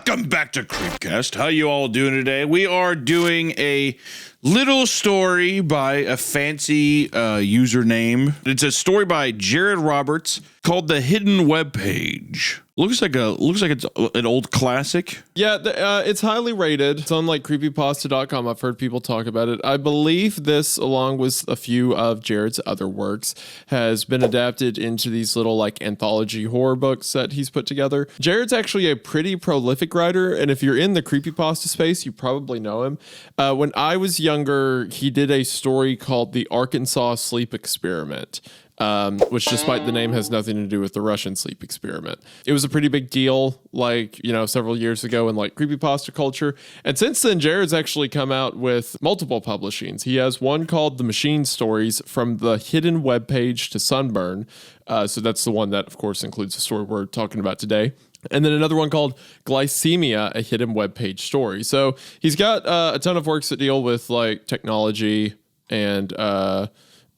Welcome back to Creepcast. How you all doing today? We are doing a little story by a fancy username. It's a story by Jared Roberts called The Hidden Webpage. Looks like it's an old classic. Yeah, it's highly rated. It's on like creepypasta.com. I've heard people talk about it. I believe this, along with a few of Jared's other works, has been adapted into these little like anthology horror books that he's put together. Jared's actually a pretty prolific writer, and if you're in the creepypasta space, you probably know him. When I was younger, he did a story called The Arkansas Sleep Experiment. Which, despite the name, has nothing to do with the Russian sleep experiment. It was a pretty big deal, like, several years ago in like creepypasta culture. And since then, Jared's actually come out with multiple publishings. He has one called The Machine Stories, From the Hidden Webpage to Sunburn. So that's the one that, of course, includes the story we're talking about today. And then another one called Glycemia, a Hidden Webpage Story. So he's got a ton of works that deal with like technology and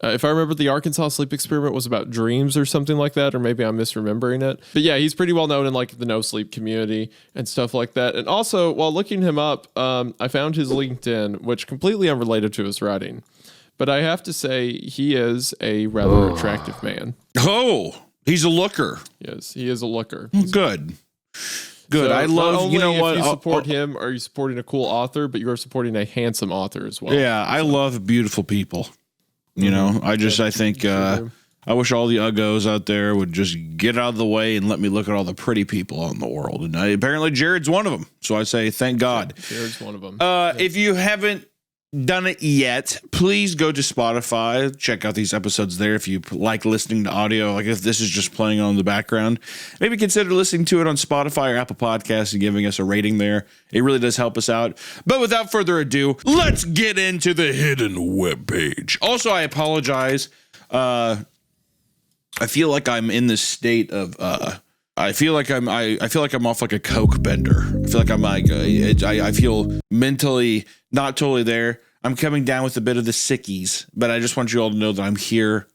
if I remember, the Arkansas Sleep Experiment was about dreams or something like that, or maybe I'm misremembering it. But yeah, he's pretty well known in like the no sleep community and stuff like that. And also, while looking him up, I found his LinkedIn, which completely unrelated to his writing. But I have to say, he is a rather attractive man. Oh, he's a looker. Yes, he is a looker. Good. So I love, you know what? You support him, or you supporting a cool author, but you're supporting a handsome author as well. Yeah, I love beautiful people. I think I wish all the uggos out there would just get out of the way and let me look at all the pretty people out in the world. And apparently Jared's one of them. So I say, thank God. Yeah, Jared's one of them. If you haven't done it yet, please go to Spotify. Check out these episodes there if you like listening to audio. Like if this is just playing on the background, maybe consider listening to it on Spotify or Apple Podcasts and giving us a rating there. It really does help us out. But without further ado, let's get into the hidden webpage. Also, I apologize. I feel like I'm in this state of I feel like I'm off like a coke bender. I feel like I'm like I feel mentally not totally there. I'm coming down with a bit of the sickies, but I just want you all to know that I'm here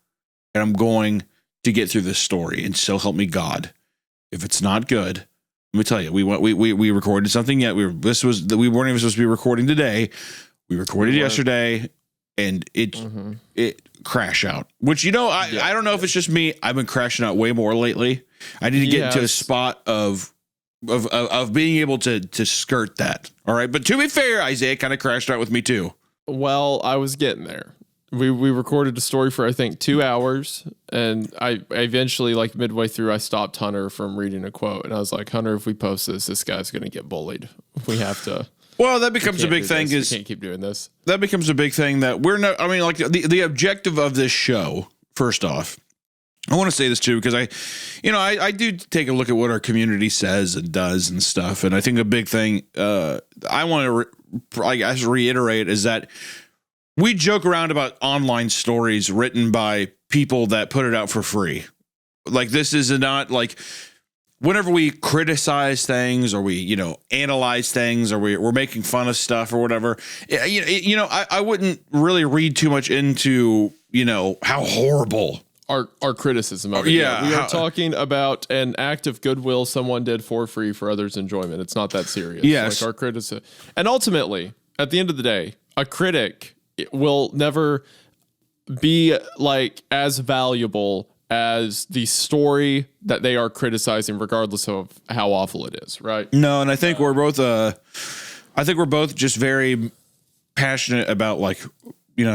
and I'm going to get through this story. And so help me God. If it's not good, let me tell you, we recorded something yet. We weren't even supposed to be recording today. We recorded yesterday, and it crashed out. Which I don't know if it's just me. I've been crashing out way more lately. I need to get into a spot of being able to skirt that. All right. But to be fair, Isaiah kind of crashed out with me too. Well, I was getting there. We recorded a story for, I think, 2 hours. And I eventually, like midway through, I stopped Hunter from reading a quote. And I was like, Hunter, if we post this guy's going to get bullied. We have to. Well, that becomes a big thing. We can't keep doing this. That becomes a big thing that we're not. I mean, like the objective of this show, first off, I want to say this too, because I do take a look at what our community says and does and stuff. And I think a big thing I want to reiterate is that we joke around about online stories written by people that put it out for free. Like this is not like whenever we criticize things or we, analyze things or we're making fun of stuff or whatever, I wouldn't really read too much into, how horrible our criticism of it. Yeah, we are talking about an act of goodwill someone did for free for others' enjoyment. It's not that serious. Yes. Like our criticism. And ultimately, at the end of the day, a critic will never be like as valuable as the story that they are criticizing, regardless of how awful it is, right? No, and I think we're both just very passionate about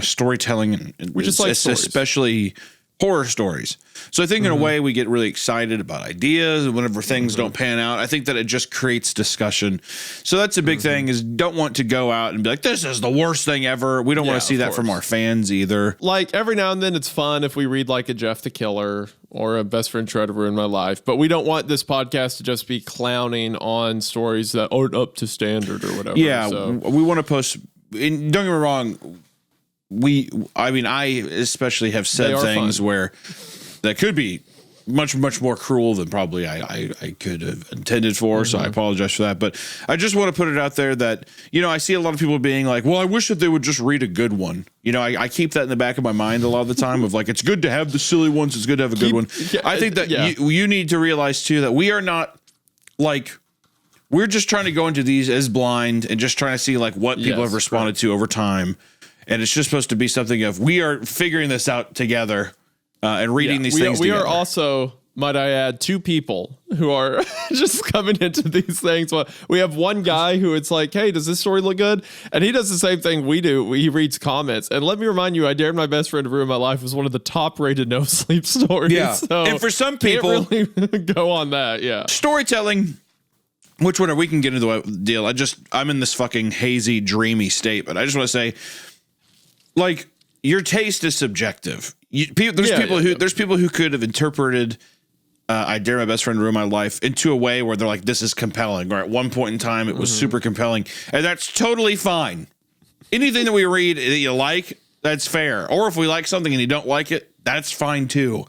storytelling and we just like especially horror stories. So I think in a way we get really excited about ideas, and whenever things don't pan out, I think that it just creates discussion. So that's a big thing, is don't want to go out and be like, this is the worst thing ever. We don't want to see that from our fans either. Like every now and then it's fun if we read like a Jeff the Killer or a Best Friend Tried to Ruin My Life, but we don't want this podcast to just be clowning on stories that aren't up to standard or whatever. Yeah, so we want to post, and don't get me wrong, I especially have said things where that could be much, much more cruel than probably I could have intended for. So I apologize for that. But I just want to put it out there that, I see a lot of people being like, well, I wish that they would just read a good one. I keep that in the back of my mind a lot of the time of like, it's good to have the silly ones. It's good to have a good one. I think that you need to realize too, that we are not like We're just trying to go into these as blind and just trying to see like what people have responded to over time. And it's just supposed to be something of we are figuring this out together and reading these things together. We are also, might I add, 2 people who are just coming into these things. Well, we have one guy who it's like, hey, does this story look good? And he does the same thing we do. He reads comments. And let me remind you, I Dared My Best Friend to Ruin My Life was one of the top rated no sleep stories. Yeah. So and for some people, can't really go on that. Yeah. Storytelling, which one we can get into the deal. I'm in this fucking hazy, dreamy state, but I just want to say, like, your taste is subjective. There's people who could have interpreted I Dare My Best Friend to Ruin My Life into a way where they're like, this is compelling. Or at one point in time, it was super compelling. And that's totally fine. Anything that we read that you like, that's fair. Or if we like something and you don't like it, that's fine too.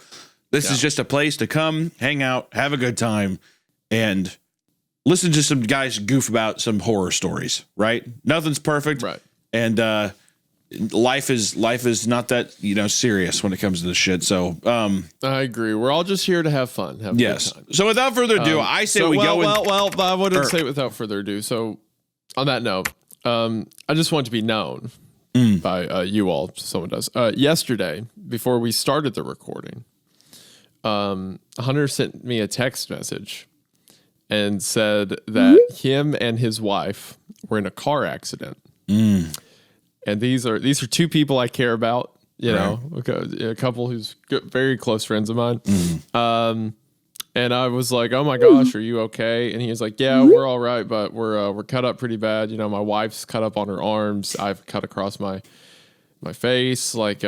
This is just a place to come, hang out, have a good time, and listen to some guys goof about some horror stories, right? Nothing's perfect. Right. And life is not that, serious when it comes to this shit. So I agree. We're all just here to have fun. Have a good time. So without further ado, I say we go. Well, I wouldn't say without further ado. So on that note, I just want to be known by you all. Someone does. Yesterday, before we started the recording, Hunter sent me a text message and said that him and his wife were in a car accident. And these are 2 people I care about, know, a couple who's very close friends of mine. And I was like, "Oh my gosh, are you okay?" And he was like, "Yeah, we're all right, but we're cut up pretty bad. My wife's cut up on her arms. I've cut across my face. Like,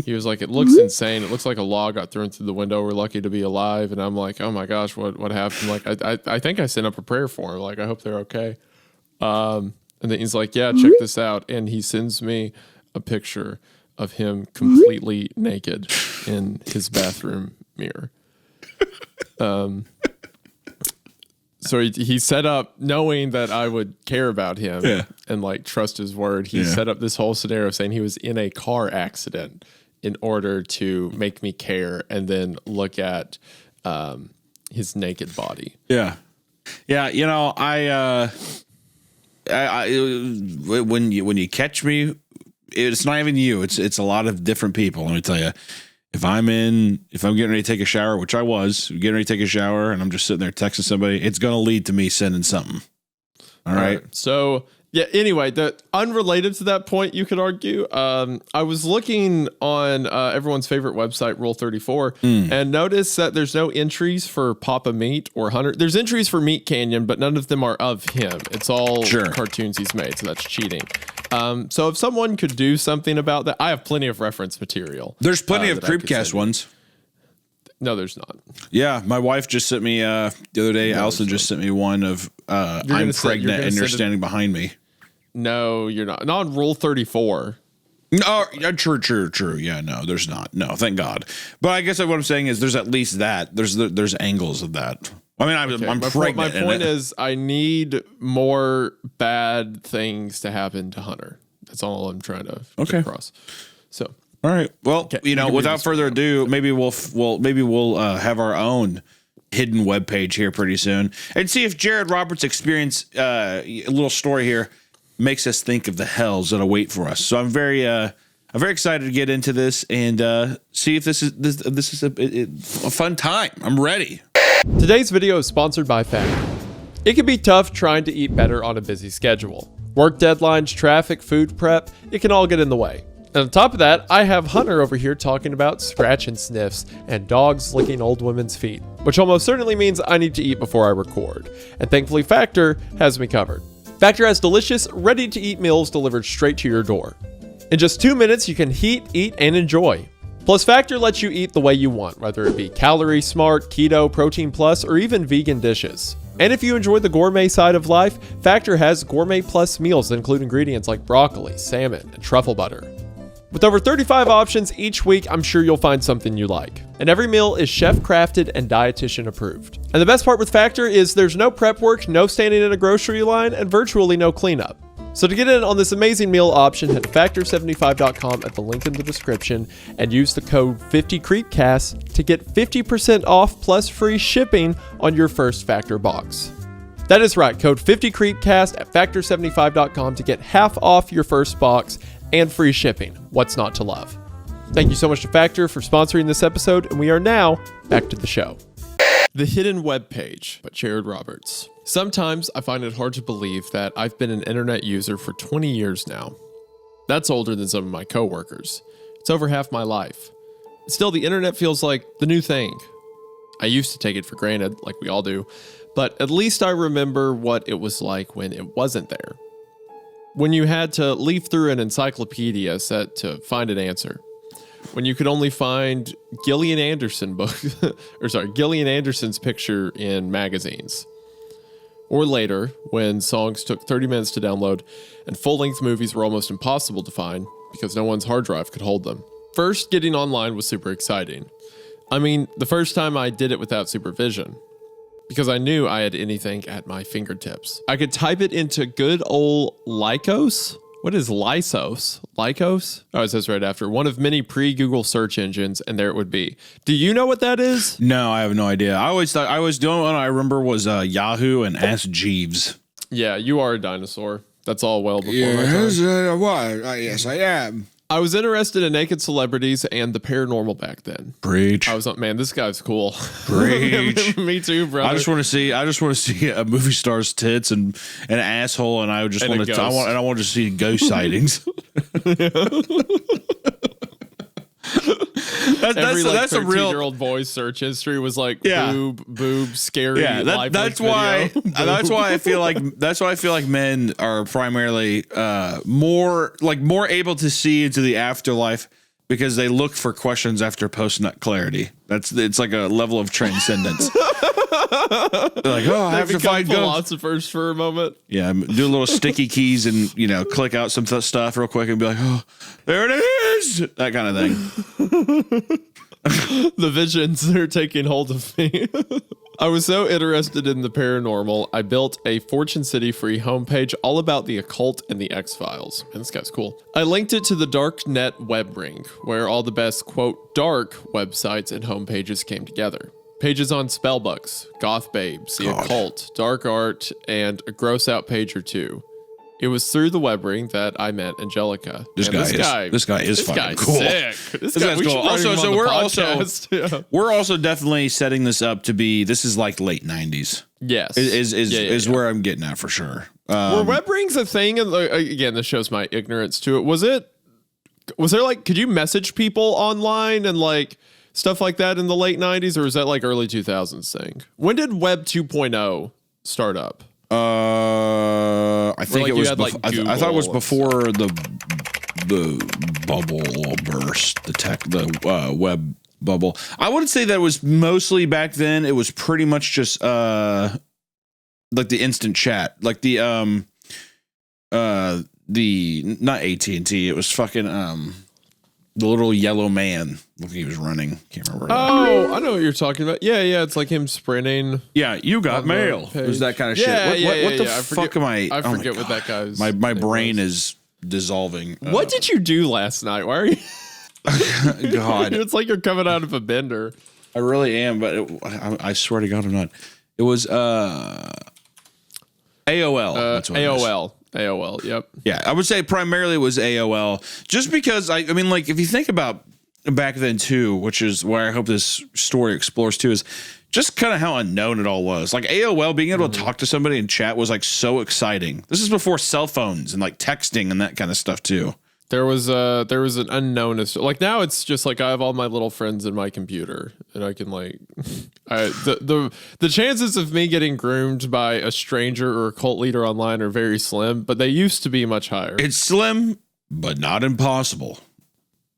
he was like, it looks insane. It looks like a log got thrown through the window. We're lucky to be alive." And I'm like, "Oh my gosh, what happened?" Like, I think I sent up a prayer for him. Like, I hope they're okay. And then he's like, "Yeah, check this out." And he sends me a picture of him completely naked in his bathroom mirror. So he set up, knowing that I would care about him and like trust his word. He set up this whole scenario saying he was in a car accident in order to make me care and then look at his naked body. Yeah. Yeah. I when you catch me, it's not even you. It's a lot of different people. Let me tell you, if I'm getting ready to take a shower, which I was getting ready to take a shower, and I'm just sitting there texting somebody, it's going to lead to me sending something. All right. So yeah. Anyway, unrelated to that point, you could argue. I was looking on everyone's favorite website, Rule 34, and noticed that there's no entries for Papa Meat or Hunter. There's entries for Meat Canyon, but none of them are of him. It's all cartoons he's made, so that's cheating. So if someone could do something about that, I have plenty of reference material. There's plenty of Creepcast ones. No, there's not. Yeah, my wife just sent me the other day. Allison just sent me one of I'm pregnant and you're standing behind me. No, you're not. Not on Rule 34. No, true. Yeah, no, there's not. No, thank God. But I guess what I'm saying is there's at least that. There's angles of that. I mean, I'm pregnant. My point is I need more bad things to happen to Hunter. That's all I'm trying to get across. So, all right. Well, without further ado, maybe we'll have our own hidden webpage here pretty soon and see if Jared Roberts' experience, a little story here, makes us think of the hells that await for us. So I'm very excited to get into this and see if this is a fun time. I'm ready. Today's video is sponsored by Factor. It can be tough trying to eat better on a busy schedule. Work deadlines, traffic, food prep, it can all get in the way. And on top of that, I have Hunter over here talking about scratch and sniffs and dogs licking old women's feet, which almost certainly means I need to eat before I record. And thankfully Factor has me covered. Factor has delicious, ready-to-eat meals delivered straight to your door. In just 2 minutes, you can heat, eat, and enjoy. Plus, Factor lets you eat the way you want, whether it be calorie smart, keto, protein plus, or even vegan dishes. And if you enjoy the gourmet side of life, Factor has gourmet plus meals that include ingredients like broccoli, salmon, and truffle butter. With over 35 options each week, I'm sure you'll find something you like. And every meal is chef-crafted and dietitian approved. And the best part with Factor is there's no prep work, no standing in a grocery line, and virtually no cleanup. So to get in on this amazing meal option, head to factor75.com at the link in the description and use the code 50creepcast to get 50% off plus free shipping on your first Factor box. That is right. Code 50creepcast at factor75.com to get half off your first box and free shipping. What's not to love? Thank you so much to Factor for sponsoring this episode, and we are now back to the show. The Hidden Webpage by Jared Roberts. Sometimes I find it hard to believe that I've been an internet user for 20 years now. That's older than some of my coworkers. It's over half my life. Still, the internet feels like the new thing. I used to take it for granted, like we all do, but at least I remember what it was like when it wasn't there. When you had to leaf through an encyclopedia set to find an answer. When you could only find Gillian Anderson's picture in magazines. Or later, when songs took 30 minutes to download and full-length movies were almost impossible to find because no one's hard drive could hold them. First, getting online was super exciting. I mean, the first time I did it without supervision. Because I knew I had anything at my fingertips. I could type it into good old Lycos. What is Lysos? Lycos? Oh, it says right after. One of many pre-Google search engines, and there it would be. Do you know what that is? No, I have no idea. I always thought the only one I remember was Yahoo and Ask Jeeves. Yeah, you are a dinosaur. That's all well before my time. Yes, I am. I was interested in naked celebrities and the paranormal back then. Preach. I was like, man, this guy's cool. Preach. Me too, brother. I just want to see a movie star's tits and an asshole, and I just want to. I want to see ghost sightings. That's a real 13-year-old boy's search history was like boob, scary. Yeah, that's why I feel like men are primarily more able to see into the afterlife because they look for questions after post-nut clarity. It's like a level of transcendence. They're like, I have to find philosophers for a moment. Yeah, do a little sticky keys and click out some stuff real quick and be like, oh, there it is, that kind of thing. The visions are taking hold of me. I was so interested in the paranormal, I built a Fortune City free homepage all about the occult and the X-Files. And this guy's cool. I linked it to the darknet web ring, where all the best, quote, dark websites and homepages came together. Pages on spellbooks, goth babes, the occult, dark art, and a gross out page or two. It was through the web ring that I met Angelica. This guy is fucking cool. Sick. This guy's cool. Also, so we're also definitely setting this up to be. This is like late 90s. Yes, is where I'm getting at for sure. Were web rings a thing? And again, this shows my ignorance to it. Was there like, could you message people online and like stuff like that in the late 90s, or was that like early 2000s thing? When did Web 2.0 start up? I think it was. I thought it was before the bubble burst, the web bubble. I wouldn't say that it was mostly back then. It was pretty much just like the instant chat, like the not AT&T. It was fucking the little yellow man. Look, he was running. Can't remember. Oh, I know what you're talking about. Yeah, it's like him sprinting. Yeah, you got mail. It was that kind of shit. What the fuck am I? I forget what that guy's. My brain is dissolving. What did you do last night? Why are you? God, it's like you're coming out of a bender. I really am, but I swear to God, I'm not. It was AOL. That's what AOL, yep. Yeah, I would say primarily it was AOL, just because I mean, like, if you think about back then too, which is where I hope this story explores too, is just kind of how unknown it all was. Like AOL, being able to talk to somebody and chat was like so exciting. This is before cell phones and like texting and that kind of stuff too. There was an unknownness. Like now it's just like I have all my little friends in my computer and I can like the chances of me getting groomed by a stranger or a cult leader online are very slim, but they used to be much higher. It's slim, but not impossible.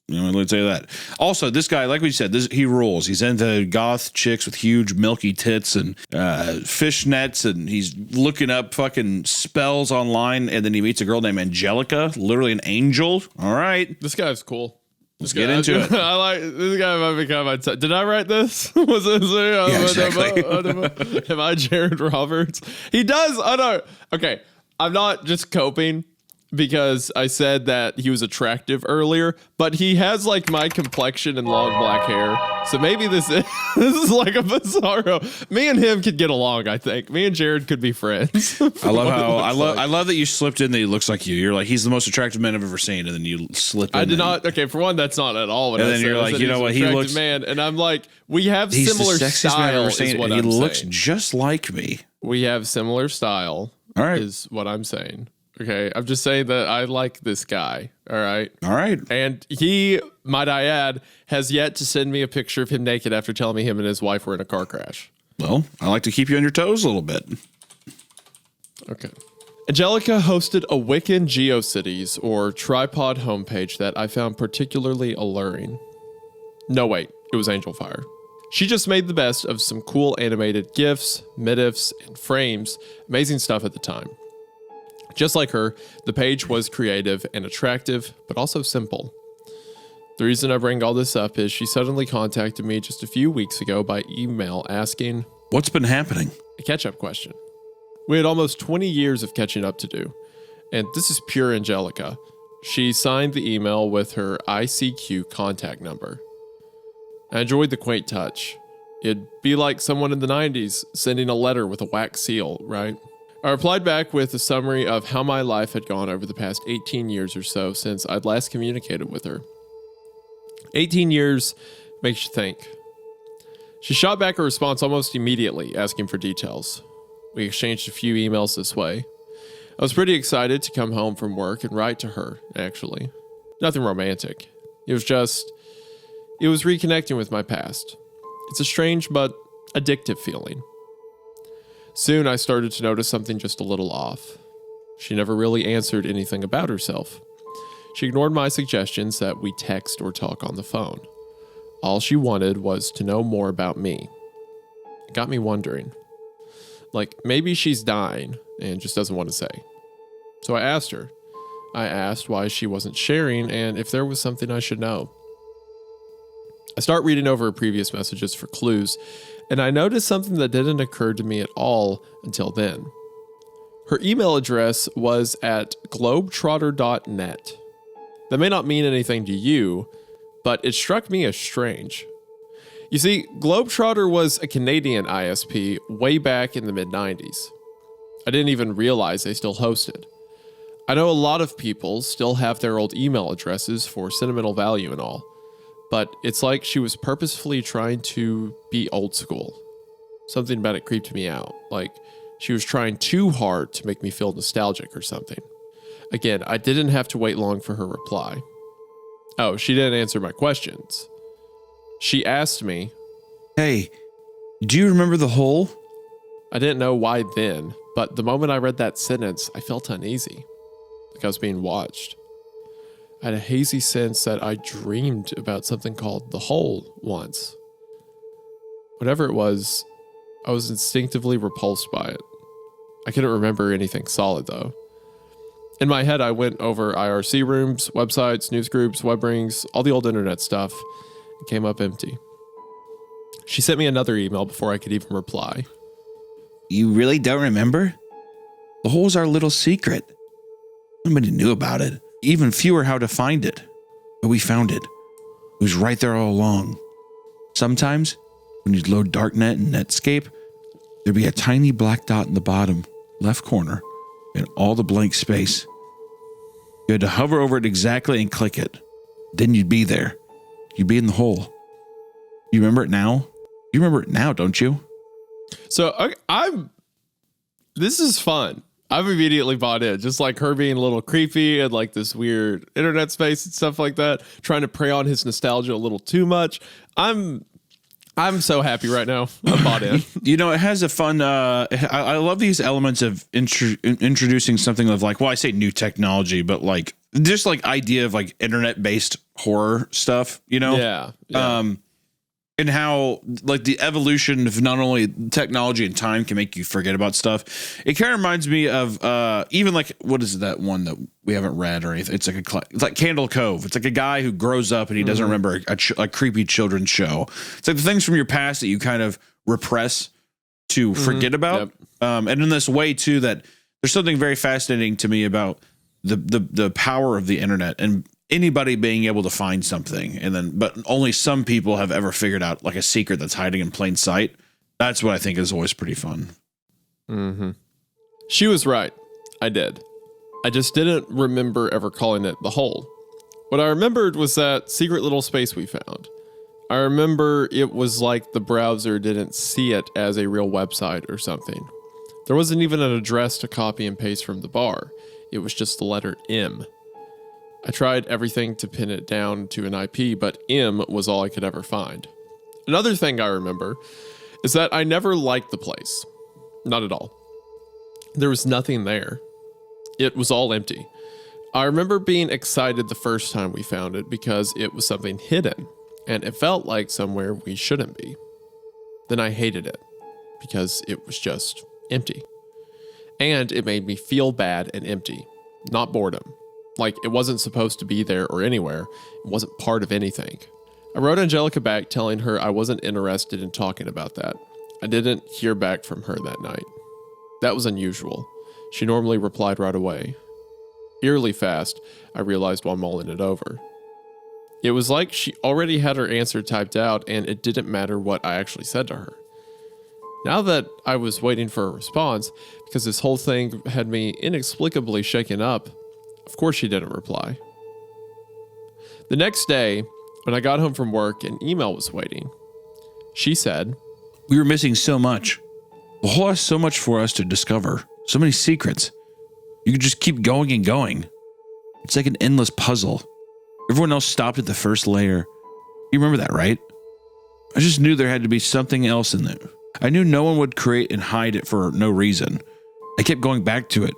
Let's say that. Also, this guy, like we said, he rules. He's into goth chicks with huge milky tits and fishnets, and he's looking up fucking spells online, and then he meets a girl named Angelica, literally an angel. All right. This guy's cool. Let's get into it. I like this guy. Might become my did I write this? Was it? Yeah, exactly. Am I Jared Roberts? He does. Oh no. Okay. I'm not just coping, because I said that he was attractive earlier, but he has like my complexion and long black hair. So maybe this is like a bizarro. Me and him could get along, I think. Me and Jared could be friends. I love that you slipped in that he looks like you. You're like, he's the most attractive man I've ever seen, and then you slip in. I did not. Okay, for one, that's not at all what I said. And then you're like, you know what? He looks man, and I'm like, we have similar style. Is what he I'm looks saying. just like me. We have similar style. All right, is what I'm saying. Okay, I'm just saying that I like this guy. All right. And he, might I add, has yet to send me a picture of him naked after telling me him and his wife were in a car crash. Well, I like to keep you on your toes a little bit. Okay. Angelica hosted a Wiccan GeoCities or tripod homepage that I found particularly alluring. No, wait, it was Angel Fire. She just made the best of some cool animated GIFs, midifs, and frames. Amazing stuff at the time. Just like her, the page was creative and attractive, but also simple. The reason I bring all this up is she suddenly contacted me just a few weeks ago by email asking, "What's been happening?" A catch-up question. We had almost 20 years of catching up to do, and this is pure Angelica. She signed the email with her ICQ contact number. I enjoyed the quaint touch. It'd be like someone in the 90s sending a letter with a wax seal, right? I replied back with a summary of how my life had gone over the past 18 years or so since I'd last communicated with her. 18 years makes you think. She shot back a response almost immediately, asking for details. We exchanged a few emails this way. I was pretty excited to come home from work and write to her, actually. Nothing romantic. It was reconnecting with my past. It's a strange but addictive feeling. Soon I started to notice something just a little off. She never really answered anything about herself. She ignored my suggestions that we text or talk on the phone. All she wanted was to know more about me. It got me wondering. Like, maybe she's dying and just doesn't want to say. So I asked her. I asked why she wasn't sharing and if there was something I should know. I start reading over her previous messages for clues, and I noticed something that didn't occur to me at all until then. Her email address was at globetrotter.net. That may not mean anything to you, but it struck me as strange. You see, Globetrotter was a Canadian ISP way back in the mid-90s. I didn't even realize they still hosted. I know a lot of people still have their old email addresses for sentimental value and all, but it's like she was purposefully trying to be old school. Something about it creeped me out, like she was trying too hard to make me feel nostalgic or something. Again, I didn't have to wait long for her reply. Oh, she didn't answer my questions. She asked me, "Hey, do you remember the hole?" I didn't know why then, but the moment I read that sentence, I felt uneasy, like I was being watched. I had a hazy sense that I dreamed about something called the hole once. Whatever it was, I was instinctively repulsed by it. I couldn't remember anything solid though. In my head, I went over IRC rooms, websites, news groups, web rings, all the old internet stuff. It came up empty. She sent me another email before I could even reply. "You really don't remember? The hole's our little secret. Nobody knew about it. Even fewer how to find it. But we found it. It was right there all along. Sometimes, when you'd load Darknet and Netscape, there'd be a tiny black dot in the bottom left corner and all the blank space. You had to hover over it exactly and click it. Then you'd be there. You'd be in the hole. You remember it now? You remember it now, don't you?" So this is fun. I've immediately bought in, just like her being a little creepy and like this weird internet space and stuff like that, trying to prey on his nostalgia a little too much. I'm so happy right now. I'm bought in. You know, it has a fun, I love these elements of introducing something of like, well, I say new technology, but like, just like idea of like internet based horror stuff, you know? Yeah. And how like the evolution of not only technology and time can make you forget about stuff. It kind of reminds me of even like, what is that one that we haven't read or anything? It's like Candle Cove. It's like a guy who grows up and he doesn't remember a creepy children's show. It's like the things from your past that you kind of repress to forget about. Yep. And in this way too, that there's something very fascinating to me about the power of the internet and anybody being able to find something, and then but only some people have ever figured out like a secret that's hiding in plain sight. That's what I think is always pretty fun. Mm-hmm. She was right. I did. I just didn't remember ever calling it the hole. What I remembered was that secret little space we found. I remember it was like the browser didn't see it as a real website or something. There wasn't even an address to copy and paste from the bar. It was just the letter M. I tried everything to pin it down to an IP, but M was all I could ever find. Another thing I remember is that I never liked the place. Not at all. There was nothing there. It was all empty. I remember being excited the first time we found it because it was something hidden, and it felt like somewhere we shouldn't be. Then I hated it because it was just empty. And it made me feel bad and empty, not boredom. Like it wasn't supposed to be there or anywhere. It wasn't part of anything. I wrote Angelica back telling her I wasn't interested in talking about that. I didn't hear back from her that night. That was unusual. She normally replied right away. Eerily fast, I realized while mulling it over. It was like she already had her answer typed out and it didn't matter what I actually said to her. Now that I was waiting for a response, because this whole thing had me inexplicably shaken up, of course she didn't reply. The next day, when I got home from work, an email was waiting. She said, "We were missing so much. The hole has so much for us to discover. So many secrets. You could just keep going and going. It's like an endless puzzle. Everyone else stopped at the first layer. You remember that, right? I just knew there had to be something else in there. I knew no one would create and hide it for no reason. I kept going back to it,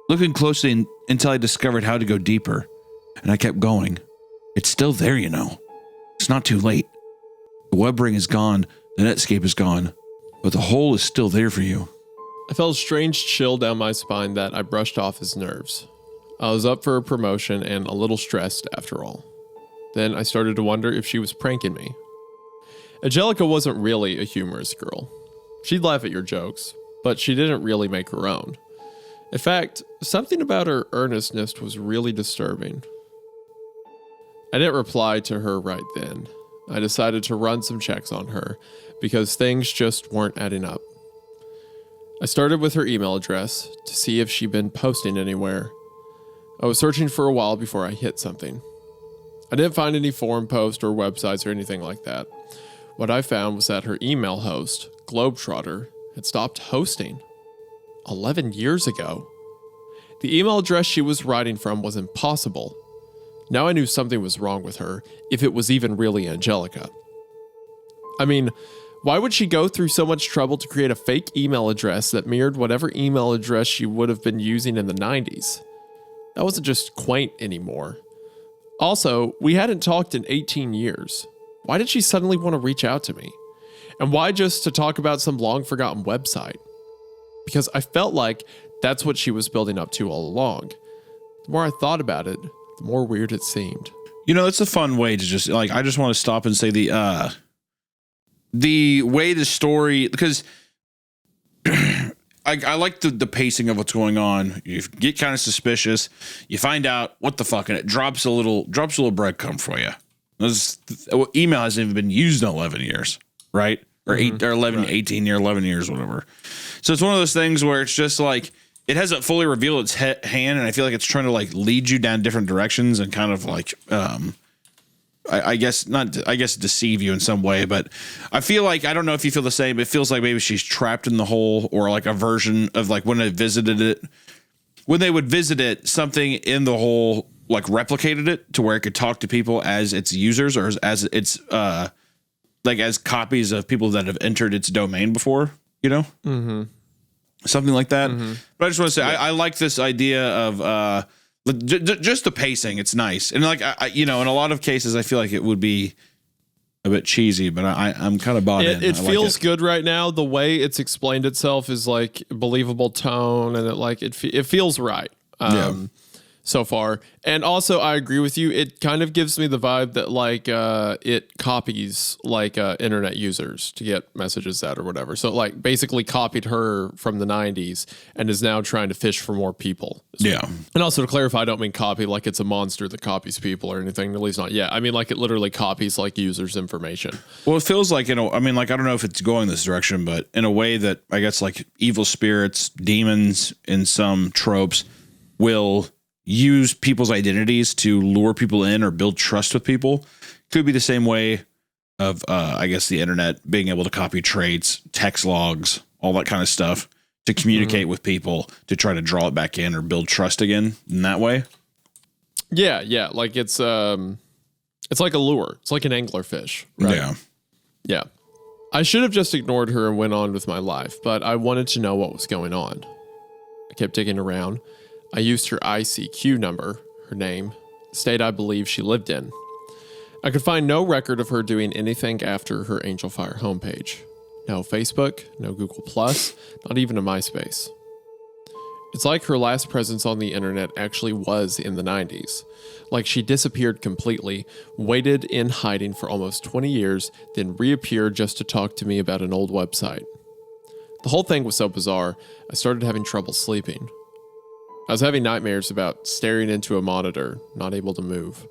looking closely until I discovered how to go deeper. And I kept going. It's still there, you know. It's not too late. The web ring is gone. The Netscape is gone. But the hole is still there for you." I felt a strange chill down my spine that I brushed off as nerves. I was up for a promotion and a little stressed after all. Then I started to wonder if she was pranking me. Angelica wasn't really a humorous girl. She'd laugh at your jokes, but she didn't really make her own. In fact, something about her earnestness was really disturbing. I didn't reply to her right then. I decided to run some checks on her because things just weren't adding up. I started with her email address to see if she'd been posting anywhere. I was searching for a while before I hit something. I didn't find any forum posts or websites or anything like that. What I found was that her email host, Globetrotter, had stopped hosting 11 years ago. The email address she was writing from was impossible. Now I knew something was wrong with her, if it was even really Angelica. I mean, why would she go through so much trouble to create a fake email address that mirrored whatever email address she would have been using in the 90s? That wasn't just quaint anymore. Also, we hadn't talked in 18 years. Why did she suddenly want to reach out to me? And why just to talk about some long-forgotten website? Because I felt like that's what she was building up to all along. The more I thought about it, the more weird it seemed. You know, it's a fun way to just, like, I just want to stop and say the way the story, because I like the pacing of what's going on. You get kind of suspicious. You find out what the fuck, and it drops a little breadcrumb for you. Email hasn't even been used in 11 years, right? Or 11 years, whatever. So it's one of those things where it's just like, it hasn't fully revealed its hand, and I feel like it's trying to like lead you down different directions and kind of like, I guess deceive you in some way. But I feel like, I don't know if you feel the same, but it feels like maybe she's trapped in the hole, or like a version of like when they would visit it, something in the hole like replicated it to where it could talk to people as its users, or as its like as copies of people that have entered its domain before, you know? Mm-hmm. Something like that. Mm-hmm. But I just want to say, yeah. I like this idea of just the pacing. It's nice. And like, in a lot of cases, I feel like it would be a bit cheesy, but I'm kind of bought in. It feels good right now. The way it's explained itself is like believable tone, and it feels right. so far. And also, I agree with you. It kind of gives me the vibe that like it copies like internet users to get messages out or whatever. So like basically copied her from the 90s and is now trying to fish for more people. Yeah. And also to clarify, I don't mean copy like it's a monster that copies people or anything, at least not yet. I mean like it literally copies like users' information. Well, it feels like, I mean, like, I don't know if it's going this direction, but in a way that I guess like evil spirits, demons in some tropes will use people's identities to lure people in or build trust with people. Could be the same way of, I guess, the internet being able to copy traits, text logs, all that kind of stuff to communicate with people to try to draw it back in or build trust again in that way. Yeah. Yeah. Like it's like a lure. It's like an anglerfish. Right? Yeah. Yeah. I should have just ignored her and went on with my life, but I wanted to know what was going on. I kept digging around. I used her ICQ number, her name, the state I believe she lived in. I could find no record of her doing anything after her Angel Fire homepage. No Facebook, no Google+, not even a MySpace. It's like her last presence on the internet actually was in the 90s. Like she disappeared completely, waited in hiding for almost 20 years, then reappeared just to talk to me about an old website. The whole thing was so bizarre, I started having trouble sleeping. I was having nightmares about staring into a monitor, not able to move.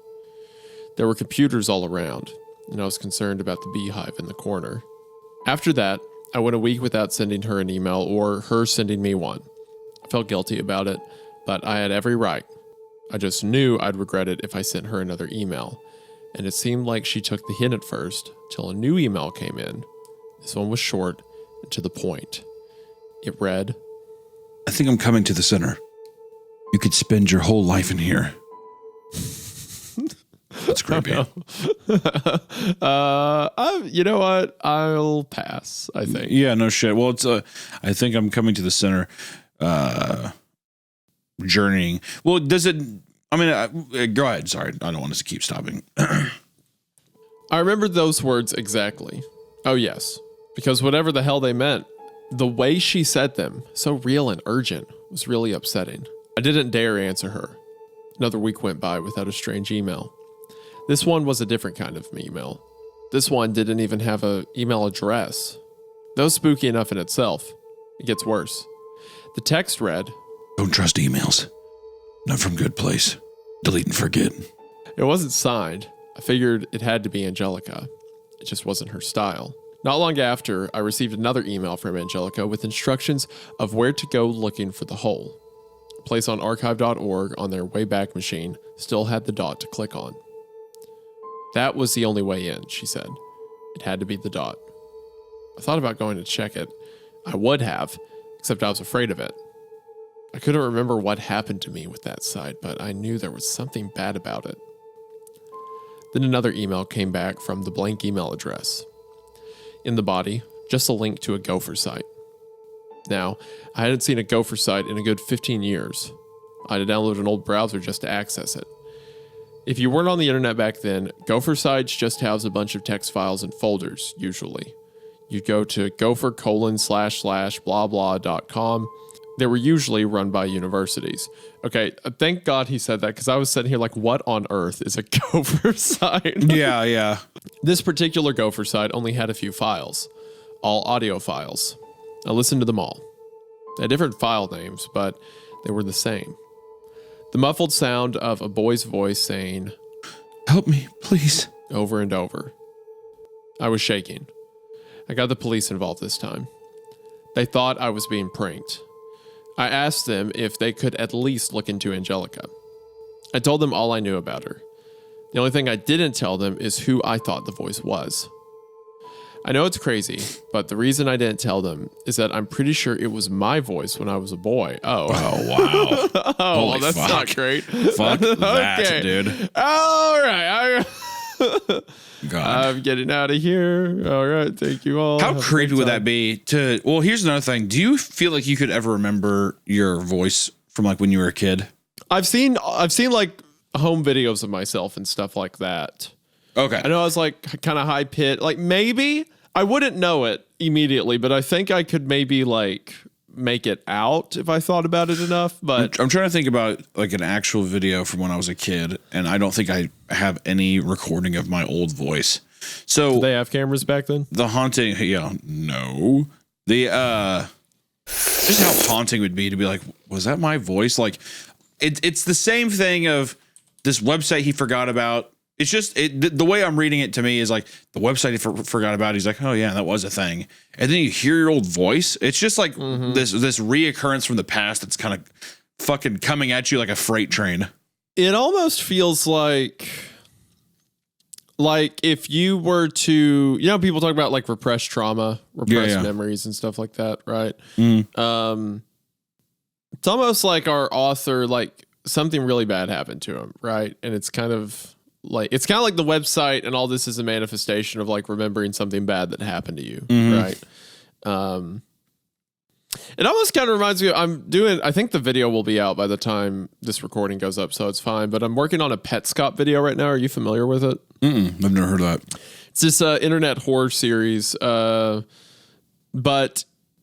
There were computers all around, and I was concerned about the beehive in the corner. After that, I went a week without sending her an email or her sending me one. I felt guilty about it, but I had every right. I just knew I'd regret it if I sent her another email, and it seemed like she took the hint at first, till a new email came in. This one was short and to the point. It read, I think I'm coming to the center. You could spend your whole life in here. That's creepy. You know what? I'll pass, I think. Yeah, no shit. Well, it's I think I'm coming to the center. Journeying. Well, does it? I mean, go ahead. Sorry, I don't want us to keep stopping. I remember those words exactly. Oh yes, because whatever the hell they meant, the way she said them, so real and urgent, was really upsetting. I didn't dare answer her. Another week went by without a strange email. This one was a different kind of email. This one didn't even have an email address. That was spooky enough in itself. It gets worse. The text read, Don't trust emails. Not from good place. Delete and forget. It wasn't signed. I figured it had to be Angelica. It just wasn't her style. Not long after, I received another email from Angelica with instructions of where to go looking for the hole. A place on archive.org on their Wayback Machine still had the dot to click on. That was the only way in, she said. It had to be the dot. I thought about going to check it. I would have, except I was afraid of it. I couldn't remember what happened to me with that site, but I knew there was something bad about it. Then another email came back from the blank email address. In the body, just a link to a Gopher site. Now, I hadn't seen a Gopher site in a good 15 years. I had to download an old browser just to access it. If you weren't on the internet back then, Gopher sites just house a bunch of text files and folders, usually. You'd go to gopher://blablabla.com. They were usually run by universities. Okay, thank God he said that, because I was sitting here like, what on earth is a Gopher site? Yeah. This particular Gopher site only had a few files, all audio files. I listened to them all. They had different file names, but they were the same. The muffled sound of a boy's voice saying, Help me, please. Over and over. I was shaking. I got the police involved this time. They thought I was being pranked. I asked them if they could at least look into Angelica. I told them all I knew about her. The only thing I didn't tell them is who I thought the voice was. I know it's crazy, but the reason I didn't tell them is that I'm pretty sure it was my voice when I was a boy. Oh wow. Oh, well, that's not great. Fuck that, dude. All right. God. I'm getting out of here. All right. Thank you all. How creepy would that be well, here's another thing. Do you feel like you could ever remember your voice from like when you were a kid? I've seen like home videos of myself and stuff like that. Okay. I know I was like kind of high pitched. Like maybe I wouldn't know it immediately, but I think I could maybe like make it out if I thought about it enough. But I'm trying to think about like an actual video from when I was a kid, and I don't think I have any recording of my old voice. So did they have cameras back then? The haunting, no. The just how haunting it would be to be like, was that my voice? Like, it's the same thing of this website he forgot about. It's just the way I'm reading it to me is like the website he forgot about. He's like, oh yeah, that was a thing. And then you hear your old voice. It's just like this reoccurrence from the past that's kind of fucking coming at you like a freight train. It almost feels like if you were to, people talk about like repressed trauma, repressed memories and stuff like that, right? It's almost like our author, like something really bad happened to him, right? And it's kind of like the website and all this is a manifestation of like remembering something bad that happened to you, right? It almost kind of reminds me, I think the video will be out by the time this recording goes up, so it's fine, but I'm working on a Petscop video right now. Are you familiar with it? I've never heard of that. It's this internet horror series, but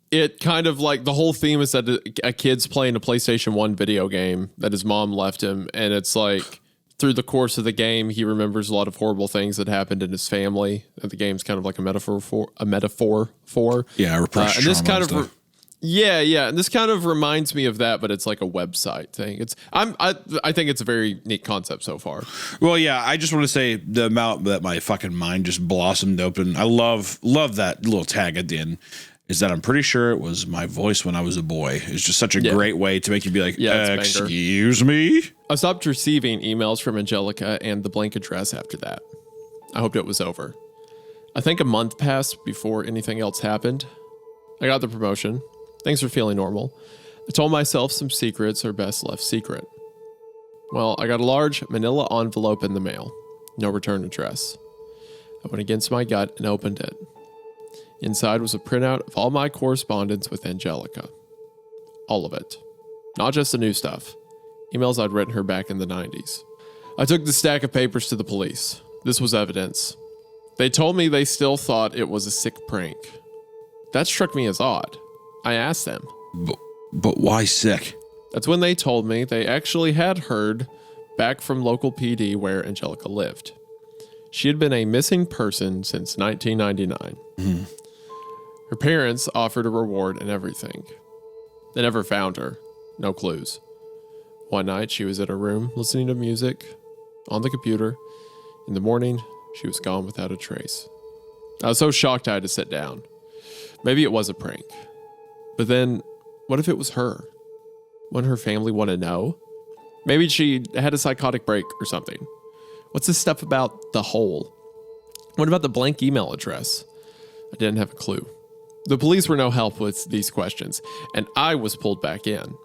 it kind of like the whole theme is that a kid's playing a PlayStation 1 video game that his mom left him, and it's like through the course of the game, he remembers a lot of horrible things that happened in his family. The game's kind of like a metaphor for repressed and this trauma kind and of stuff. and this kind of reminds me of that, but it's like a website thing. I think it's a very neat concept so far. Well, yeah, I just want to say the amount that my fucking mind just blossomed open. I love that little tag at the end. Is that I'm pretty sure it was my voice when I was a boy. It's just such a great way to make you be like, excuse me? I stopped receiving emails from Angelica and the blank address after that. I hoped it was over. I think a month passed before anything else happened. I got the promotion. Things were feeling normal. I told myself some secrets are best left secret. Well, I got a large manila envelope in the mail. No return address. I went against my gut and opened it. Inside was a printout of all my correspondence with Angelica. All of it. Not just the new stuff. Emails I'd written her back in the 90s. I took the stack of papers to the police. This was evidence. They told me they still thought it was a sick prank. That struck me as odd. I asked them. But why sick? That's when they told me they actually had heard back from local PD where Angelica lived. She had been a missing person since 1999. Her parents offered a reward and everything. They never found her. No clues. One night, she was in her room listening to music on the computer. In the morning, she was gone without a trace. I was so shocked I had to sit down. Maybe it was a prank. But then, what if it was her? Wouldn't her family want to know? Maybe she had a psychotic break or something. What's this stuff about the hole? What about the blank email address? I didn't have a clue. The police were no help with these questions, and I was pulled back in.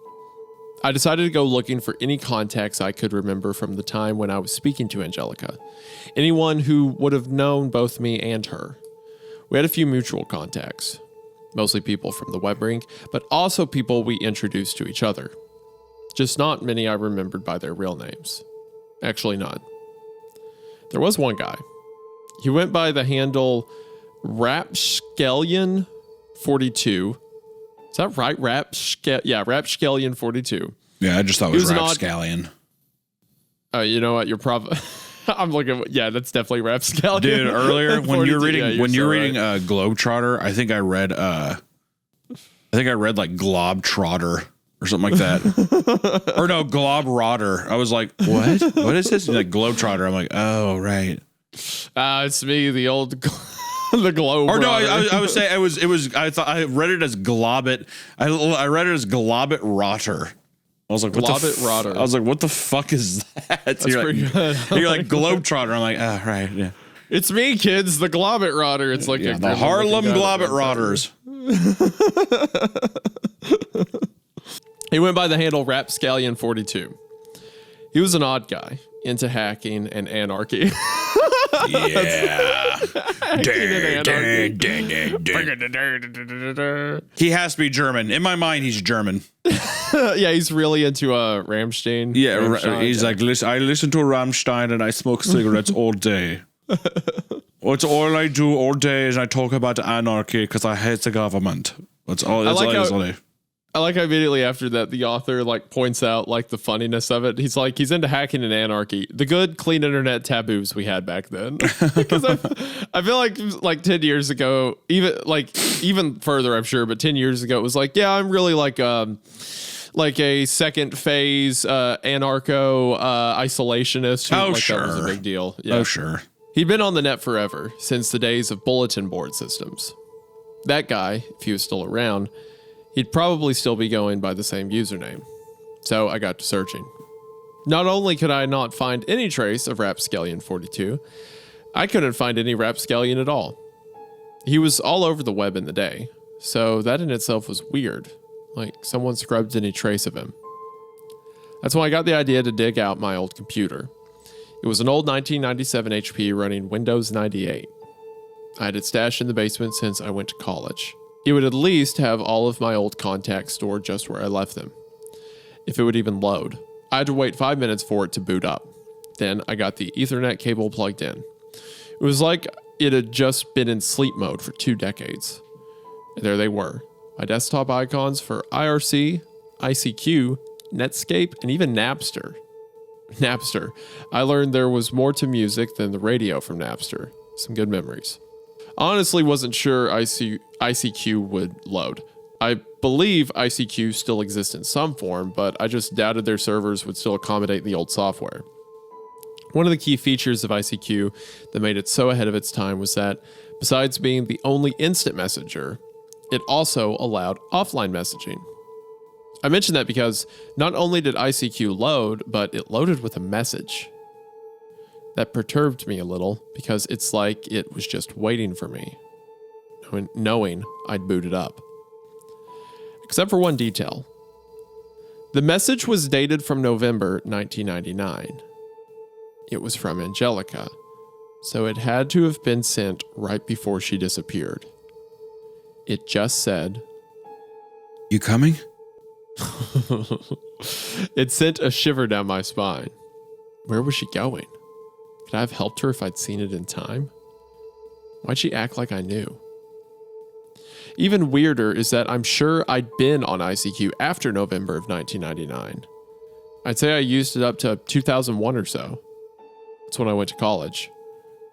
I decided to go looking for any contacts I could remember from the time when I was speaking to Angelica. Anyone who would have known both me and her. We had a few mutual contacts. Mostly people from the web ring, but also people we introduced to each other. Just not many I remembered by their real names. Actually, none. There was one guy. He went by the handle Rapscallion42. Is that right? Rapscallion42. Yeah, I just thought it was Rapscallion. You know what? You're probably... I'm looking... Yeah, that's definitely Rapscallion. Dude, earlier when you're reading Globetrotter, I think I read like Globetrotter or something like that. Or no, Globrotter. I was like, what? What is this? Like Globetrotter. I'm like, oh, right. It's me, the old... the globe. Or no, I was saying it was. I thought I read it as Globit. I read it as Globit Rotter. I was like, Globit Rotter. I was like, what the fuck is that? That's pretty good. You're like Globetrotter. I'm like, oh right, yeah. It's me, kids, the Globit Rotter. It's like the Harlem Globit Rotters. He went by the handle Rapscallion42. He was an odd guy into hacking and anarchy. Yeah. He has to be German. In my mind, he's German. Yeah, he's really into Rammstein. Yeah, Rammstein. he's like, I listen to Rammstein and I smoke cigarettes all day. It's all I do all day is I talk about anarchy because I hate the government. That's all. That's all I I like immediately after that, the author like points out like the funniness of it. He's like, he's into hacking and anarchy, the good, clean internet taboos we had back then. Because I feel like 10 years ago, even further, I'm sure, but 10 years ago, it was like, yeah, I'm really like a second phase anarcho isolationist. Who, Oh, like, sure. That was a big deal. Yeah. Oh, sure. He'd been on the net forever, since the days of bulletin board systems. That guy, if he was still around, he'd probably still be going by the same username. So I got to searching. Not only could I not find any trace of Rapscallion42, I couldn't find any Rapscallion at all. He was all over the web in the day, so that in itself was weird, like someone scrubbed any trace of him. That's when I got the idea to dig out my old computer. It was an old 1997 HP running Windows 98. I had it stashed in the basement since I went to college. It would at least have all of my old contacts stored just where I left them, if it would even load. I had to wait 5 minutes for it to boot up. Then I got the Ethernet cable plugged in. It was like it had just been in sleep mode for 2 decades. And there they were, my desktop icons for IRC, ICQ, Netscape, and even Napster. Napster. I learned there was more to music than the radio from Napster. Some good memories. Honestly, wasn't sure ICQ would load. I believe ICQ still exists in some form, but I just doubted their servers would still accommodate the old software. One of the key features of ICQ that made it so ahead of its time was that, besides being the only instant messenger, it also allowed offline messaging. I mention that because not only did ICQ load, but it loaded with a message. That perturbed me a little because it's like it was just waiting for me, knowing I'd boot it up. Except for one detail. The message was dated from November 1999. It was from Angelica, so it had to have been sent right before she disappeared. It just said, "You coming?" It sent a shiver down my spine. Where was she going? Could I have helped her if I'd seen it in time? Why'd she act like I knew? Even weirder is that I'm sure I'd been on ICQ after November of 1999. I'd say I used it up to 2001 or so. That's when I went to college.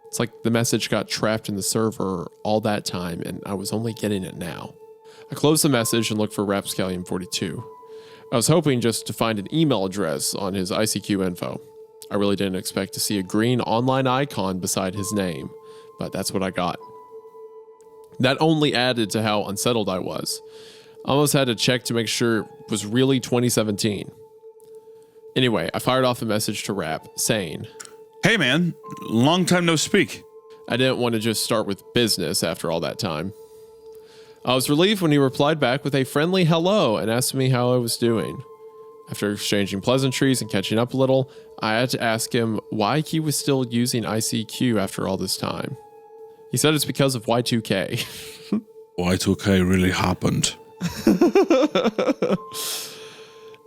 It's like the message got trapped in the server all that time and I was only getting it now. I closed the message and looked for Rapscallion42. I was hoping just to find an email address on his ICQ info. I really didn't expect to see a green online icon beside his name, but that's what I got. That only added to how unsettled I was. I almost had to check to make sure it was really 2017. Anyway, I fired off a message to Rap saying, "Hey man, long time no speak." I didn't want to just start with business after all that time. I was relieved when he replied back with a friendly hello and asked me how I was doing. After exchanging pleasantries and catching up a little, I had to ask him why he was still using ICQ after all this time. He said it's because of Y2K. Y2K really happened.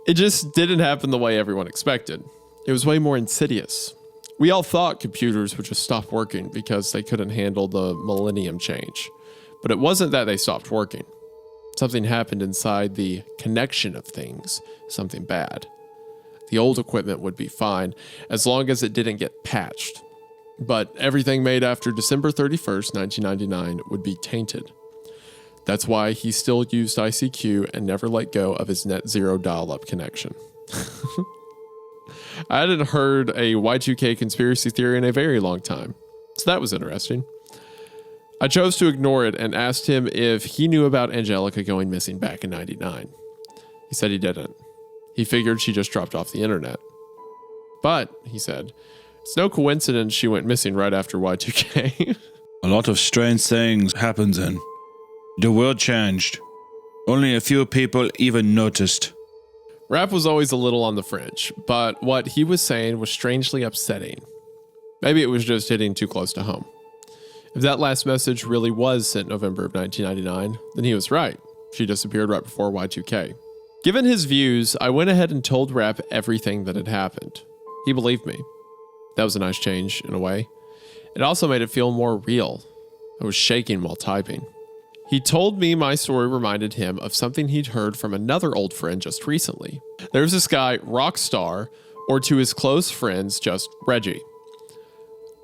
It just didn't happen the way everyone expected. It was way more insidious. We all thought computers would just stop working because they couldn't handle the millennium change. But it wasn't that they stopped working. Something happened inside the connection of things, something bad. The old equipment would be fine as long as it didn't get patched. But everything made after December 31st, 1999 would be tainted. That's why he still used ICQ and never let go of his net zero dial-up connection. I hadn't heard a Y2K conspiracy theory in a very long time, so that was interesting. I chose to ignore it and asked him if he knew about Angelica going missing back in '99. He said he didn't. He figured she just dropped off the internet. But, he said, it's no coincidence she went missing right after Y2K. A lot of strange things happened then. The world changed. Only a few people even noticed. Rap was always a little on the fringe, but what he was saying was strangely upsetting. Maybe it was just hitting too close to home. If that last message really was sent November of 1999, then he was right. She disappeared right before Y2K. Given his views, I went ahead and told Rap everything that had happened. He believed me. That was a nice change, in a way. It also made it feel more real. I was shaking while typing. He told me my story reminded him of something he'd heard from another old friend just recently. There's this guy, Rockstar, or to his close friends, just Reggie.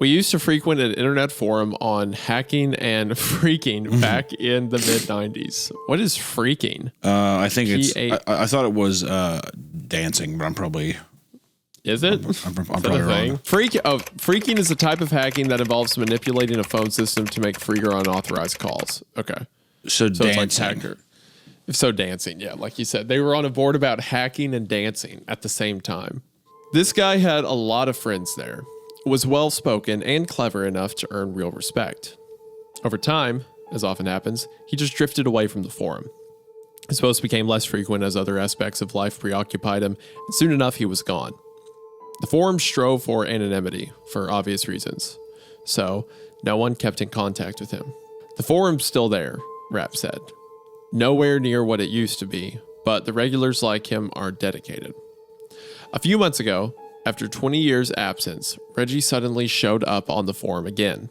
We used to frequent an internet forum on hacking and freaking back in the mid-90s. What is freaking? I think I thought it was dancing, but I'm probably... Is it? I'm probably wrong. Freaking is a type of hacking that involves manipulating a phone system to make free or unauthorized calls. Okay. So dancing. It's like hacker. So dancing, yeah, like you said. They were on a board about hacking and dancing at the same time. This guy had a lot of friends there, was well-spoken and clever enough to earn real respect. Over time, as often happens, he just drifted away from the forum. His posts became less frequent as other aspects of life preoccupied him, and soon enough he was gone. The forum strove for anonymity, for obvious reasons, so no one kept in contact with him. The forum's still there, Rap said. Nowhere near what it used to be, but the regulars like him are dedicated. A few months ago, after 20 years' absence, Reggie suddenly showed up on the forum again.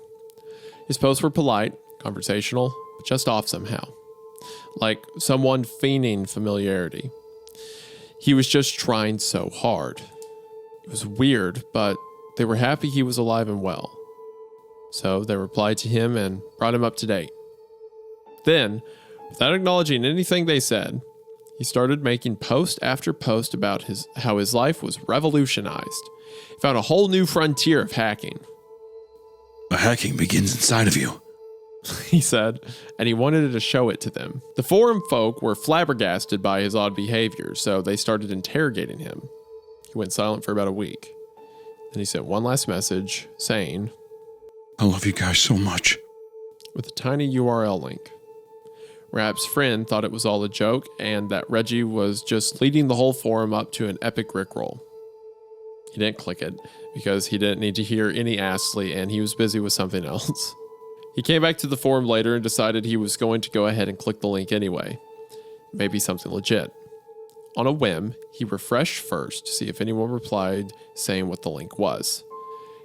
His posts were polite, conversational, but just off somehow. Like someone feigning familiarity. He was just trying so hard. It was weird, but they were happy he was alive and well. So they replied to him and brought him up to date. Then, without acknowledging anything they said, he started making post after post about how his life was revolutionized. He found a whole new frontier of hacking. Hacking begins inside of you, he said, and he wanted to show it to them. The forum folk were flabbergasted by his odd behavior, so they started interrogating him. He went silent for about a week. Then he sent one last message saying, I love you guys so much. With a tiny URL link. Rap's friend thought it was all a joke and that Reggie was just leading the whole forum up to an epic rickroll. He didn't click it because he didn't need to hear any Astley and he was busy with something else. He came back to the forum later and decided he was going to go ahead and click the link anyway. Maybe something legit. On a whim, he refreshed first to see if anyone replied saying what the link was.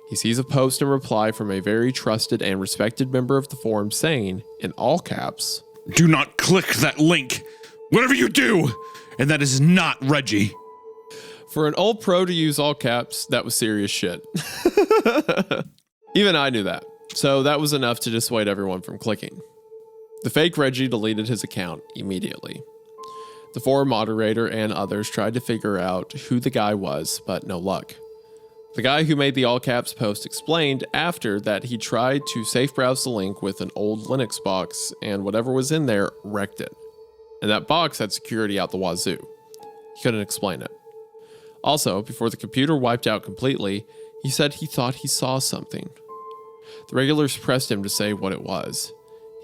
He sees a post and reply from a very trusted and respected member of the forum saying, in all caps, Do not click that link, whatever you do, and that is not Reggie. For an old pro to use all caps, that was serious shit. Even I knew that, so that was enough to dissuade everyone from clicking. The fake Reggie deleted his account immediately. The forum moderator and others tried to figure out who the guy was, but no luck. The guy who made the all caps post explained after that he tried to safe browse the link with an old Linux box and whatever was in there wrecked it. And that box had security out the wazoo. He couldn't explain it. Also, before the computer wiped out completely, he said he thought he saw something. The regulars pressed him to say what it was.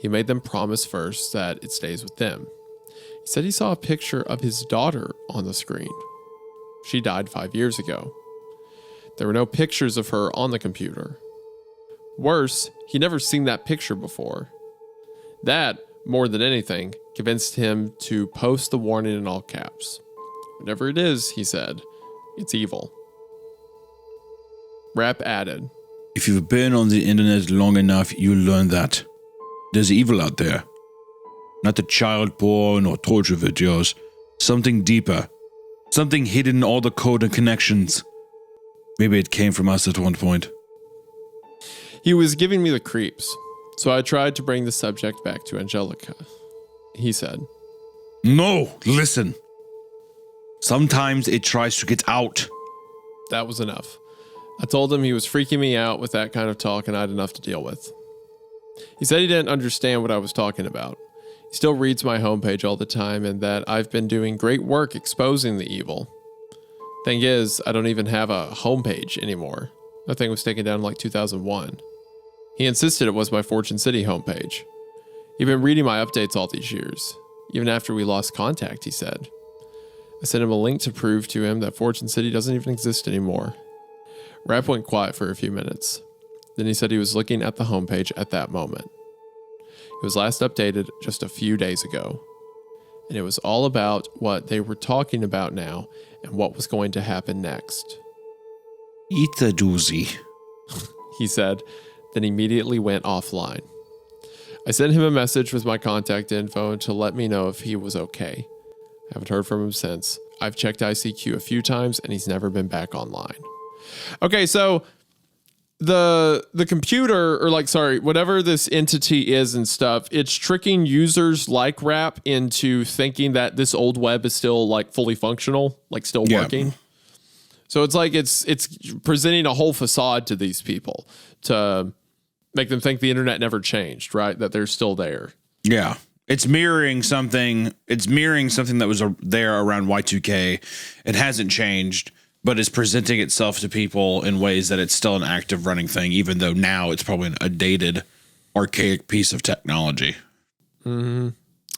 He made them promise first that it stays with them. He said he saw a picture of his daughter on the screen. She died 5 years ago. There were no pictures of her on the computer. Worse, he'd never seen that picture before. That, more than anything, convinced him to post the warning in all caps. Whatever it is, he said, it's evil. Rap added, If you've been on the internet long enough, you'll learn that there's evil out there. Not the child porn or torture videos. Something deeper. Something hidden in all the code and connections. Maybe it came from us at one point. He was giving me the creeps, so I tried to bring the subject back to Angelica. He said, No, listen. Sometimes it tries to get out. That was enough. I told him he was freaking me out with that kind of talk and I had enough to deal with. He said he didn't understand what I was talking about. He still reads my homepage all the time and that I've been doing great work exposing the evil. Thing is, I don't even have a homepage anymore. That thing was taken down in like 2001. He insisted it was my Fortune City homepage. He'd been reading my updates all these years, even after we lost contact, he said. I sent him a link to prove to him that Fortune City doesn't even exist anymore. Rap went quiet for a few minutes. Then he said he was looking at the homepage at that moment. It was last updated just a few days ago. And it was all about what they were talking about now and what was going to happen next. Eat the doozy, he said, then immediately went offline. I sent him a message with my contact info to let me know if he was okay. I haven't heard from him since. I've checked ICQ a few times and he's never been back online. Okay, so the computer, or whatever this entity is and stuff, it's tricking users like Rap into thinking that this old web is still like fully functional, like still working. So it's like it's presenting a whole facade to these people to make them think the internet never changed, right? That they're still there. Yeah. It's mirroring something. It's mirroring something that was there around Y2K. It hasn't changed, but is presenting itself to people in ways that it's still an active running thing, even though now it's probably a dated, archaic piece of technology. Mm-hmm.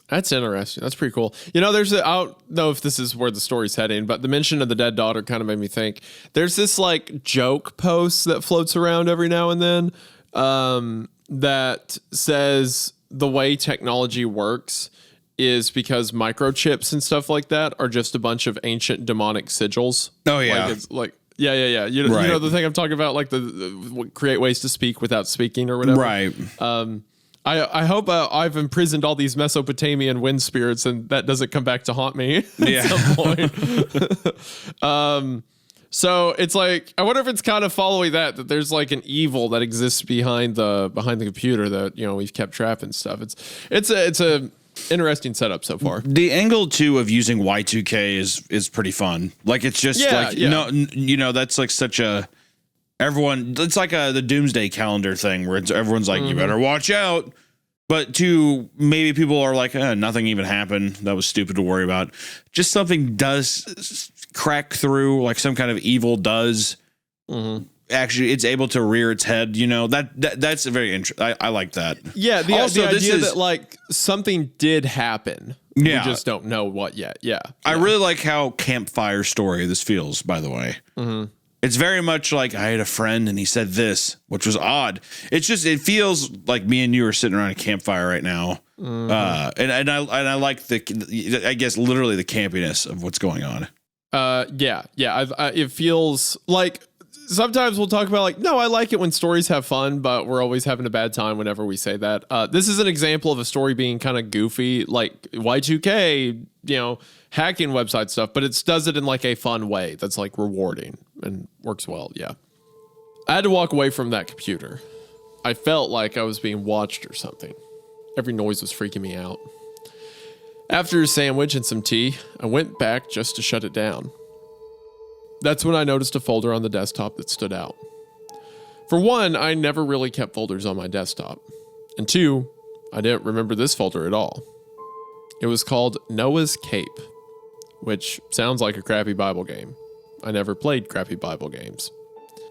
That's interesting. That's pretty cool. You know, I don't know if this is where the story's heading, but the mention of the dead daughter kind of made me think. There's this like joke post that floats around every now and then that says the way technology works is because microchips and stuff like that are just a bunch of ancient demonic sigils. Oh, yeah. Like it's like, yeah. You know the thing I'm talking about, like the create ways to speak without speaking or whatever. Right. I hope I've imprisoned all these Mesopotamian wind spirits and that doesn't come back to haunt me at some point. So it's like, I wonder if it's kind of following that there's like an evil that exists behind the computer that, you know, we've kept trapped and stuff. It's a interesting setup so far. The angle too of using Y2K is pretty fun. Like it's just no, you know, that's like such a it's like the doomsday calendar thing where everyone's like, you better watch out. But maybe people are like, nothing even happened. That was stupid to worry about. Just something does crack through, like some kind of evil does. Actually, it's able to rear its head. You know, that's a very interesting. I like that. Yeah. The idea that like something did happen. Yeah. We just don't know what yet. Yeah. I really like how campfire story this feels, by the way. It's very much like I had a friend and he said this, which was odd. It feels like me and you are sitting around a campfire right now. And I like I guess literally the campiness of what's going on. It feels like sometimes we'll talk about like, no, I like it when stories have fun, but we're always having a bad time whenever we say that. This is an example of a story being kind of goofy, like Y2K, you know, hacking website stuff, but it does it in like a fun way that's like rewarding and works well. Yeah. I had to walk away from that computer. I felt like I was being watched or something. Every noise was freaking me out. After a sandwich and some tea, I went back just to shut it down. That's when I noticed a folder on the desktop that stood out. For one, I never really kept folders on my desktop. And two, I didn't remember this folder at all. It was called Noah's Cape, which sounds like a crappy Bible game. I never played crappy Bible games.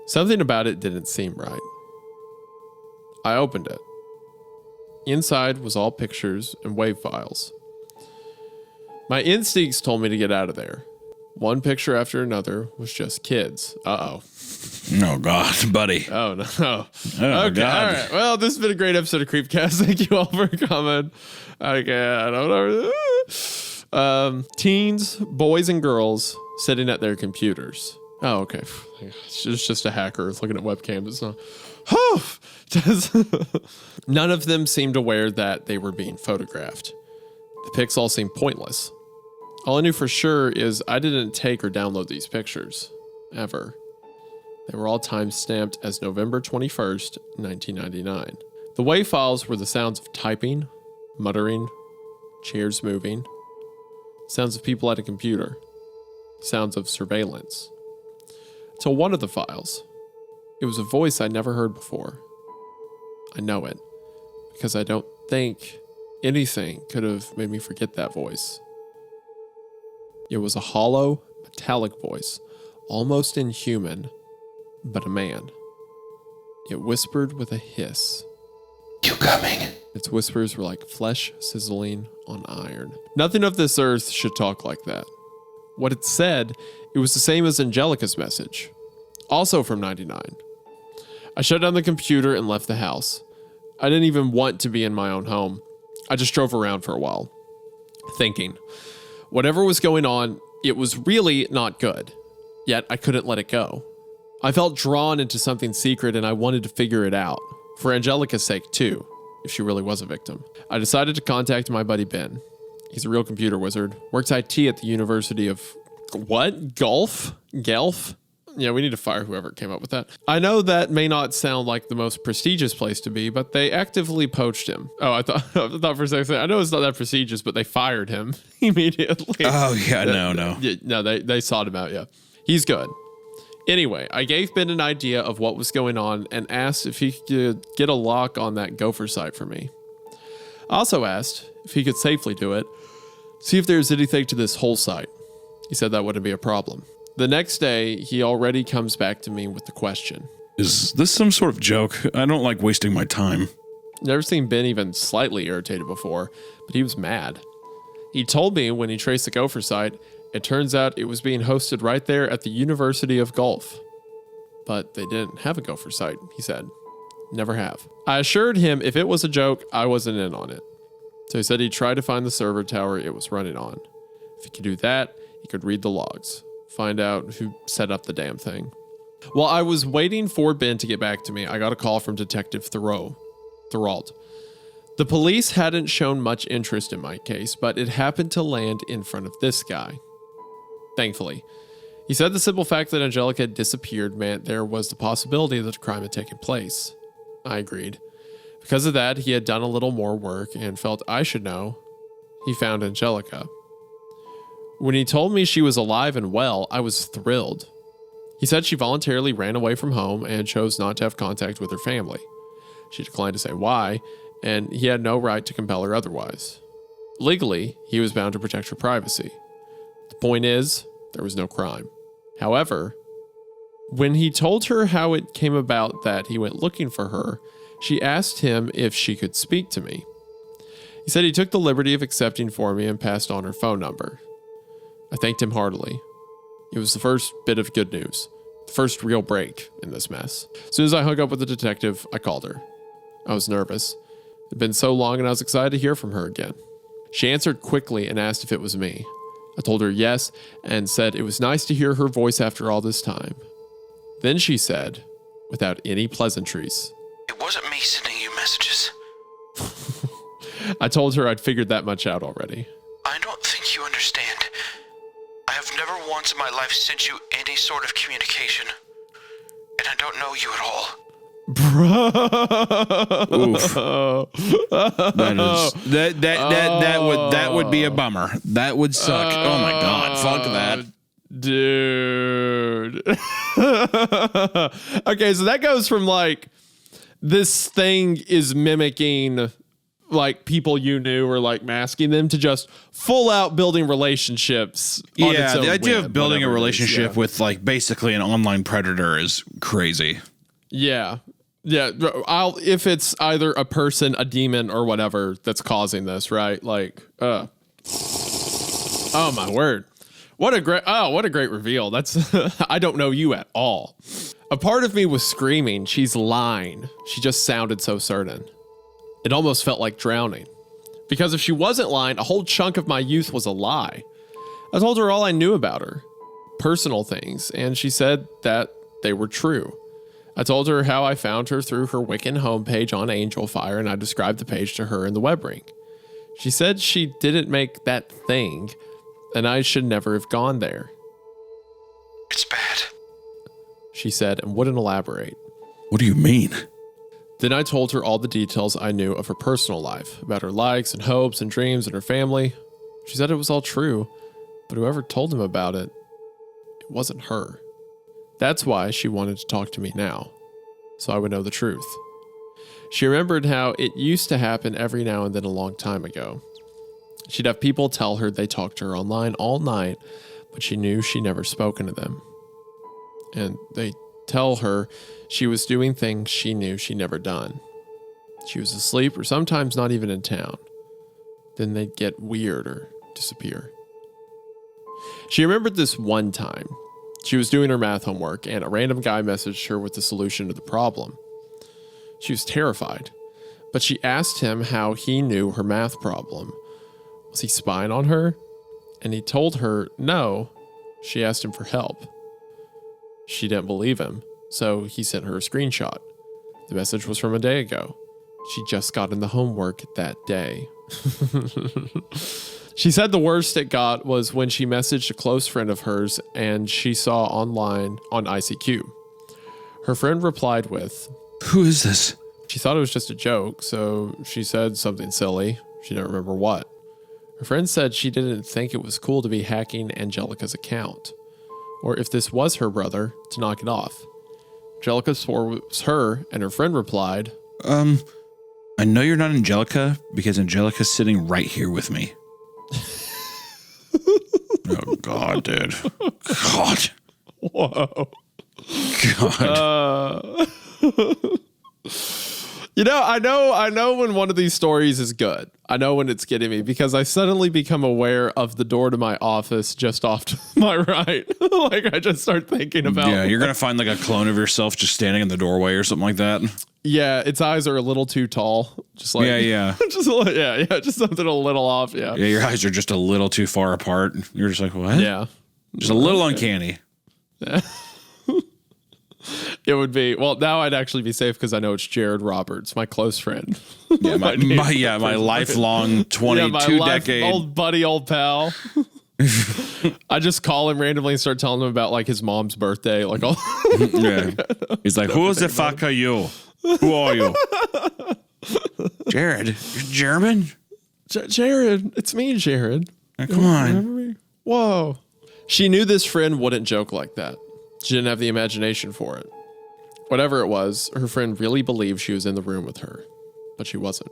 Something about it didn't seem right. I opened it. Inside was all pictures and WAV files. My instincts told me to get out of there. One picture after another was just kids. Uh-oh. Oh, God, buddy. Oh, no. Oh, okay, God. all right. Well, this has been a great episode of Creepcast. Thank you all for coming. Okay, I don't know. Teens, boys, and girls sitting at their computers. Oh, okay. It's just a hacker looking at webcams. It's not. None of them seemed aware that they were being photographed. The pics all seemed pointless. All I knew for sure is I didn't take or download these pictures. Ever. They were all time-stamped as November 21st, 1999. The WAV files were the sounds of typing, muttering, chairs moving, sounds of people at a computer, sounds of surveillance. Till one of the files, it was a voice I'd never heard before. I know it, because I don't think anything could have made me forget that voice. It was a hollow, metallic voice, almost inhuman, but a man. It whispered with a hiss. You coming? Its whispers were like flesh sizzling on iron. Nothing of this earth should talk like that. What it said, it was the same as Angelica's message, also from 99. I shut down the computer and left the house. I didn't even want to be in my own home. I just drove around for a while, thinking. Whatever was going on, it was really not good. Yet I couldn't let it go. I felt drawn into something secret and I wanted to figure it out. For Angelica's sake too. if she really was a victim. I decided to contact my buddy Ben. He's a real computer wizard, works IT at the University of Guelph? Yeah, we need to fire whoever came up with that. I know that may not sound like the most prestigious place to be, but they actively poached him. Oh, I thought for a second, I know it's not that prestigious, but they fired him immediately. Oh, yeah, no. No, they sought him out, yeah. He's good. Anyway, I gave Ben an idea of what was going on and asked if he could get a lock on that Gopher site for me. I also asked if he could safely do it, see if there's anything to this whole site. He said that wouldn't be a problem. The next day, he already comes back to me with the question. Is this some sort of joke? I don't like wasting my time. Never seen Ben even slightly irritated before, but he was mad. He told me when he traced the Gopher site, it turns out it was being hosted right there at the University of Guelph. But they didn't have a Gopher site, he said. Never have. I assured him if it was a joke, I wasn't in on it. So he said he'd try to find the server tower it was running on. If he could do that, he could read the logs, find out who set up the damn thing. While I was waiting for Ben to get back to me, I got a call from Detective Thorold. The police hadn't shown much interest in my case, but it happened to land in front of this guy. Thankfully. He said the simple fact that Angelica had disappeared meant there was the possibility that a crime had taken place. I agreed. Because of that, he had done a little more work and felt I should know. He found Angelica. When he told me she was alive and well, I was thrilled. He said she voluntarily ran away from home and chose not to have contact with her family. She declined to say why, and he had no right to compel her otherwise. Legally, he was bound to protect her privacy. The point is, there was no crime. However, when he told her how it came about that he went looking for her, she asked him if she could speak to me. He said he took the liberty of accepting for me and passed on her phone number. I thanked him heartily. It was the first bit of good news, the first real break in this mess. As soon as I hung up with the detective, I called her. I was nervous. It had been so long and I was excited to hear from her again. She answered quickly and asked if it was me. I told her yes and said it was nice to hear her voice after all this time. Then she said, without any pleasantries, "It wasn't me sending you messages. I told her I'd figured that much out already. I don't think you understand. I have never once in my life sent you any sort of communication. And I don't know you at all." Bro. Oof. That would be a bummer. That would suck. Oh my god, fuck that. Dude. Okay, so that goes from like this thing is mimicking like people you knew or like masking them to just full out building relationships. On its own the idea whim, of building a whatever it is, relationship with like basically an online predator is crazy. Yeah. If it's either a person, a demon, or whatever that's causing this, right? Like, oh my word. What a great reveal. That's, I don't know you at all. A part of me was screaming, she's lying. She just sounded so certain. It almost felt like drowning. Because if she wasn't lying, a whole chunk of my youth was a lie. I told her all I knew about her, personal things, and she said that they were true. I told her how I found her through her Wiccan homepage on Angel Fire, and I described the page to her in the web ring. She said she didn't make that thing, and I should never have gone there. "It's bad," she said, and wouldn't elaborate. What do you mean? Then I told her all the details I knew of her personal life, about her likes and hopes and dreams and her family. She said it was all true, but whoever told him about it, it wasn't her. That's why she wanted to talk to me now, so I would know the truth. She remembered how it used to happen every now and then a long time ago. She'd have people tell her they talked to her online all night, but she knew she never spoken to them. And they tell her she was doing things she knew she never done. She was asleep or sometimes not even in town. Then they'd get weird or disappear. She remembered this one time. She was doing her math homework and a random guy messaged her with the solution to the problem. She was terrified, but she asked him how he knew her math problem. Was he spying on her? And he told her no. She asked him for help. She didn't believe him, so he sent her a screenshot. The message was from a day ago. She just got in the homework that day. She said the worst it got was when she messaged a close friend of hers and she saw online on ICQ. Her friend replied with, "Who is this?" She thought it was just a joke, so she said something silly. She didn't remember what. Her friend said she didn't think it was cool to be hacking Angelica's account, or if this was her brother, to knock it off. Angelica swore it was her, and her friend replied, I know you're not Angelica because Angelica's sitting right here with me. Oh, God, dude. God. whoa. God. I know when one of these stories is good. I know when it's getting me because I suddenly become aware of the door to my office just off to my right. Like I just start thinking about. Yeah, you're going to find like a clone of yourself just standing in the doorway or something like that. Yeah, its eyes are a little too tall. Just like Yeah. just something a little off. Yeah. Yeah, your eyes are just a little too far apart. You're just like, what? Yeah. Just a little uncanny. It would be. Well, now I'd actually be safe because I know it's Jared Roberts, my close friend. Yeah, my lifelong 22 decade old buddy, old pal. I just call him randomly and start telling him about like his mom's birthday, like all. Yeah. He's like, who the fuck are you? Who are you? Jared, you're German? Jared, it's me, Jared. Come on. Remember me? Whoa. She knew this friend wouldn't joke like that. She didn't have the imagination for it. Whatever it was, her friend really believed she was in the room with her, but she wasn't.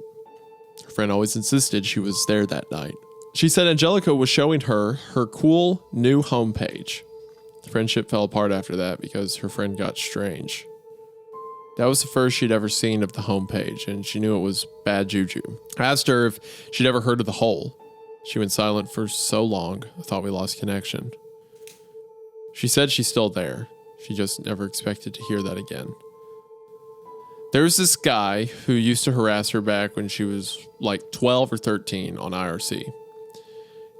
Her friend always insisted she was there that night. She said Angelica was showing her cool new homepage. The friendship fell apart after that because her friend got strange. That was the first she'd ever seen of the homepage, and she knew it was bad juju. I asked her if she'd ever heard of the hole. She went silent for so long, I thought we lost connection. She said she's still there. She just never expected to hear that again. There was this guy who used to harass her back when she was like 12 or 13 on IRC.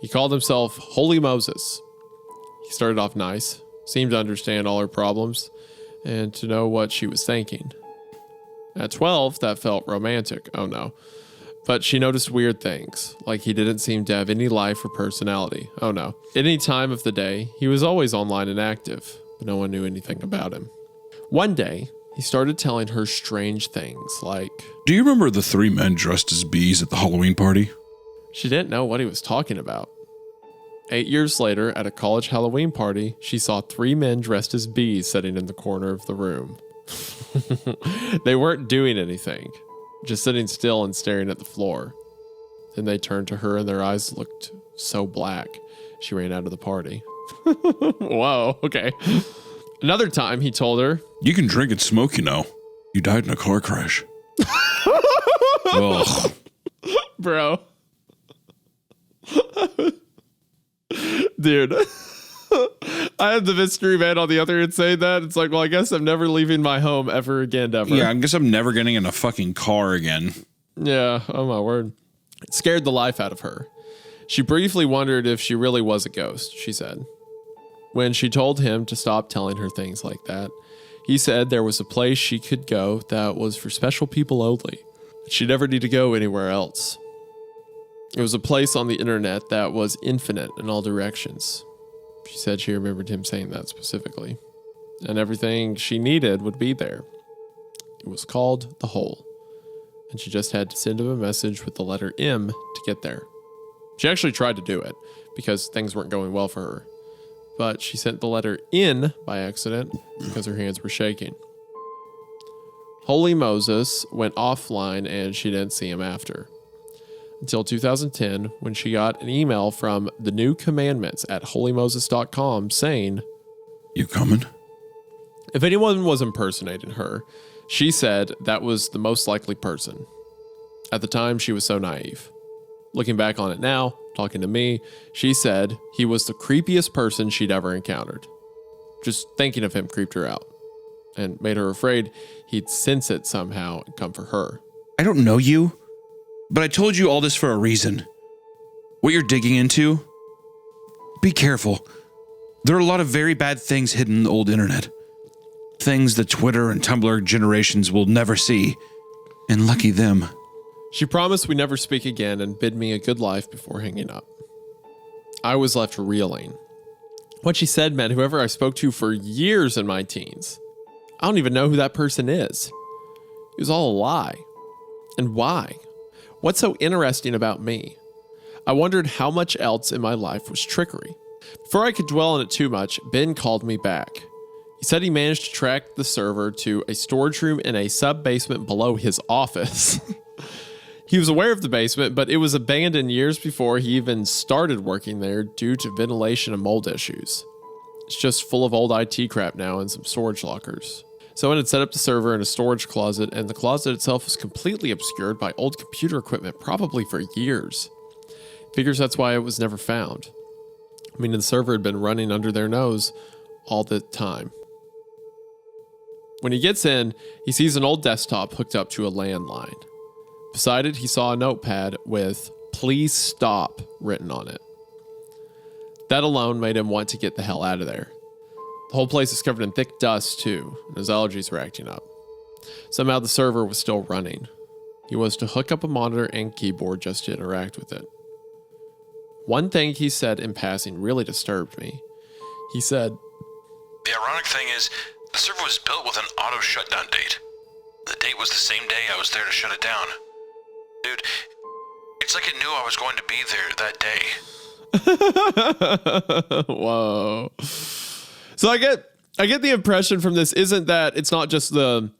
He called himself Holy Moses. He started off nice, seemed to understand all her problems, and to know what she was thinking. At 12, that felt romantic. Oh no. But she noticed weird things, like he didn't seem to have any life or personality. Oh no. At any time of the day, he was always online and active, but no one knew anything about him. One day, he started telling her strange things, like, do you remember the 3 men dressed as bees at the Halloween party? She didn't know what he was talking about. 8 years later, at a college Halloween party, she saw 3 men dressed as bees sitting in the corner of the room. They weren't doing anything, just sitting still and staring at the floor. Then they turned to her and their eyes looked so black. She ran out of the party. Whoa, okay. Another time he told her, you can drink and smoke, you know. You died in a car crash. Ugh. Bro. Dude. I had the mystery man on the other end saying that. It's like, well, I guess I'm never leaving my home ever again, ever. Yeah, I guess I'm never getting in a fucking car again. Yeah, oh my word. It scared the life out of her. She briefly wondered if she really was a ghost, she said. When she told him to stop telling her things like that, he said there was a place she could go that was for special people only. She'd never need to go anywhere else. It was a place on the internet that was infinite in all directions. She said she remembered him saying that specifically. And everything she needed would be there. It was called The Hole. And she just had to send him a message with the letter M to get there. She actually tried to do it because things weren't going well for her. But she sent the letter N by accident because her hands were shaking. Holy Moses went offline and she didn't see him after. Until 2010, when she got an email from the New Commandments at holymoses.com saying, you coming? If anyone was impersonating her, she said that was the most likely person. At the time, she was so naive. Looking back on it now, talking to me, she said he was the creepiest person she'd ever encountered. Just thinking of him creeped her out and made her afraid he'd sense it somehow and come for her. I don't know you, but I told you all this for a reason. What you're digging into, be careful. There are a lot of very bad things hidden in the old internet. Things the Twitter and Tumblr generations will never see. And lucky them. She promised we never speak again and bid me a good life before hanging up. I was left reeling. What she said meant whoever I spoke to for years in my teens. I don't even know who that person is. It was all a lie. And why? What's so interesting about me? I wondered how much else in my life was trickery. Before I could dwell on it too much, Ben called me back. He said he managed to track the server to a storage room in a sub-basement below his office. He was aware of the basement, but it was abandoned years before he even started working there due to ventilation and mold issues. It's just full of old IT crap now and some storage lockers. Someone had set up the server in a storage closet, and the closet itself was completely obscured by old computer equipment, probably for years. Figures that's why it was never found. I mean, the server had been running under their nose all the time. When he gets in, he sees an old desktop hooked up to a landline. Beside it, he saw a notepad with "Please stop" written on it. That alone made him want to get the hell out of there. The whole place is covered in thick dust, too, and his allergies were acting up. Somehow the server was still running. He was to hook up a monitor and keyboard just to interact with it. One thing he said in passing really disturbed me. He said, The ironic thing is, the server was built with an auto shutdown date. The date was the same day I was there to shut it down. Dude, it's like it knew I was going to be there that day. Whoa. So I get the impression from this isn't that it's not just the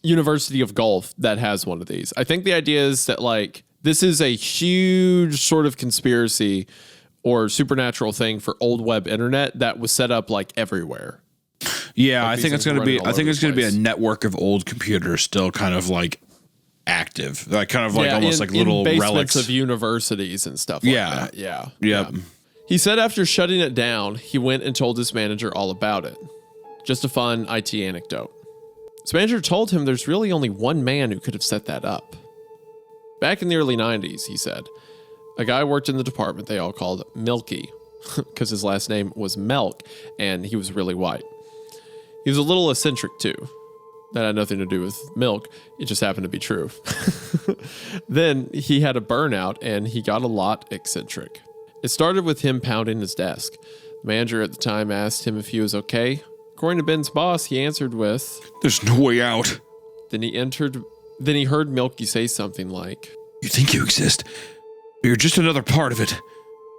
University of Gulf that has one of these. I think the idea is that like this is a huge sort of conspiracy or supernatural thing for old web internet that was set up like everywhere. Yeah, Like I think it's going to be. I think it's going to be a network of old computers still kind of like active, like kind of like almost like little basements relics of universities and stuff. Like that. Yep. Yeah. He said after shutting it down, he went and told his manager all about it. Just a fun IT anecdote. His manager told him there's really only one man who could have set that up. Back in the early 90s, he said, a guy worked in the department they all called Milky, because his last name was Melk, and he was really white. He was a little eccentric, too. That had nothing to do with milk. It just happened to be true. Then he had a burnout, and he got a lot eccentric. It started with him pounding his desk. The manager at the time asked him if he was okay. According to Ben's boss, he answered with, "There's no way out." Then he heard Milky say something like, "You think you exist, but you're just another part of it.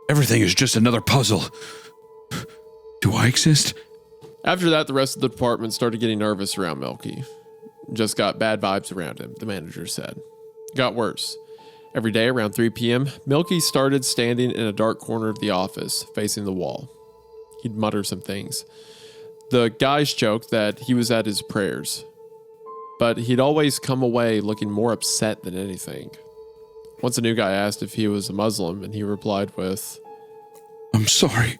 Everything is just another puzzle. Do I exist?" After that, the rest of the department started getting nervous around Milky. Just got bad vibes around him, the manager said. It got worse. Every day around 3 p.m., Milky started standing in a dark corner of the office, facing the wall. He'd mutter some things. The guys joked that he was at his prayers, but he'd always come away looking more upset than anything. Once a new guy asked if he was a Muslim, and he replied with, "I'm sorry."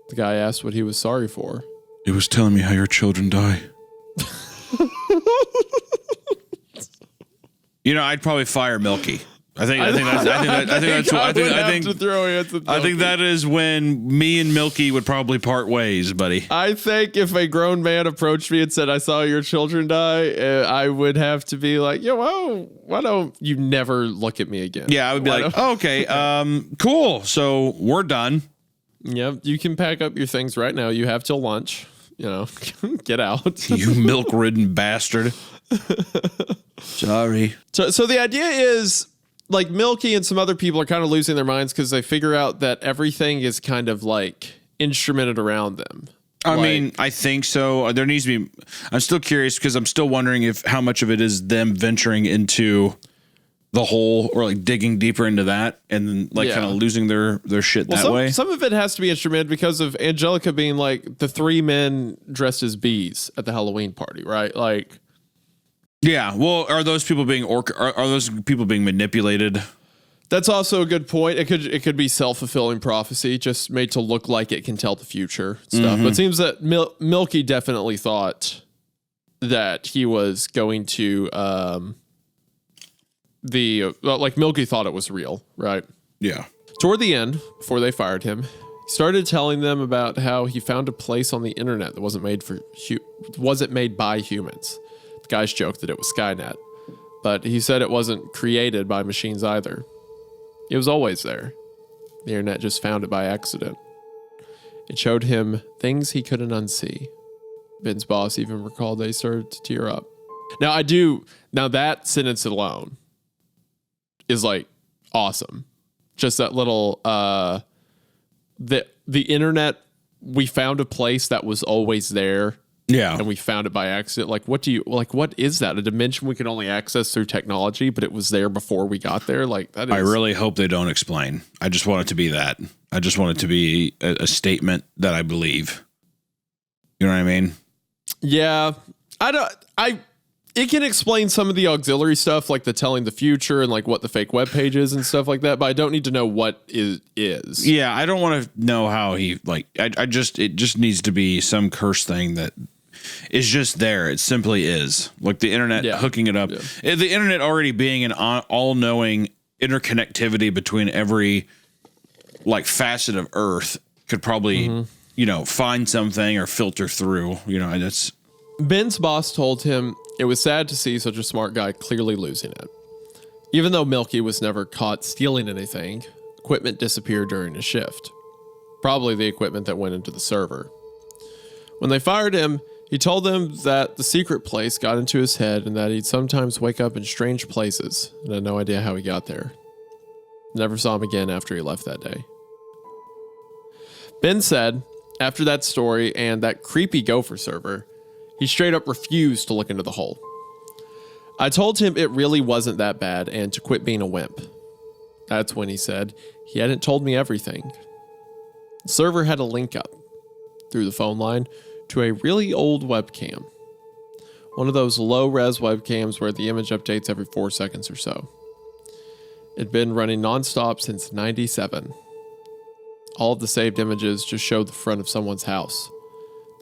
The guy asked what he was sorry for. "It was telling me how your children die." You know, I'd probably fire Milky. I think that is when me and Milky would probably part ways, buddy. I think if a grown man approached me and said, "I saw your children die," I would have to be like, "Yo, whoa, why don't you never look at me again?" Yeah, I would be like, oh, "Okay, cool. So we're done." Yeah, you can pack up your things right now. You have till lunch. You know, get out. You milk-ridden bastard. Sorry. So the idea is, like, Milky and some other people are kind of losing their minds because they figure out that everything is kind of like instrumented around them. I mean, I think so. There needs to be. I'm still curious because I'm still wondering if how much of it is them venturing into the hole or like digging deeper into that and then like kind of losing their shit that way. Some of it has to be instrumented because of Angelica being like the three men dressed as bees at the Halloween party, right? Like, yeah. Well, are those people being are those people being manipulated? That's also a good point. It could be self-fulfilling prophecy, just made to look like it can tell the future stuff. But it seems that Milky definitely thought that he was going to Milky thought it was real, right? Yeah. Toward the end, before they fired him, he started telling them about how he found a place on the internet that wasn't made by humans. The guys joked that it was Skynet. But he said it wasn't created by machines either. It was always there. The internet just found it by accident. It showed him things he couldn't unsee. Ben's boss even recalled they started to tear up. Now that sentence alone is like awesome. Just that little, the internet, we found a place that was always there. Yeah. And we found it by accident. What is that? A dimension we can only access through technology, but it was there before we got there? I really hope they don't explain. I just want it to be that. I just want it to be a statement that I believe. You know what I mean? Yeah. It can explain some of the auxiliary stuff, like the telling the future and like what the fake web page is and stuff like that, but I don't need to know what it is. Yeah, I don't want to know how he it just needs to be some curse thing that is just there. It simply is. Like the internet hooking it up. Yeah. The internet already being an all-knowing interconnectivity between every facet of Earth could probably, find something or filter through, that's. Ben's boss told him it was sad to see such a smart guy clearly losing it. Even though Milky was never caught stealing anything, equipment disappeared during his shift. Probably the equipment that went into the server. When they fired him, he told them that the secret place got into his head and that he'd sometimes wake up in strange places and had no idea how he got there. Never saw him again after he left that day. Ben said, after that story and that creepy Gopher server, he straight up refused to look into the hole. I told him it really wasn't that bad and to quit being a wimp. That's when he said he hadn't told me everything. The server had a link up through the phone line to a really old webcam. One of those low-res webcams where the image updates every 4 seconds or so. It'd been running nonstop since '97. All of the saved images just showed the front of someone's house.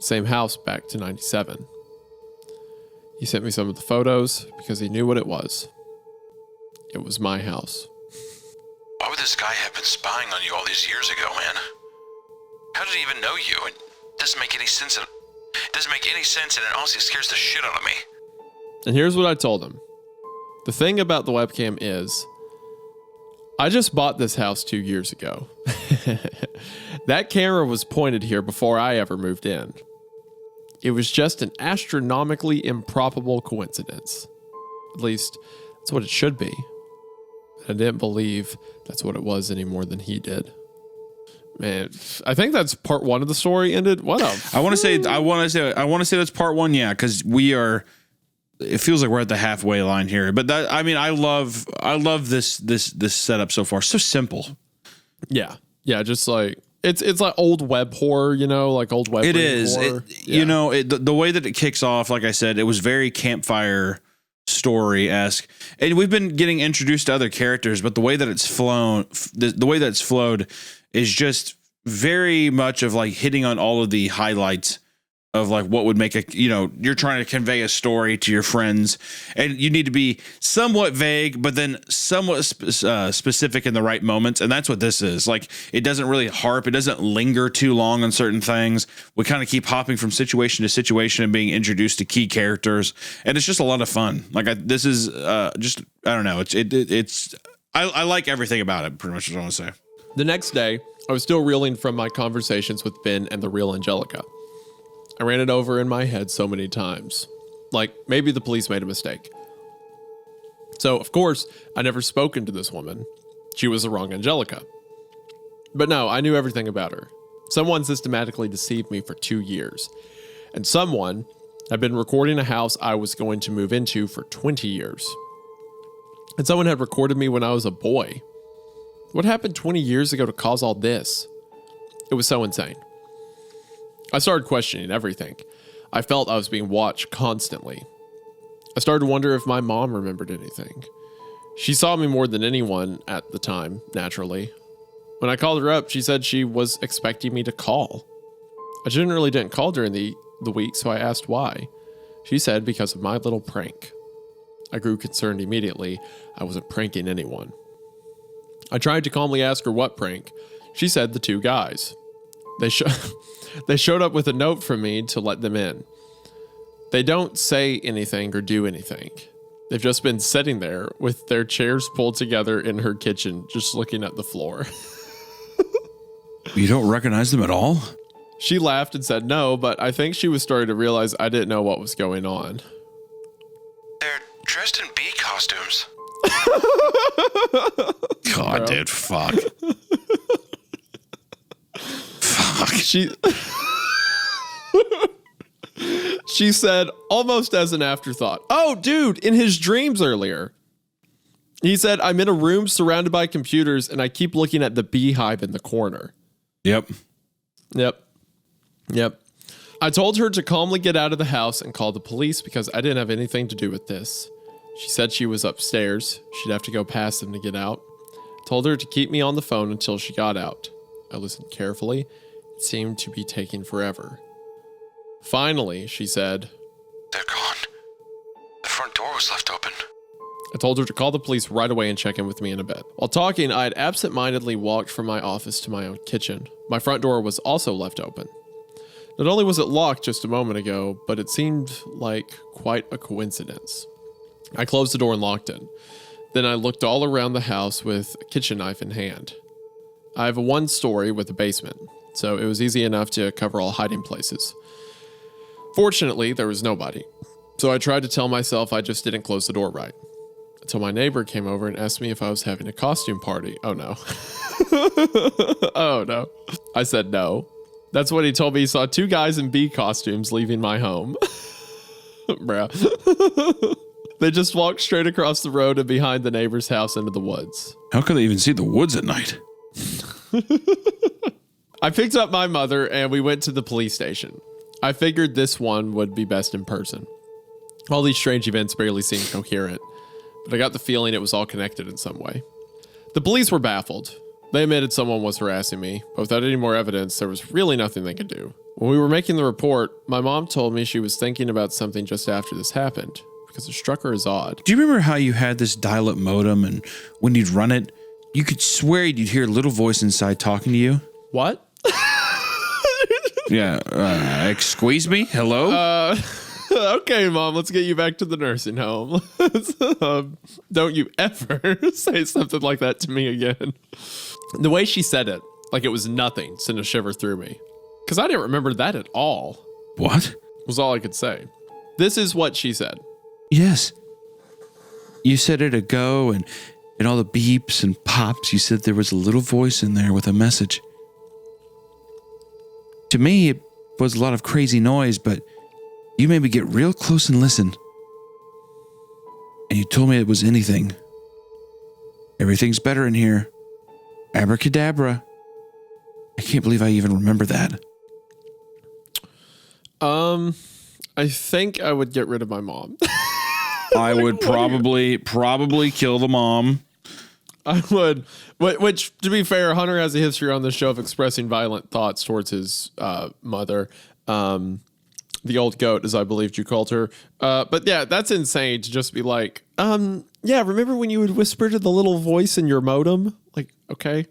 Same house back to '97. He sent me some of the photos because he knew what it was. It was my house. Why would this guy have been spying on you all these years ago, man? How did he even know you? It doesn't make any sense. It doesn't make any sense, and it honestly scares the shit out of me. And here's what I told him. The thing about the webcam is, I just bought this house 2 years ago. That camera was pointed here before I ever moved in. It was just an astronomically improbable coincidence. At least, that's what it should be. I didn't believe that's what it was any more than he did. Man, I think that's part one of the story ended. What up? I want to say that's part one. Yeah. Cause it feels like we're at the halfway line here, but I love this setup so far. So simple. Yeah. Yeah. Just like, it's like old web horror, like old web. It is. Horror. The way that it kicks off, like I said, it was very campfire story-esque, and we've been getting introduced to other characters, but the way that it's flown, the way that it's flowed is just very much of like hitting on all of the highlights of like what would make you're trying to convey a story to your friends, and you need to be somewhat vague, but then somewhat specific in the right moments. And that's what this is. Like, it doesn't really it doesn't linger too long on certain things. We kind of keep hopping from situation to situation and being introduced to key characters. And it's just a lot of fun. Like this is I don't know. I like everything about it, pretty much is what I want to say. The next day, I was still reeling from my conversations with Ben and the real Angelica. I ran it over in my head so many times. Like, maybe the police made a mistake. So, of course, I never spoken to this woman. She was the wrong Angelica. But no, I knew everything about her. Someone systematically deceived me for 2 years. And someone had been recording a house I was going to move into for 20 years. And someone had recorded me when I was a boy. What happened 20 years ago to cause all this? It was so insane. I started questioning everything. I felt I was being watched constantly. I started to wonder if my mom remembered anything. She saw me more than anyone at the time, naturally. When I called her up, she said she was expecting me to call. I generally didn't call during the week, so I asked why. She said because of my little prank. I grew concerned immediately. I wasn't pranking anyone. I tried to calmly ask her what prank. She said the 2 guys. They showed up with a note from me to let them in. They don't say anything or do anything. They've just been sitting there with their chairs pulled together in her kitchen, just looking at the floor. You don't recognize them at all? She laughed and said no, but I think she was starting to realize I didn't know what was going on. They're dressed in bee costumes. God, dude, fuck. Fuck. She said, almost as an afterthought, oh, dude, in his dreams earlier, he said, I'm in a room surrounded by computers and I keep looking at the beehive in the corner. Yep. I told her to calmly get out of the house and call the police because I didn't have anything to do with this. She said she was upstairs. She'd have to go past them to get out. Told her to keep me on the phone until she got out. I listened carefully. It seemed to be taking forever. Finally, she said, They're gone. The front door was left open. I told her to call the police right away and check in with me in a bit. While talking, I had absent-mindedly walked from my office to my own kitchen. My front door was also left open. Not only was it locked just a moment ago, but it seemed like quite a coincidence. I closed the door and locked it. Then I looked all around the house with a kitchen knife in hand. I have a one-story with a basement, so it was easy enough to cover all hiding places. Fortunately, there was nobody, so I tried to tell myself I just didn't close the door right. Until my neighbor came over and asked me if I was having a costume party. Oh no. Oh no. I said no. That's when he told me he saw two guys in bee costumes leaving my home. Bruh. They just walked straight across the road and behind the neighbor's house into the woods. How could they even see the woods at night? I picked up my mother and we went to the police station. I figured this one would be best in person. All these strange events barely seemed coherent, but I got the feeling it was all connected in some way. The police were baffled. They admitted someone was harassing me, but without any more evidence, there was really nothing they could do. When we were making the report, my mom told me she was thinking about something just after this happened, because it struck her as odd. Do you remember how you had this dial-up modem and when you'd run it, you could swear you'd hear a little voice inside talking to you? What? Yeah, squeeze me? Hello? Okay, Mom, let's get you back to the nursing home. Don't you ever say something like that to me again. The way she said it, like it was nothing, sent a shiver through me. Because I didn't remember that at all. What? Was all I could say. This is what she said. Yes. You said it a go and all the beeps and pops, you said there was a little voice in there with a message. To me, it was a lot of crazy noise, but you made me get real close and listen. And you told me it was anything. Everything's better in here. Abracadabra. I can't believe I even remember that. I think I would get rid of my mom. I would probably kill the mom. I would, which to be fair, Hunter has a history on the show of expressing violent thoughts towards his mother, the old goat, as I believed you called her. But yeah, that's insane to just be like, yeah, remember when you would whisper to the little voice in your modem? Like, okay.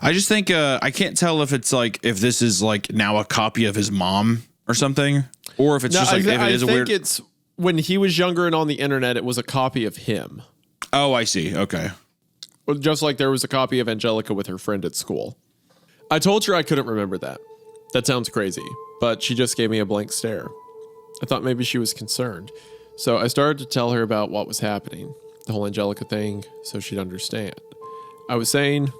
I just think I can't tell if it's like if this is like now a copy of his mom or something, or if it's just like if it is a weird. I think it's when he was younger and on the internet, it was a copy of him. Oh, I see. Okay. Just like there was a copy of Angelica with her friend at school. I told her I couldn't remember that. That sounds crazy, but she just gave me a blank stare. I thought maybe she was concerned. So I started to tell her about what was happening, the whole Angelica thing, so she'd understand. I was saying... Do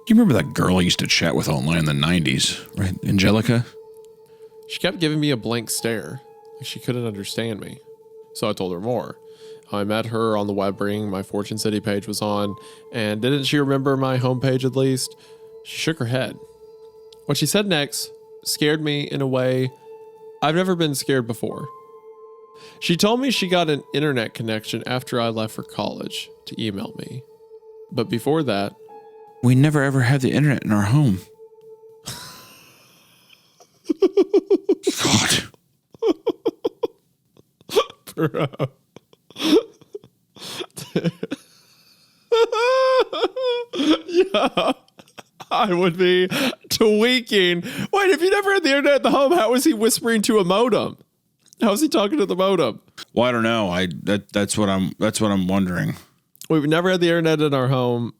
you remember that girl I used to chat with online in the 90s, right? Angelica? She kept giving me a blank stare, like she couldn't understand me. So I told her more. I met her on the web ring my Fortune City page was on, and didn't she remember my homepage at least? She shook her head. What she said next scared me in a way I've never been scared before. She told me she got an internet connection after I left for college to email me. But before that... We never ever had the internet in our home. God. Bro. Yeah, I would be tweaking. Wait, if you never had the internet at the home, how was he whispering to a modem? How's he talking to the modem? Well, I don't know. That's what I'm wondering. We've never had the internet in our home.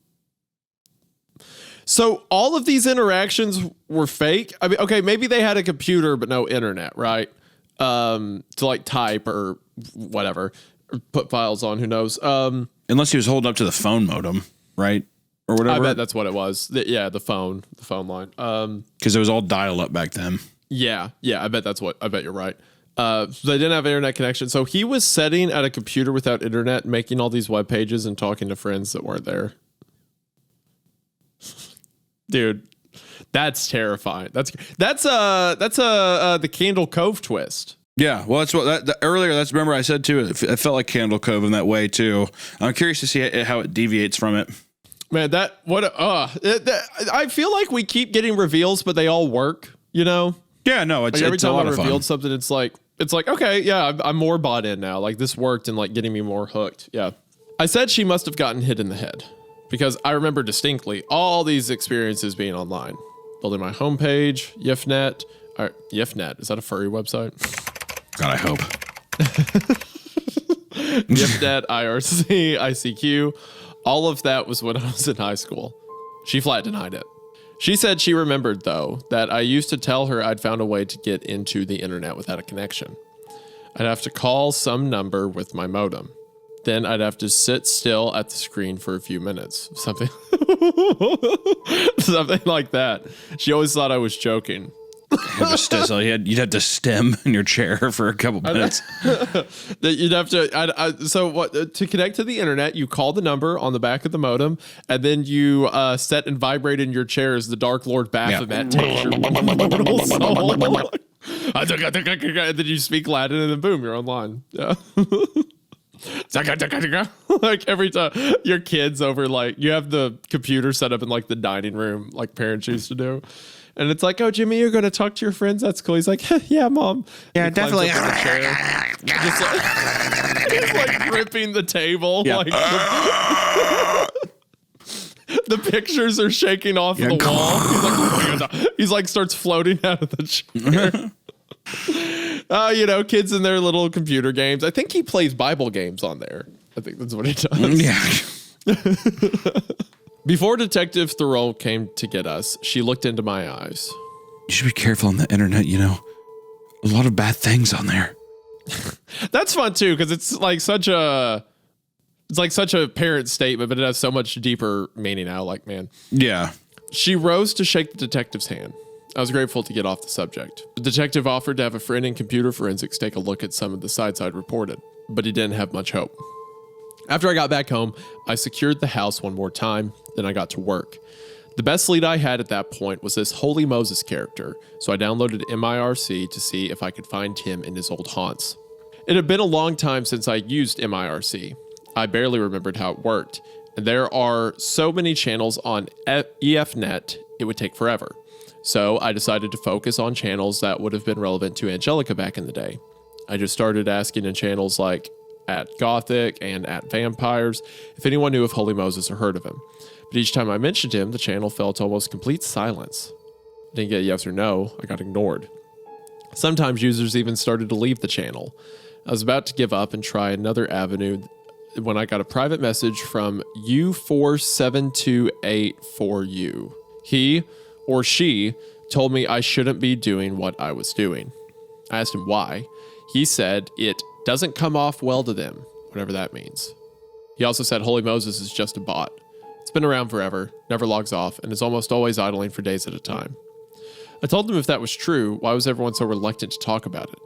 So all of these interactions were fake. I mean, okay, maybe they had a computer but no internet, right? To like type or whatever, or put files on. Who knows? Unless he was holding up to the phone modem, right, or whatever. I bet that's what it was. The phone line. Because it was all dial up back then. Yeah. I bet you're right. So they didn't have internet connection. So he was sitting at a computer without internet, making all these web pages and talking to friends that weren't there. Dude, that's terrifying. That's the Candle Cove twist. Yeah, well, that's what earlier. That's remember I said too. It felt like Candle Cove in that way too. I'm curious to see how it deviates from it. Man, I feel like we keep getting reveals, but they all work. You know? Yeah, no, it's like every it's time a lot I of revealed fun. something, it's like okay, yeah, I'm more bought in now. Like this worked and like getting me more hooked. Yeah, I said she must have gotten hit in the head because I remember distinctly all these experiences being online, building my homepage, Yifnet. Yifnet, is that a furry website? God, I hope. Yifnet, IRC, ICQ. All of that was when I was in high school. She flat denied it. She said she remembered, though, that I used to tell her I'd found a way to get into the internet without a connection. I'd have to call some number with my modem. Then I'd have to sit still at the screen for a few minutes. Something like that. She always thought I was joking. You'd have to stem in your chair for a couple minutes. You'd have to. So what? To connect to the internet, you call the number on the back of the modem, and then you set and vibrate in your chair as the Dark Lord Baphomet takes your mortal soul. And then you speak Latin, and then boom, you're online. Yeah. Like every time your kids over, like you have the computer set up in like the dining room, like parents used to do. And it's like, oh, Jimmy, you're going to talk to your friends? That's cool. He's like, yeah, Mom. Yeah, definitely. Just like gripping the table. Yeah. Like the pictures are shaking off the wall. He's like, oh my God. He's like starts floating out of the chair. Kids in their little computer games. I think he plays Bible games on there. I think that's what he does. Yeah. Before Detective Thoreau came to get us, she looked into my eyes. You should be careful on the internet, a lot of bad things on there. That's fun too, because it's like such a parent statement, but it has so much deeper meaning now. Like, man. Yeah. She rose to shake the detective's hand. I was grateful to get off the subject. The detective offered to have a friend in computer forensics take a look at some of the sites I'd reported, but he didn't have much hope. After I got back home, I secured the house one more time, then I got to work. The best lead I had at that point was this Holy Moses character, so I downloaded MIRC to see if I could find him in his old haunts. It had been a long time since I used MIRC. I barely remembered how it worked, and there are so many channels on EFNet, it would take forever. So I decided to focus on channels that would have been relevant to Angelica back in the day. I just started asking in channels like at Gothic and at Vampires if anyone knew of Holy Moses or heard of him. But each time I mentioned him, the channel fell to almost complete silence. I didn't get a yes or no, I got ignored. Sometimes users even started to leave the channel. I was about to give up and try another avenue when I got a private message from U47284U. He or she told me I shouldn't be doing what I was doing. I asked him why. He said it doesn't come off well to them, whatever that means. He also said Holy Moses is just a bot. It's been around forever, never logs off, and is almost always idling for days at a time. I told him if that was true, why was everyone so reluctant to talk about it?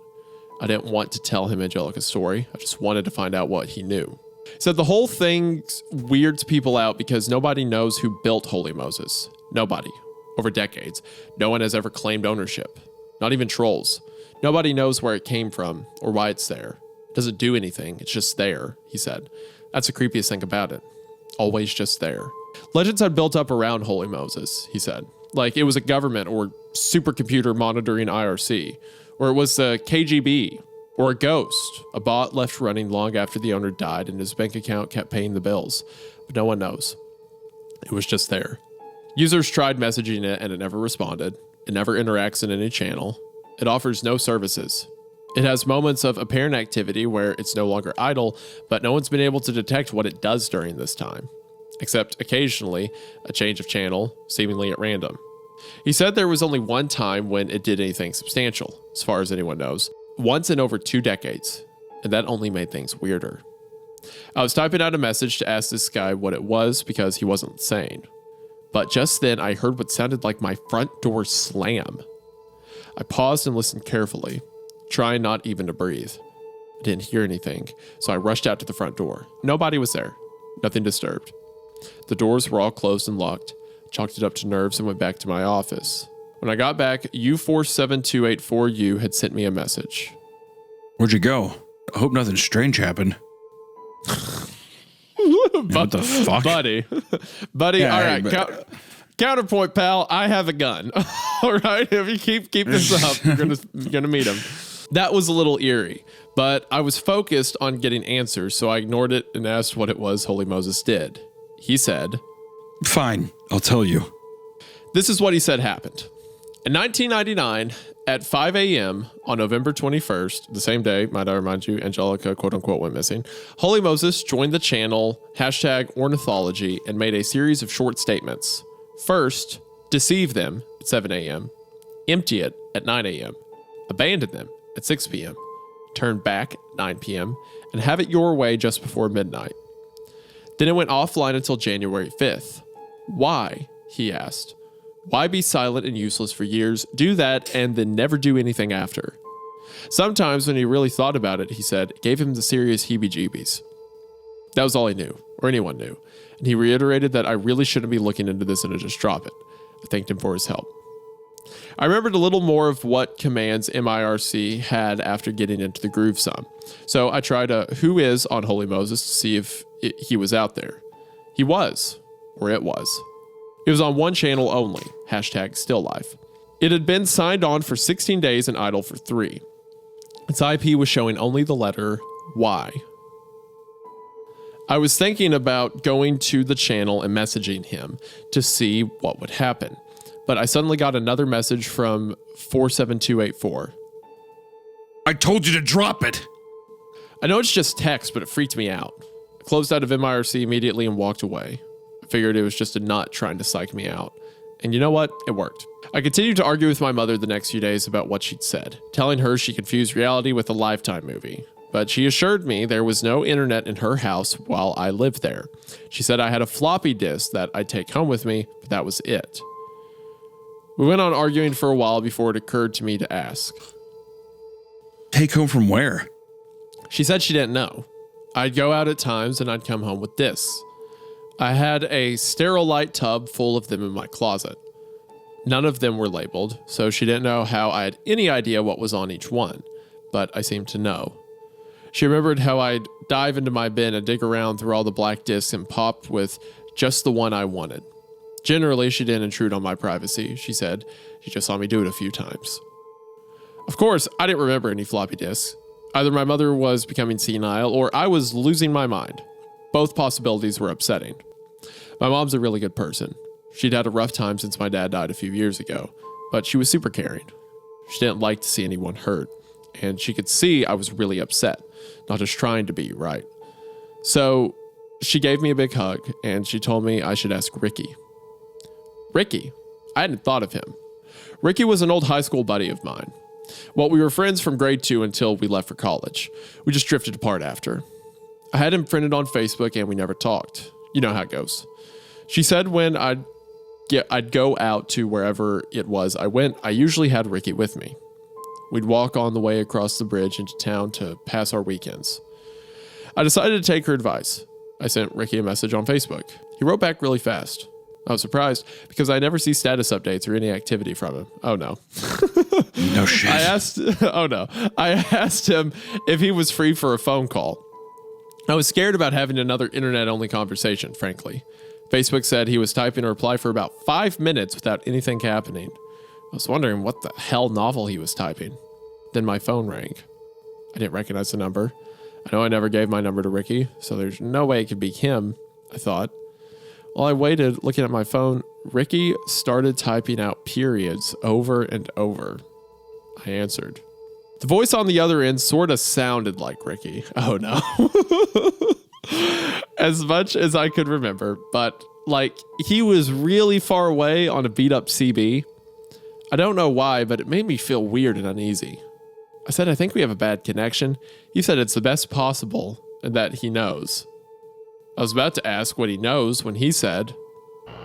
I didn't want to tell him Angelica's story. I just wanted to find out what he knew. He said the whole thing weirds people out because nobody knows who built Holy Moses. Nobody. Over decades, no one has ever claimed ownership. Not even trolls. Nobody knows where it came from or why it's there. It doesn't do anything. It's just there, he said. That's the creepiest thing about it. Always just there. Legends had built up around Holy Moses, he said. Like it was a government or supercomputer monitoring IRC, or it was the KGB, or a ghost, a bot left running long after the owner died and his bank account kept paying the bills. But no one knows. It was just there. Users tried messaging it and it never responded. It never interacts in any channel. It offers no services. It has moments of apparent activity where it's no longer idle, but no one's been able to detect what it does during this time, except occasionally a change of channel, seemingly at random. He said there was only one time when it did anything substantial, as far as anyone knows, once in over 2 decades, and that only made things weirder. I was typing out a message to ask this guy what it was because he wasn't sane. But just then I heard what sounded like my front door slam. I paused and listened carefully, trying not even to breathe. I didn't hear anything, so I rushed out to the front door. Nobody was there. Nothing disturbed. The doors were all closed and locked. I chalked it up to nerves and went back to my office. When I got back, U47284U had sent me a message. Where'd you go? I hope nothing strange happened. What the fuck? Buddy, Yeah, all right. Counterpoint, pal. I have a gun. All right. If you keep this up, you're gonna meet him. That was a little eerie, but I was focused on getting answers, so I ignored it and asked what it was Holy Moses did. He said, Fine, I'll tell you. This is what he said happened. In 1999, at 5 a.m. on November 21st, the same day, might I remind you, Angelica, quote unquote, went missing, Holy Moses joined the channel #ornithology and made a series of short statements. First, deceive them at 7 a.m., empty it at 9 a.m., abandon them at 6 p.m., turn back at 9 p.m., and have it your way just before midnight. Then it went offline until January 5th. Why? He asked. Why be silent and useless for years, do that, and then never do anything after? Sometimes when he really thought about it, he said, it gave him the serious heebie-jeebies. That was all he knew, or anyone knew, and he reiterated that I really shouldn't be looking into this and to just drop it. I thanked him for his help. I remembered a little more of what commands MIRC had after getting into the groove some. So I tried a who is on Holy Moses to see if he was out there. He was, or it was. It was on one channel only, #stilllife. It had been signed on for 16 days and idle for 3. Its IP was showing only the letter Y. I was thinking about going to the channel and messaging him to see what would happen, but I suddenly got another message from 47284. I told you to drop it. I know it's just text, but it freaked me out. I closed out of MIRC immediately and walked away. I figured it was just a nut trying to psych me out. And you know what? It worked. I continued to argue with my mother the next few days about what she'd said, telling her she confused reality with a Lifetime movie. But she assured me there was no internet in her house while I lived there. She said I had a floppy disk that I'd take home with me, but that was it. We went on arguing for a while before it occurred to me to ask. Take home from where? She said she didn't know. I'd go out at times and I'd come home with discs. I had a Sterilite tub full of them in my closet. None of them were labeled, so she didn't know how I had any idea what was on each one, but I seemed to know. She remembered how I'd dive into my bin and dig around through all the black discs and pop with just the one I wanted. Generally, she didn't intrude on my privacy, she said. She just saw me do it a few times. Of course, I didn't remember any floppy disks. Either my mother was becoming senile or I was losing my mind. Both possibilities were upsetting. My mom's a really good person. She'd had a rough time since my dad died a few years ago, but she was super caring. She didn't like to see anyone hurt, and she could see I was really upset, not just trying to be right. So she gave me a big hug, and she told me I should ask Ricky. Ricky? I hadn't thought of him. Ricky was an old high school buddy of mine. Well, we were friends from grade 2 until we left for college. We just drifted apart after. I had him friended on Facebook and we never talked. You know how it goes. She said when I'd go out to wherever it was I went, I usually had Ricky with me. We'd walk on the way across the bridge into town to pass our weekends. I decided to take her advice. I sent Ricky a message on Facebook. He wrote back really fast. I was surprised because I never see status updates or any activity from him. Oh no. No shit. I asked him if he was free for a phone call. I was scared about having another internet-only conversation, frankly. Facebook said he was typing a reply for about 5 minutes without anything happening. I was wondering what the hell novel he was typing. Then my phone rang. I didn't recognize the number. I know I never gave my number to Ricky, so there's no way it could be him, I thought. While I waited, looking at my phone, Ricky started typing out periods over and over. I answered. The voice on the other end sort of sounded like Ricky. Oh no. As much as I could remember, but like he was really far away on a beat up CB. I don't know why, but it made me feel weird and uneasy. I said, I think we have a bad connection. He said it's the best possible and that he knows. I was about to ask what he knows when he said,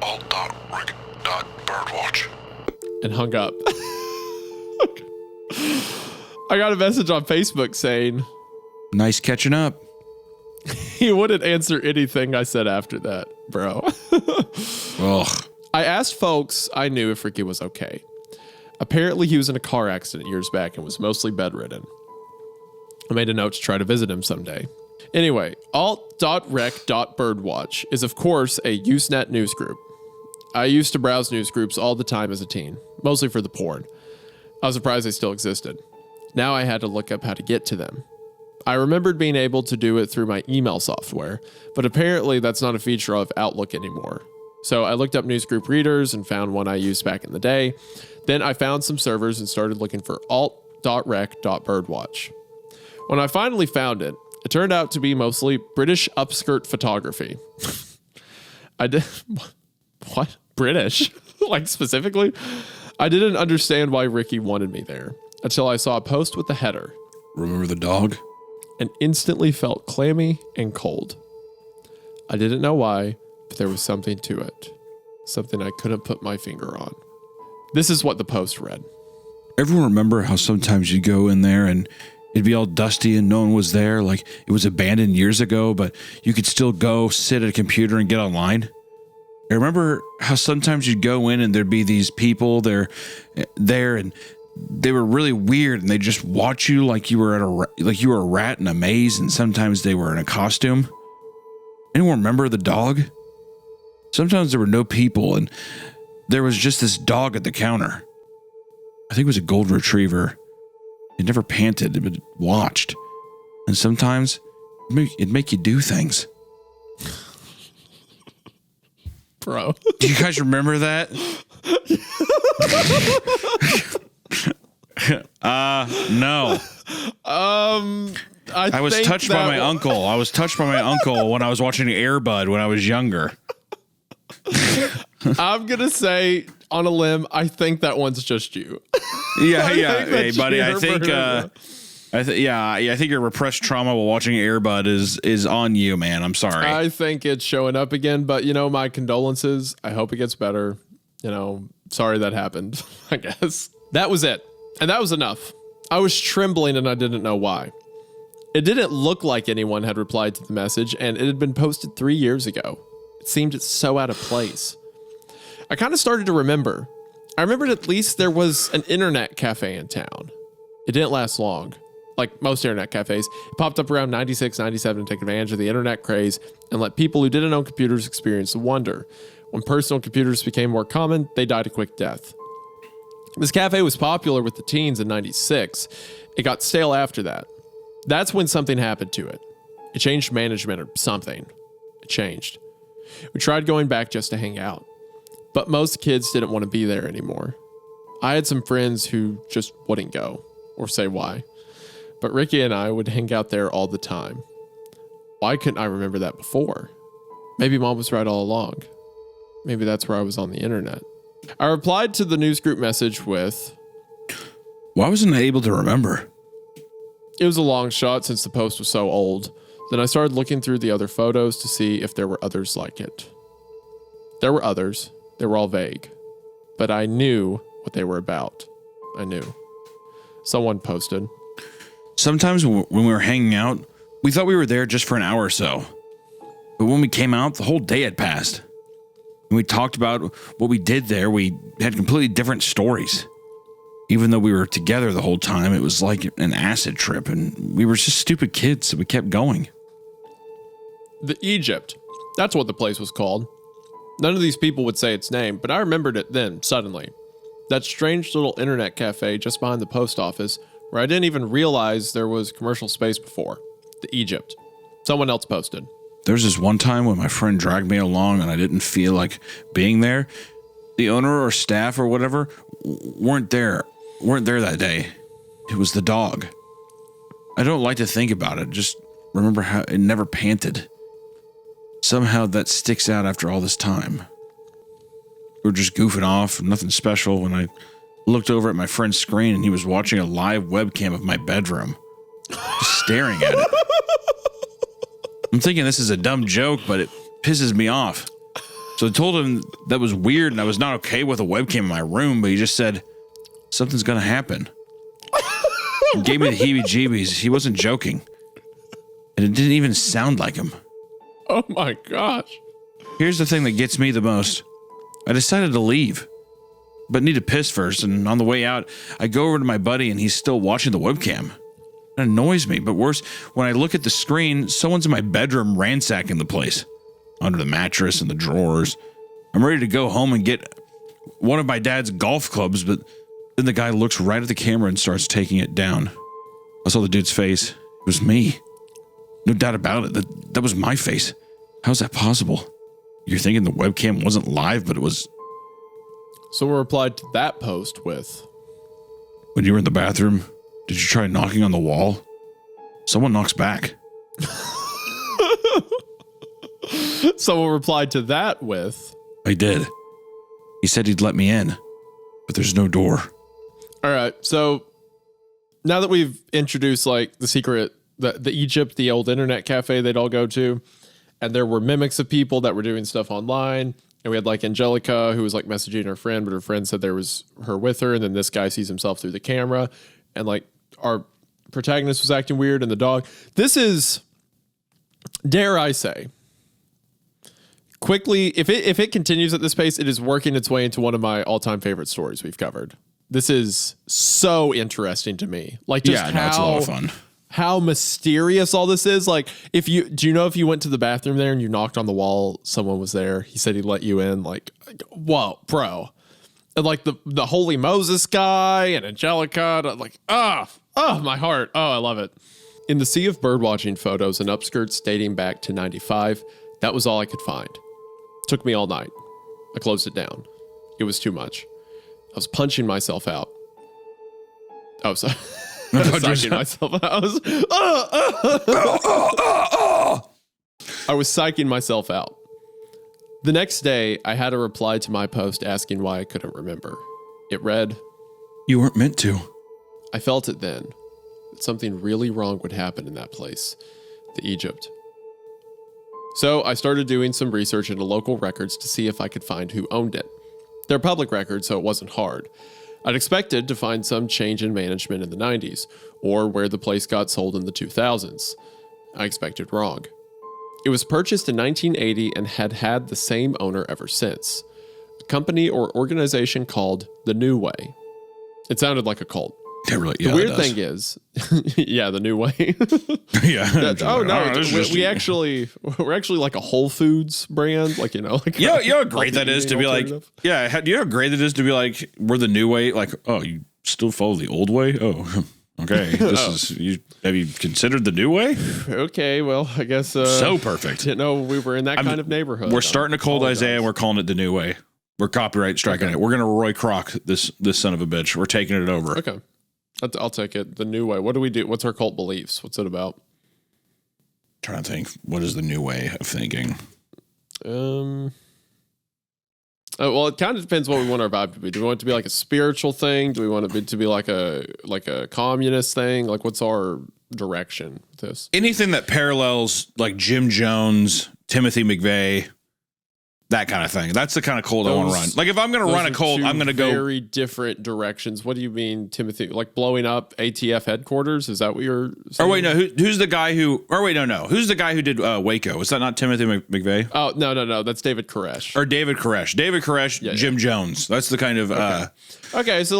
alt.rick.birdwatch. And hung up. I got a message on Facebook saying, Nice catching up. He wouldn't answer anything I said after that, bro. Ugh. I asked folks I knew if Ricky was okay. Apparently he was in a car accident years back and was mostly bedridden. I made a note to try to visit him someday. Anyway, alt.rec.birdwatch is of course a Usenet news group. I used to browse news groups all the time as a teen, mostly for the porn. I was surprised they still existed. Now I had to look up how to get to them. I remembered being able to do it through my email software, but apparently that's not a feature of Outlook anymore. So I looked up newsgroup readers and found one I used back in the day. Then I found some servers and started looking for alt.rec.birdwatch. When I finally found it, it turned out to be mostly British upskirt photography. I did... What? British? Like specifically? I didn't understand why Ricky wanted me there until I saw a post with the header. Remember the dog? And instantly felt clammy and cold. I didn't know why, but there was something to it. Something I couldn't put my finger on. This is what the post read. Everyone remember how sometimes you go in there and it'd be all dusty and no one was there, like it was abandoned years ago, but you could still go sit at a computer and get online? I remember how sometimes you'd go in and there'd be these people there and they were really weird and they just watch you like you were a rat in a maze, and sometimes they were in a costume. Anyone remember the dog? Sometimes there were no people and there was just this dog at the counter. I think it was a golden retriever. It never panted, but it watched. And sometimes it'd make you do things. Bro. Do you guys remember that? No. I was touched by my uncle. I was touched by my uncle when I was watching Air Bud when I was younger. I'm going to say on a limb, I think that one's just you. Yeah. Hey, buddy, I think your repressed trauma while watching Air Bud is on you, man. I'm sorry. I think it's showing up again, but my condolences. I hope it gets better. Sorry that happened, I guess. That was it. And that was enough. I was trembling and I didn't know why. It didn't look like anyone had replied to the message, and it had been posted 3 years ago. It seemed so out of place. I kind of started to remember. I remembered at least there was an internet cafe in town. It didn't last long. Like most internet cafes, it popped up around 96, 97 to take advantage of the internet craze and let people who didn't own computers experience the wonder. When personal computers became more common, they died a quick death. This cafe was popular with the teens in 96. It got stale after that. That's when something happened to it. It changed management or something. It changed. We tried going back just to hang out, but most kids didn't want to be there anymore. I had some friends who just wouldn't go or say why, but Ricky and I would hang out there all the time. Why couldn't I remember that before? Maybe Mom was right all along. Maybe that's where I was on the internet. I replied to the news group message with, why wasn't I able to remember? It was a long shot since the post was so old. Then I started looking through the other photos to see if there were others like it. There were others. They were all vague. But I knew what they were about. I knew. Someone posted. Sometimes when we were hanging out, we thought we were there just for an hour or so. But when we came out, the whole day had passed. When we talked about what we did there, we had completely different stories. Even though we were together the whole time, it was like an acid trip, and we were just stupid kids, so we kept going. The Egypt. That's what the place was called. None of these people would say its name, but I remembered it then, suddenly. That strange little internet cafe just behind the post office, where I didn't even realize there was commercial space before. The Egypt. Someone else posted. There's this one time when my friend dragged me along and I didn't feel like being there. The owner or staff or whatever weren't there that day. It was the dog. I don't like to think about it. Just remember how it never panted. Somehow that sticks out after all this time. We were just goofing off, nothing special, when I looked over at my friend's screen and he was watching a live webcam of my bedroom. Just staring at it. I'm thinking this is a dumb joke, but it pisses me off. So I told him that was weird and I was not okay with a webcam in my room, but he just said, something's gonna happen. He gave me the heebie-jeebies. He wasn't joking. And it didn't even sound like him. Oh my gosh. Here's the thing that gets me the most. I decided to leave, but need to piss first, and on the way out, I go over to my buddy and he's still watching the webcam. It annoys me, but worse, when I look at the screen, someone's in my bedroom ransacking the place. Under the mattress and the drawers. I'm ready to go home and get one of my dad's golf clubs, but then the guy looks right at the camera and starts taking it down. I saw the dude's face. It was me. No doubt about it. That was my face. How's that possible? You're thinking the webcam wasn't live, but it was... Someone replied to that post with, when you were in the bathroom, did you try knocking on the wall? Someone knocks back. Someone replied to that with, I did. He said he'd let me in, but there's no door. all right, so now that we've introduced like the secret, the Egypt, the old internet cafe they'd all go to, and there were mimics of people that were doing stuff online, and we had like Angelica who was like messaging her friend, but her friend said there was her with her, and then this guy sees himself through the camera, and like our protagonist was acting weird, and the dog. This is, dare I say, quickly, if it continues at this pace, it is working its way into one of my all-time favorite stories we've covered. This is so interesting to me. Like, just Yeah, no, it's a lot of fun. How mysterious all this is. Like, do you know if you went to the bathroom there and you knocked on the wall, someone was there, he said he'd let you in, like, whoa, bro. And like the Holy Moses guy and Angelica, like, my heart. Oh, I love it. In the sea of birdwatching photos and upskirts dating back to 95, that was all I could find. Took me all night. I closed it down. It was too much. I was punching myself out. Oh, sorry. I was psyching myself out. I was psyching myself out. The next day, I had a reply to my post asking why I couldn't remember. It read, You weren't meant to. I felt it then, that something really wrong would happen in that place, the Egypt. So I started doing some research into local records to see if I could find who owned it. They're public records, so it wasn't hard. I'd expected to find some change in management in the 90s, or where the place got sold in the 2000s. I expected wrong. It was purchased in 1980 and had had the same owner ever since. A company or organization called The New Way. It sounded like a cult. The weird thing is, yeah, The New Way. Yeah. We're actually like a Whole Foods brand, like, you know, like, you know how great that is to be like, yeah, do you know how great it is to be like, we're the new way? Like, oh, you still follow the old way? Oh, okay. Have you considered the new way? Okay, well, I guess so perfect. Didn't know we were in that kind of neighborhood. We're starting to cold Isaiah and we're calling it the new way. We're copyright striking it. We're gonna Roy Kroc this son of a bitch. We're taking it over. Okay. I'll take it. The New Way. What do we do? What's our cult beliefs? What's it about? Trying to think. What is the new way of thinking? Well, it kind of depends what we want our vibe to be. Do we want it to be like a spiritual thing? Do we want it to be like a communist thing? Like, what's our direction with this? Anything that parallels like Jim Jones, Timothy McVeigh, that kind of thing. That's the kind of cult I want to run. Like, if I'm going to run a cult, I'm going to go very different directions. What do you mean, Timothy? Like blowing up ATF headquarters? Is that what you're saying? Or wait, no. Who's the guy who? Or wait, no. Who's the guy who did Waco? Was that not Timothy McVeigh? Oh, no. That's David Koresh. Or David Koresh. David Koresh. Yeah, Jim Jones. That's the kind of. Okay. So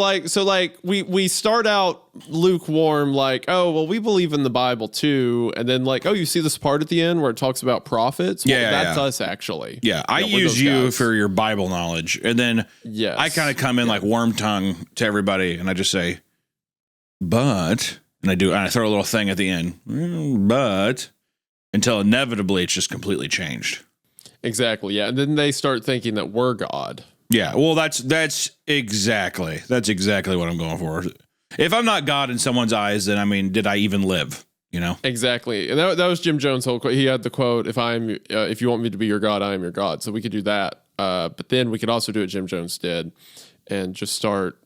we start out lukewarm, like, oh well, we believe in the Bible too, and then like, oh, you see this part at the end where it talks about prophets. Well, that's us actually. Yeah, I use you for your Bible knowledge, and then I kind of come in like worm tongue to everybody, and I just say, but, and I throw a little thing at the end, but, until inevitably it's just completely changed. Exactly. Yeah, and then they start thinking that we're God. Yeah. Well, that's exactly what I'm going for. If I'm not God in someone's eyes, then I mean, did I even live? You know? Exactly. And that was Jim Jones' whole quote. He had the quote, if you want me to be your God, I am your God. So we could do that. But then we could also do what Jim Jones did and just start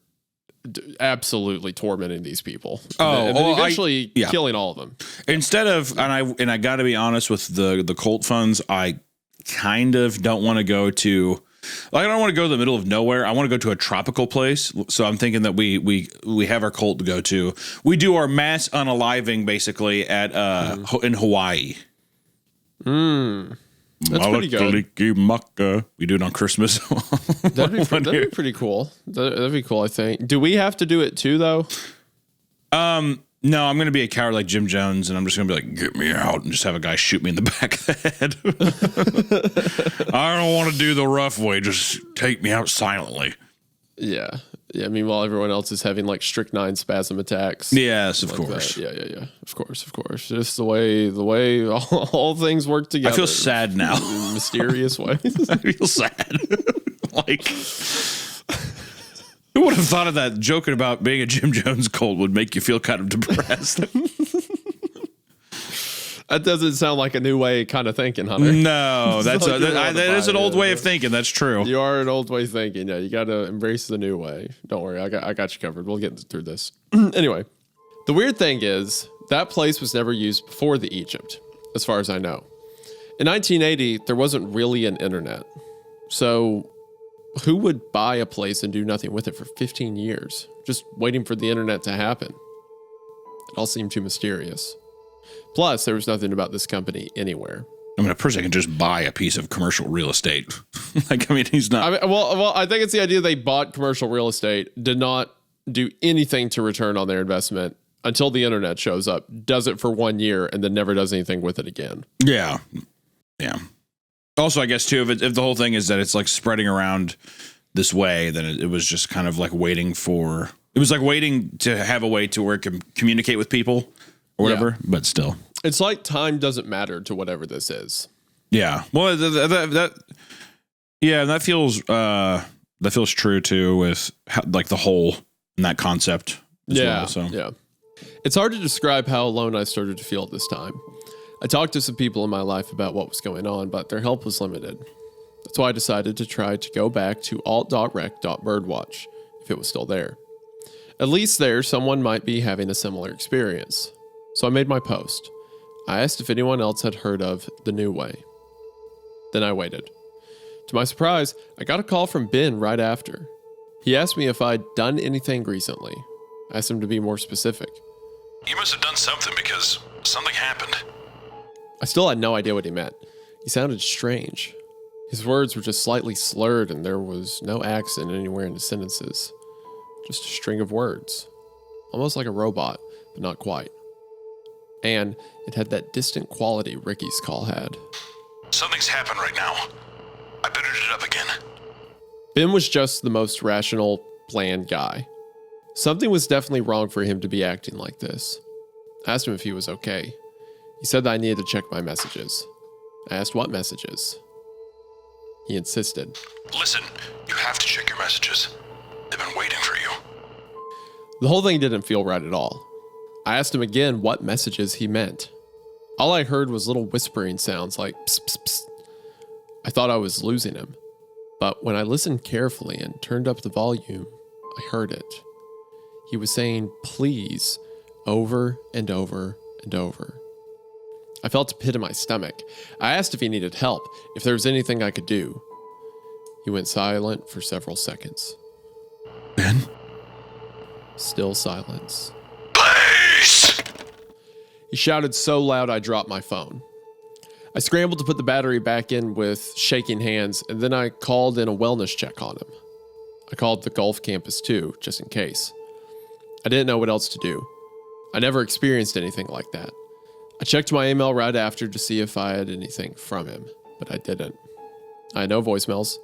absolutely tormenting these people. And then eventually killing all of them. Instead of, and I got to be honest with the cult funds, I kind of don't want to go to, I don't want to go to the middle of nowhere. I want to go to a tropical place. So I'm thinking that we have our cult to go to. We do our mass unaliving basically at in Hawaii. That's pretty good. We do it on Christmas. That'd be pretty cool. That'd be cool, I think. Do we have to do it too, though? No, I'm going to be a coward like Jim Jones, and I'm just going to be like, get me out, and just have a guy shoot me in the back of the head. I don't want to do the rough way. Just take me out silently. Yeah. Yeah. Meanwhile, everyone else is having like strychnine spasm attacks. Yes, of course. Yeah. Of course. Just the way all things work together. I feel sad now. In mysterious ways. I feel sad. Like, who would have thought of that? Joking about being a Jim Jones cult would make you feel kind of depressed. That doesn't sound like a new way kind of thinking, Hunter. No, that is an old way of thinking. That's true. You are an old way of thinking. Yeah, you got to embrace the new way. Don't worry, I got you covered. We'll get through this. Anyway, the weird thing is that place was never used before the Egypt, as far as I know. In 1980, there wasn't really an internet. So who would buy a place and do nothing with it for 15 years, just waiting for the internet to happen? It all seemed too mysterious. Plus, there was nothing about this company anywhere. I mean, a person can just buy a piece of commercial real estate. Like, I mean, he's not. Well, I think it's the idea they bought commercial real estate, did not do anything to return on their investment until the internet shows up, does it for 1 year, and then never does anything with it again. Yeah. Also, I guess, too, if the whole thing is that it's like spreading around this way, then it was just kind of like waiting to have a way to where it can communicate with people or whatever, but still. It's like time doesn't matter to whatever this is. Yeah. Well, that feels true, too, with like the whole and that concept as well. So. Yeah. It's hard to describe how alone I started to feel at this time. I talked to some people in my life about what was going on, but their help was limited. That's why I decided to try to go back to alt.rec.birdwatch, if it was still there. At least there, someone might be having a similar experience. So I made my post. I asked if anyone else had heard of The New Way. Then I waited. To my surprise, I got a call from Ben right after. He asked me if I'd done anything recently. I asked him to be more specific. You must have done something because something happened. I still had no idea what he meant. He sounded strange. His words were just slightly slurred and there was no accent anywhere in his sentences. Just a string of words. Almost like a robot, but not quite. And it had that distant quality Ricky's call had. Something's happened right now. I booted it up again. Ben was just the most rational, bland guy. Something was definitely wrong for him to be acting like this. I asked him if he was okay. He said that I needed to check my messages. I asked what messages. He insisted. Listen, you have to check your messages. They've been waiting for you. The whole thing didn't feel right at all. I asked him again what messages he meant. All I heard was little whispering sounds like psst, psst, psst. I thought I was losing him. But when I listened carefully and turned up the volume, I heard it. He was saying please over and over and over. I felt a pit in my stomach. I asked if he needed help, if there was anything I could do. He went silent for several seconds. Ben? Still silence. Please! He shouted so loud I dropped my phone. I scrambled to put the battery back in with shaking hands, and then I called in a wellness check on him. I called the golf campus too, just in case. I didn't know what else to do. I never experienced anything like that. I checked my email right after to see if I had anything from him, but I didn't. I had no voicemails.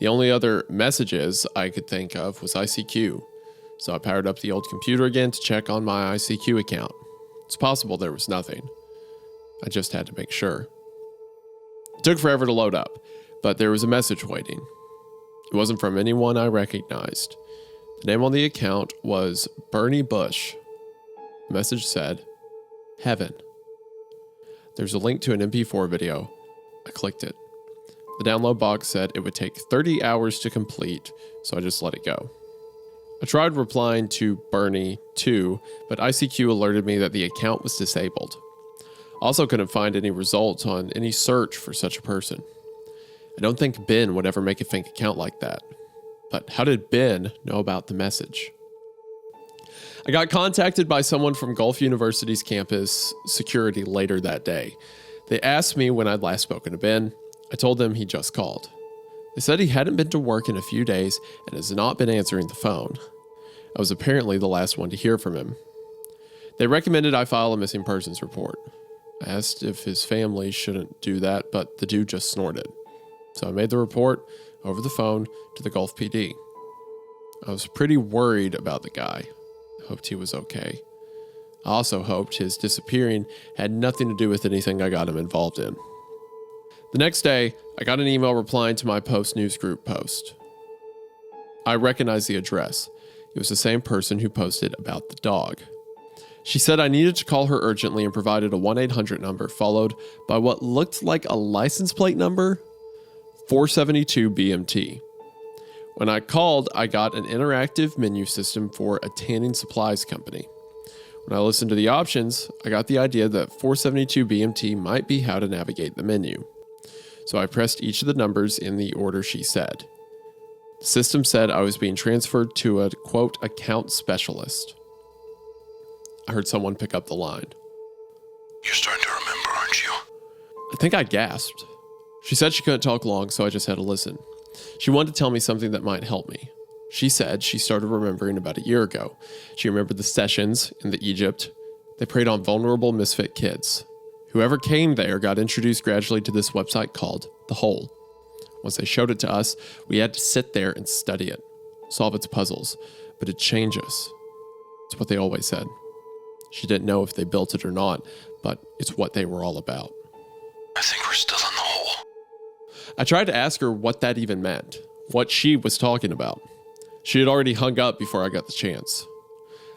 The only other messages I could think of was ICQ, so I powered up the old computer again to check on my ICQ account. It's possible there was nothing. I just had to make sure. It took forever to load up, but there was a message waiting. It wasn't from anyone I recognized. The name on the account was Bernie Bush. The message said, Heaven. There's a link to an MP4 video. I clicked it. The download box said it would take 30 hours to complete, so I just let it go. I tried replying to Bernie too, but ICQ alerted me that the account was disabled. Also couldn't find any results on any search for such a person. I don't think Ben would ever make a fake account like that. But how did Ben know about the message? I got contacted by someone from Gulf University's campus security later that day. They asked me when I'd last spoken to Ben. I told them he just called. They said he hadn't been to work in a few days and has not been answering the phone. I was apparently the last one to hear from him. They recommended I file a missing persons report. I asked if his family shouldn't do that, but the dude just snorted. So I made the report over the phone to the Gulf PD. I was pretty worried about the guy. I hoped he was okay. I also hoped his disappearing had nothing to do with anything I got him involved in. The next day, I got an email replying to my Post News Group post. I recognized the address. It was the same person who posted about the dog. She said I needed to call her urgently and provided a 1-800 number followed by what looked like a license plate number, 472 BMT. When I called, I got an interactive menu system for a tanning supplies company. When I listened to the options, I got the idea that 472 BMT might be how to navigate the menu. So I pressed each of the numbers in the order she said. The system said I was being transferred to a, quote, account specialist. I heard someone pick up the line. You're starting to remember, aren't you? I think I gasped. She said she couldn't talk long, so I just had to listen. She wanted to tell me something that might help me. She said she started remembering about a year ago. She remembered the sessions in the Egypt. They preyed on vulnerable misfit kids. Whoever came there got introduced gradually to this website called The Hole. Once they showed it to us, we had to sit there and study it, solve its puzzles, but it'd change us. It's what they always said. She didn't know if they built it or not, but it's what they were all about. I think we're still in the hole. I tried to ask her what that even meant, what she was talking about. She had already hung up before I got the chance.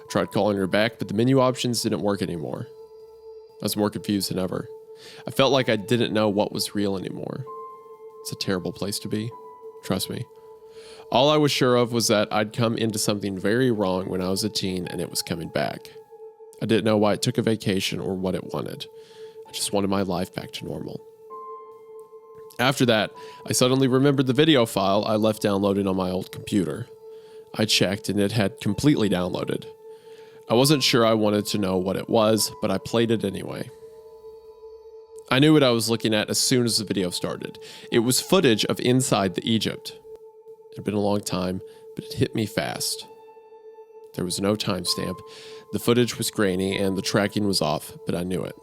I tried calling her back, but the menu options didn't work anymore. I was more confused than ever. I felt like I didn't know what was real anymore. It's a terrible place to be. Trust me. All I was sure of was that I'd come into something very wrong when I was a teen and it was coming back. I didn't know why it took a vacation or what it wanted. I just wanted my life back to normal. After that, I suddenly remembered the video file I left downloaded on my old computer. I checked and it had completely downloaded. I wasn't sure I wanted to know what it was, but I played it anyway. I knew what I was looking at as soon as the video started. It was footage of inside the Egypt. It had been a long time, but it hit me fast. There was no timestamp. The footage was grainy and the tracking was off, but I knew it.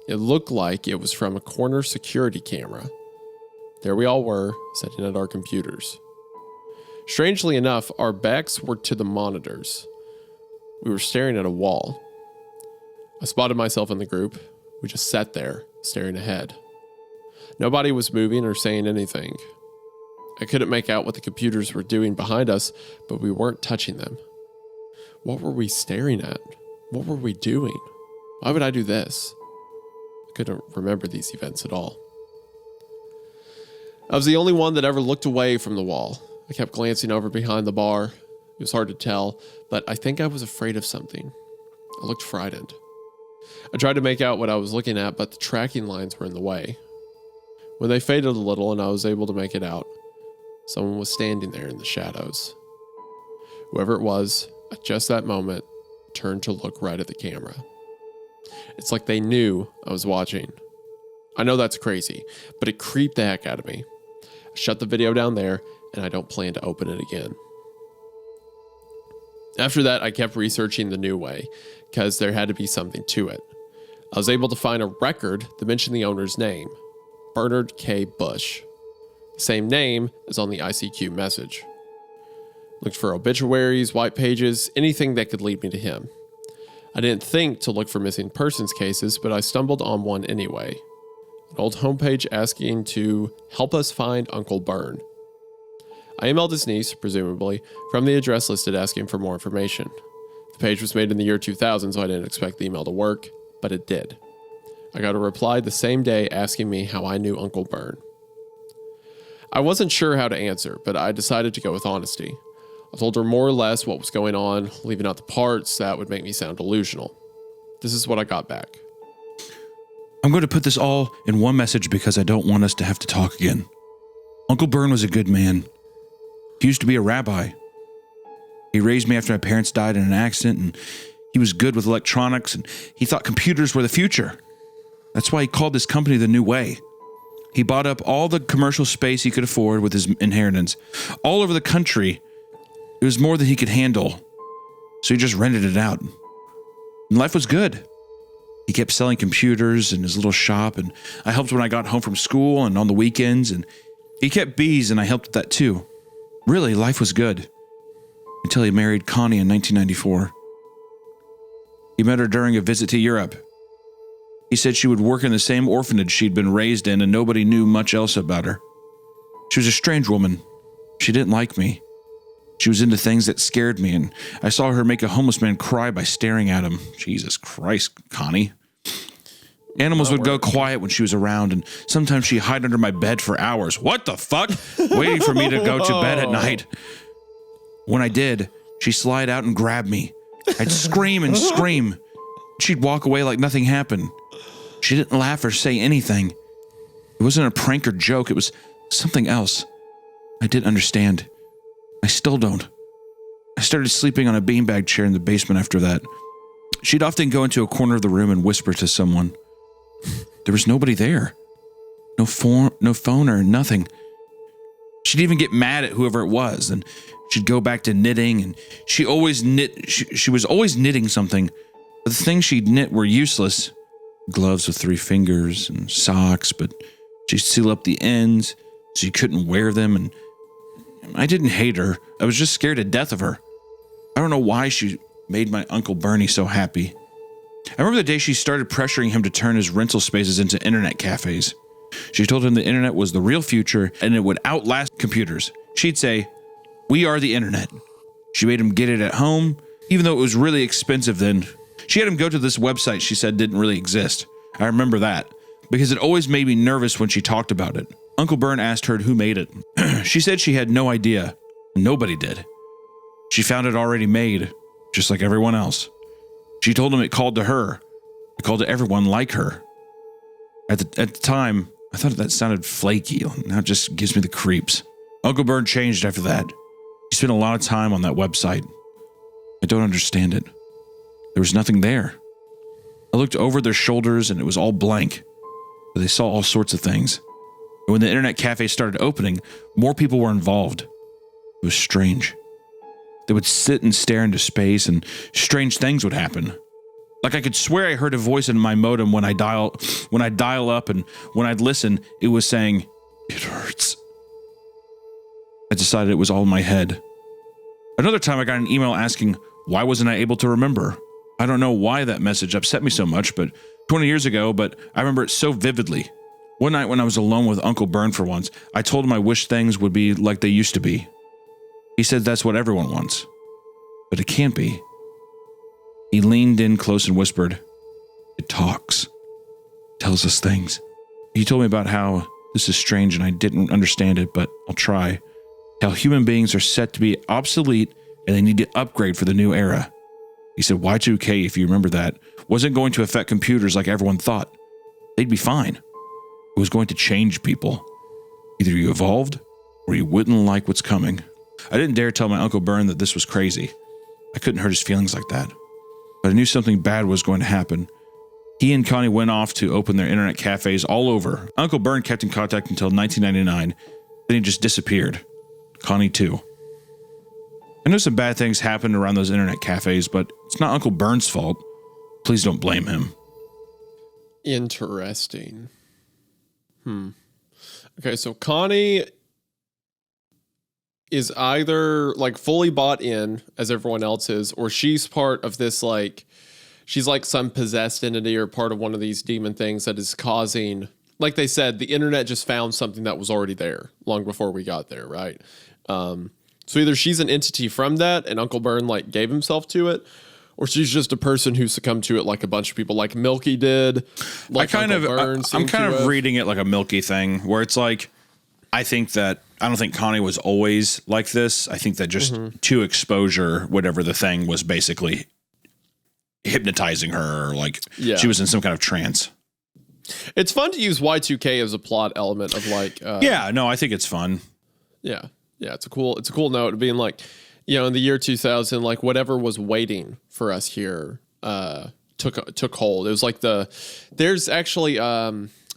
It looked like it was from a corner security camera. There we all were, sitting at our computers. Strangely enough, our backs were to the monitors. We were staring at a wall. I spotted myself in the group. We just sat there, staring ahead. Nobody was moving or saying anything. I couldn't make out what the computers were doing behind us, but we weren't touching them. What were we staring at? What were we doing? Why would I do this? I couldn't remember these events at all. I was the only one that ever looked away from the wall. I kept glancing over behind the bar. It was hard to tell, but I think I was afraid of something. I looked frightened. I tried to make out what I was looking at, but the tracking lines were in the way. When they faded a little and I was able to make it out, someone was standing there in the shadows. Whoever it was, at just that moment, turned to look right at the camera. It's like they knew I was watching. I know that's crazy, but it creeped the heck out of me. I shut the video down there, and I don't plan to open it again. After that, I kept researching the new way, because there had to be something to it. I was able to find a record that mentioned the owner's name, Bernard K. Bush. The same name as on the ICQ message. Looked for obituaries, white pages, anything that could lead me to him. I didn't think to look for missing persons cases, but I stumbled on one anyway. An old homepage asking to help us find Uncle Bern. I emailed his niece, presumably, from the address listed asking for more information. The page was made in the year 2000, so I didn't expect the email to work, but it did. I got a reply the same day asking me how I knew Uncle Bern. I wasn't sure how to answer, but I decided to go with honesty. I told her more or less what was going on, leaving out the parts that would make me sound delusional. This is what I got back. I'm going to put this all in one message because I don't want us to have to talk again. Uncle Bern was a good man. He used to be a rabbi. He raised me after my parents died in an accident, and he was good with electronics, and he thought computers were the future. That's why he called this company The New Way. He bought up all the commercial space he could afford with his inheritance. All over the country, it was more than he could handle, so he just rented it out. And life was good. He kept selling computers in his little shop, and I helped when I got home from school and on the weekends, and he kept bees, and I helped with that too. Really, life was good. Until he married Connie in 1994. He met her during a visit to Europe. He said she would work in the same orphanage she'd been raised in, and nobody knew much else about her. She was a strange woman. She didn't like me. She was into things that scared me, and I saw her make a homeless man cry by staring at him. Jesus Christ, Connie. Animals would go quiet when she was around, and sometimes she'd hide under my bed for hours. What the fuck? Waiting for me to go to bed at night. When I did, she'd slide out and grab me. I'd scream and scream. She'd walk away like nothing happened. She didn't laugh or say anything. It wasn't a prank or joke. It was something else. I didn't understand. I still don't. I started sleeping on a beanbag chair in the basement after that. She'd often go into a corner of the room and whisper to someone. There was nobody there. No phone or nothing. She'd even get mad at whoever it was, and she'd go back to knitting, and she always knit. She was always knitting something, but the things she'd knit were useless. Gloves with 3 fingers and socks, but she'd seal up the ends so you couldn't wear them, and I didn't hate her. I was just scared to death of her. I don't know why she made my Uncle Bernie so happy. I remember the day she started pressuring him to turn his rental spaces into internet cafes. She told him the internet was the real future and it would outlast computers. She'd say, "We are the internet." She made him get it at home, even though it was really expensive then. She had him go to this website she said didn't really exist. I remember that, because it always made me nervous when she talked about it. Uncle Bern asked her who made it. She said she had no idea. Nobody did. She found it already made, just like everyone else. She told him it called to her. It called to everyone like her. At the time, I thought that sounded flaky. Now it just gives me the creeps. Uncle Bern changed after that. He spent a lot of time on that website. I don't understand it. There was nothing there. I looked over their shoulders and it was all blank. But they saw all sorts of things. And when the internet cafe started opening, more people were involved. It was strange. They would sit and stare into space and strange things would happen. Like I could swear I heard a voice in my modem when I'd dial up, and when I'd listen, it was saying, "It hurts." I decided it was all in my head. Another time I got an email asking, why wasn't I able to remember? I don't know why that message upset me so much, but 20 years ago, but I remember it so vividly. One night when I was alone with Uncle Bern for once, I told him I wish things would be like they used to be. He said that's what everyone wants, but it can't be. He leaned in close and whispered, "It talks, tells us things." He told me about how this is strange and I didn't understand it, but I'll try. How human beings are set to be obsolete and they need to upgrade for the new era. He said Y2K, if you remember that, wasn't going to affect computers like everyone thought. They'd be fine. It was going to change people. Either you evolved or you wouldn't like what's coming. I didn't dare tell my Uncle Bern that this was crazy. I couldn't hurt his feelings like that. But I knew something bad was going to happen. He and Connie went off to open their internet cafes all over. Uncle Bern kept in contact until 1999. Then he just disappeared. Connie too. I know some bad things happened around those internet cafes, but it's not Uncle Bern's fault. Please don't blame him. Interesting. Okay, so Connie is either like fully bought in as everyone else is, or she's part of this, like, she's like some possessed entity or part of one of these demon things that is causing, like they said, the internet just found something that was already there long before we got there, right? So either she's an entity from that and Uncle Byrne like gave himself to it, or she's just a person who succumbed to it like a bunch of people, like Milky did. Like I'm kind of reading it like a Milky thing, where it's like, I don't think Connie was always like this. I think that just to exposure, whatever the thing was, basically hypnotizing her, or like she was in some kind of trance. It's fun to use Y2K as a plot element of like. I think it's fun. Yeah. It's a cool note of being like, in the year 2000, like whatever was waiting for us here took hold. It was like there's actually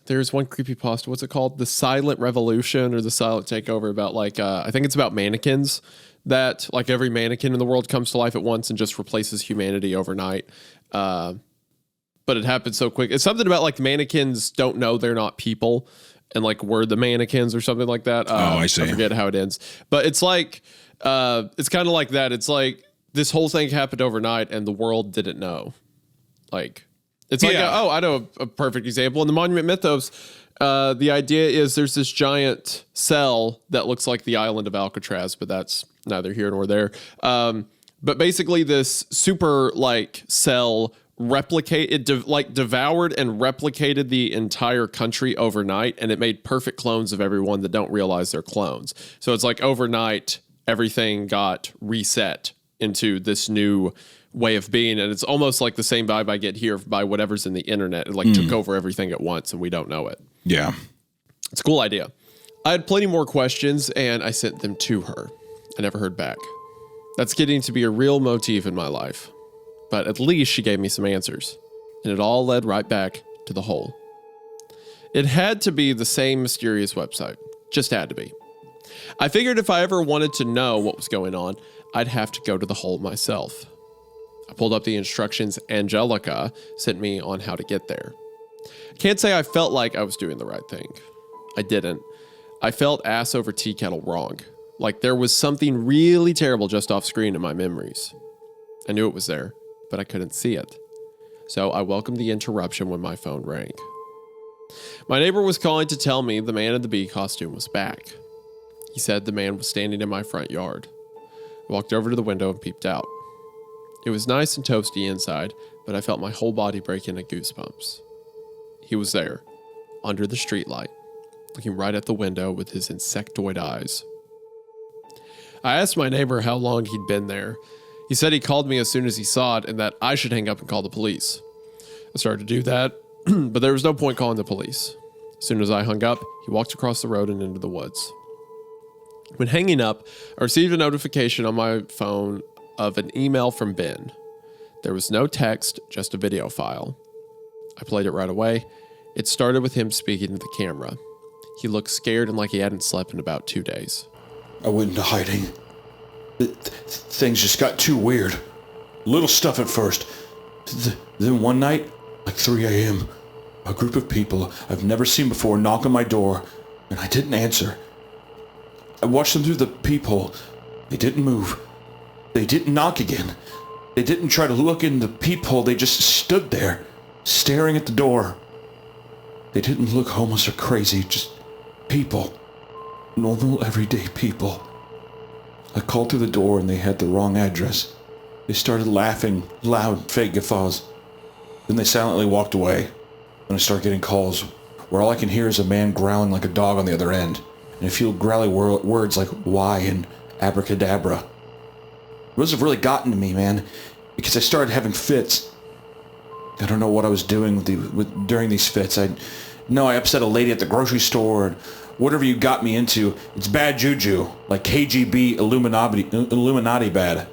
there's one creepypasta. What's it called? The Silent Revolution or the Silent Takeover, about like I think it's about mannequins, that like every mannequin in the world comes to life at once and just replaces humanity overnight. But it happens so quick. It's something about like mannequins don't know they're not people. And like we're the mannequins or something like that. I see. I forget how it ends. But it's like, it's kind of like that. It's like this whole thing happened overnight and the world didn't know. Like, it's like, I know a perfect example. In the Monument Mythos, the idea is there's this giant cell that looks like the island of Alcatraz, but that's neither here nor there. But basically this super like cell devoured and replicated the entire country overnight, and it made perfect clones of everyone that don't realize they're clones. So it's like overnight everything got reset into this new way of being, and it's almost like the same vibe I get here by whatever's in the internet. It like took over everything at once and we don't know it. Yeah, it's a cool idea. I had plenty more questions and I sent them to her. I never heard back. That's getting to be a real motif in my life. But at least she gave me some answers, and it all led right back to the hole. It had to be the same mysterious website. Just had to be. I figured if I ever wanted to know what was going on, I'd have to go to the hole myself. I pulled up the instructions Angelica sent me on how to get there. I can't say I felt like I was doing the right thing. I didn't. I felt ass over tea kettle wrong. Like there was something really terrible just off screen in my memories. I knew it was there, but I couldn't see it. So I welcomed the interruption when my phone rang. My neighbor was calling to tell me the man in the bee costume was back. He said the man was standing in my front yard. I walked over to the window and peeped out. It was nice and toasty inside, but I felt my whole body break into goosebumps. He was there, under the streetlight, looking right at the window with his insectoid eyes. I asked my neighbor how long he'd been there. He said he called me as soon as he saw it and that I should hang up and call the police. I started to do that, but there was no point calling the police. As soon as I hung up, he walked across the road and into the woods. When hanging up, I received a notification on my phone of an email from Ben. There was no text, just a video file. I played it right away. It started with him speaking to the camera. He looked scared and like he hadn't slept in about 2 days. I went into hiding. Things just got too weird. Little stuff at first. Then one night, like 3 a.m., a group of people I've never seen before knocked on my door, and I didn't answer. I watched them through the peephole. They didn't move. They didn't knock again. They didn't try to look in the peephole. They just stood there, staring at the door. They didn't look homeless or crazy, just people. Normal, everyday people. I called through the door and they had the wrong address. They started laughing, loud, fake guffaws. Then they silently walked away. And I start getting calls where all I can hear is a man growling like a dog on the other end. And a few growly words like why and abracadabra. Those have really gotten to me, man, because I started having fits. I don't know what I was doing during these fits. I upset a lady at the grocery store. And whatever you got me into, it's bad juju, like KGB Illuminati bad.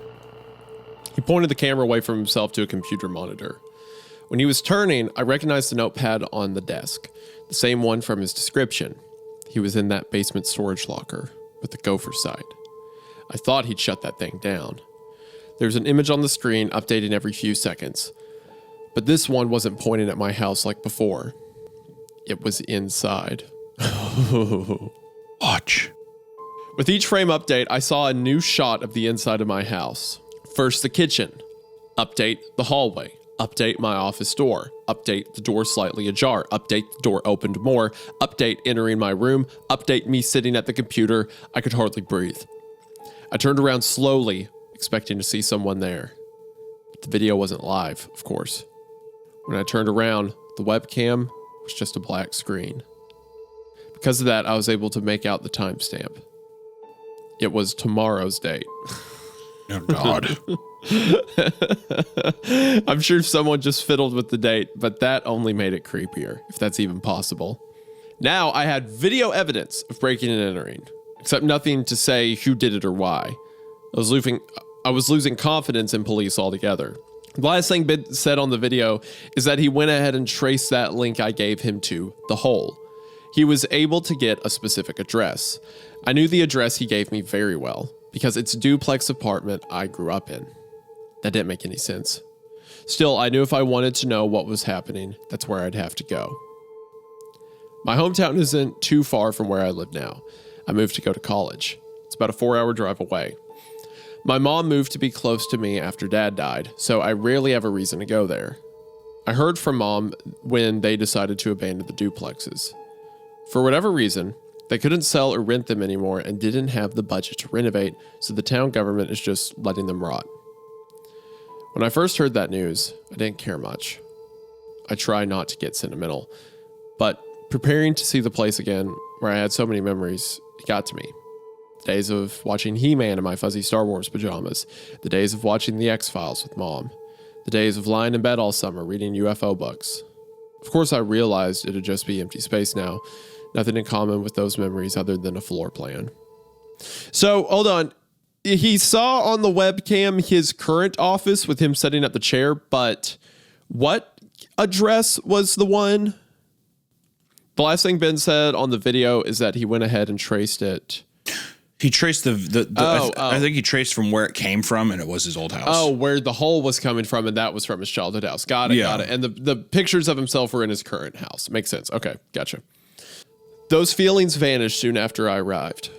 He pointed the camera away from himself to a computer monitor. When he was turning, I recognized the notepad on the desk, the same one from his description. He was in that basement storage locker with the gopher side. I thought he'd shut that thing down. There was an image on the screen updating every few seconds, but this one wasn't pointing at my house like before. It was inside. Watch. With each frame update, I saw a new shot of the inside of my house. First, the kitchen. Update the hallway. Update my office door. Update the door slightly ajar. Update the door opened more. Update entering my room. Update me sitting at the computer. I could hardly breathe. I turned around slowly, expecting to see someone there. But the video wasn't live, of course. When I turned around, the webcam was just a black screen. Because of that, I was able to make out the timestamp. It was tomorrow's date. Oh, God. I'm sure someone just fiddled with the date, but that only made it creepier, if that's even possible. Now I had video evidence of breaking and entering, except nothing to say who did it or why. I was losing confidence in police altogether. The last thing Ben said on the video is that he went ahead and traced that link I gave him to the hole. He was able to get a specific address. I knew the address he gave me very well, because it's a duplex apartment I grew up in. That didn't make any sense. Still, I knew if I wanted to know what was happening, that's where I'd have to go. My hometown isn't too far from where I live now. I moved to go to college. It's about a 4-hour drive away. My mom moved to be close to me after Dad died, so I rarely have a reason to go there. I heard from Mom when they decided to abandon the duplexes. For whatever reason, they couldn't sell or rent them anymore and didn't have the budget to renovate, so the town government is just letting them rot. When I first heard that news, I didn't care much. I try not to get sentimental, but preparing to see the place again, where I had so many memories, it got to me. The days of watching He-Man in my fuzzy Star Wars pajamas, the days of watching The X-Files with Mom, the days of lying in bed all summer reading UFO books. Of course, I realized it'd just be empty space now, nothing in common with those memories other than a floor plan. So, hold on. He saw on the webcam his current office with him setting up the chair, but what address was the one? The last thing Ben said on the video is that he went ahead and traced it. He traced I think he traced from where it came from, and it was his old house. Oh, where the hole was coming from, and that was from his childhood house. Got it, got it. And the pictures of himself were in his current house. Makes sense. Okay, gotcha. Those feelings vanished soon after I arrived.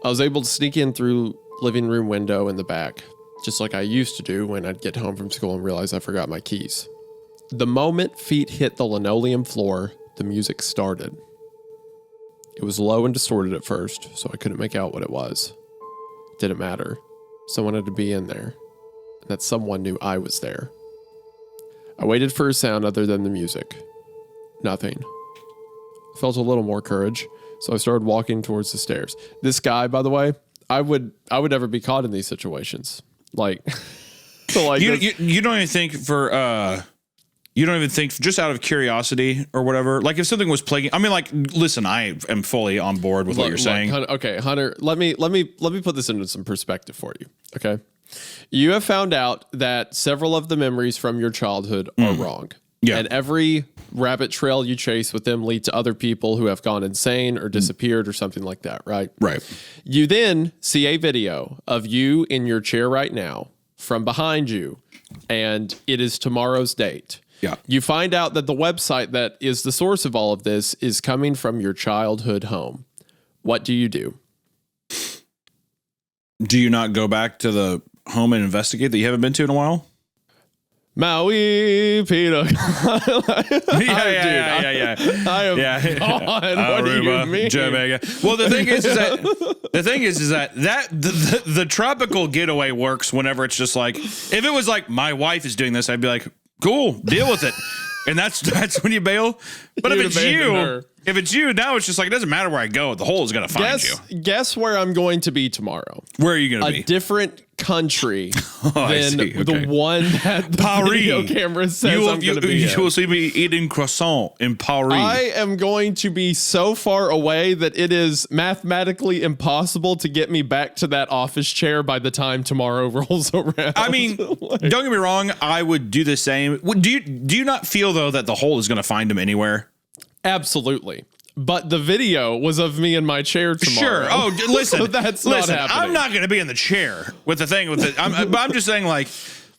I was able to sneak in through living room window in the back, just like I used to do when I'd get home from school and realize I forgot my keys. The moment feet hit the linoleum floor, the music started. It was low and distorted at first, so I couldn't make out what it was. It didn't matter. Someone had to be in there, and that someone knew I was there. I waited for a sound other than the music. Nothing. I felt a little more courage, so I started walking towards the stairs. This guy, by the way, I would never be caught in these situations. Like, you don't even think you don't even think, just out of curiosity or whatever, like if something was plaguing, I mean, like, listen, I am fully on board with what you're saying. Hunter, let me put this into some perspective for you. Okay. You have found out that several of the memories from your childhood are wrong. Yeah. And every rabbit trail you chase with them lead to other people who have gone insane or disappeared or something like that, right? Right. You then see a video of you in your chair right now from behind you, and it is tomorrow's date. Yeah. You find out that the website that is the source of all of this is coming from your childhood home. What do you do? Do you not go back to the home and investigate that you haven't been to in a while? Maui, Peter. Yeah. I am gone. What do you mean? Jamaica. Well, the thing is that the tropical getaway works whenever it's just like, if it was like my wife is doing this, I'd be like, cool, deal with it. And that's when you bail. But if it's you, now it's just like, it doesn't matter where I go. The hole is going to find you. Guess where I'm going to be tomorrow. Where are you going to be? A different country than the one that the video camera says I'm going to be in. You will see me eating croissant in Paris. I am going to be so far away that it is mathematically impossible to get me back to that office chair by the time tomorrow rolls around. I mean, don't get me wrong. I would do the same. Do you not feel, though, that the hole is going to find him anywhere? Absolutely. But the video was of me in my chair tomorrow. Sure. Oh, listen. So that's not happening. I'm not going to be in the chair with the thing with it. But I'm just saying, like,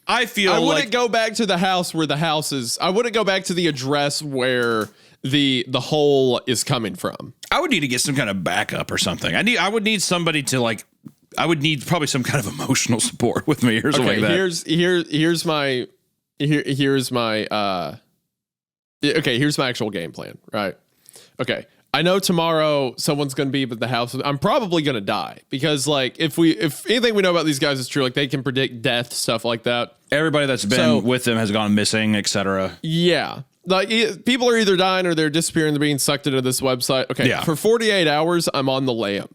I wouldn't go back to the house where the house is. I wouldn't go back to the address where the hole is coming from. I would need to get some kind of backup or something. I would need somebody to, like, I would need probably some kind of emotional support with me or something like that. Here's my actual game plan, right? Okay. I know tomorrow someone's going to be at the house. I'm probably going to die because, like, if anything we know about these guys is true, like they can predict death, stuff like that. Everybody that's been with them has gone missing, etc. Yeah. Like people are either dying or they're disappearing. They're being sucked into this website. Okay. Yeah. For 48 hours, I'm on the layup,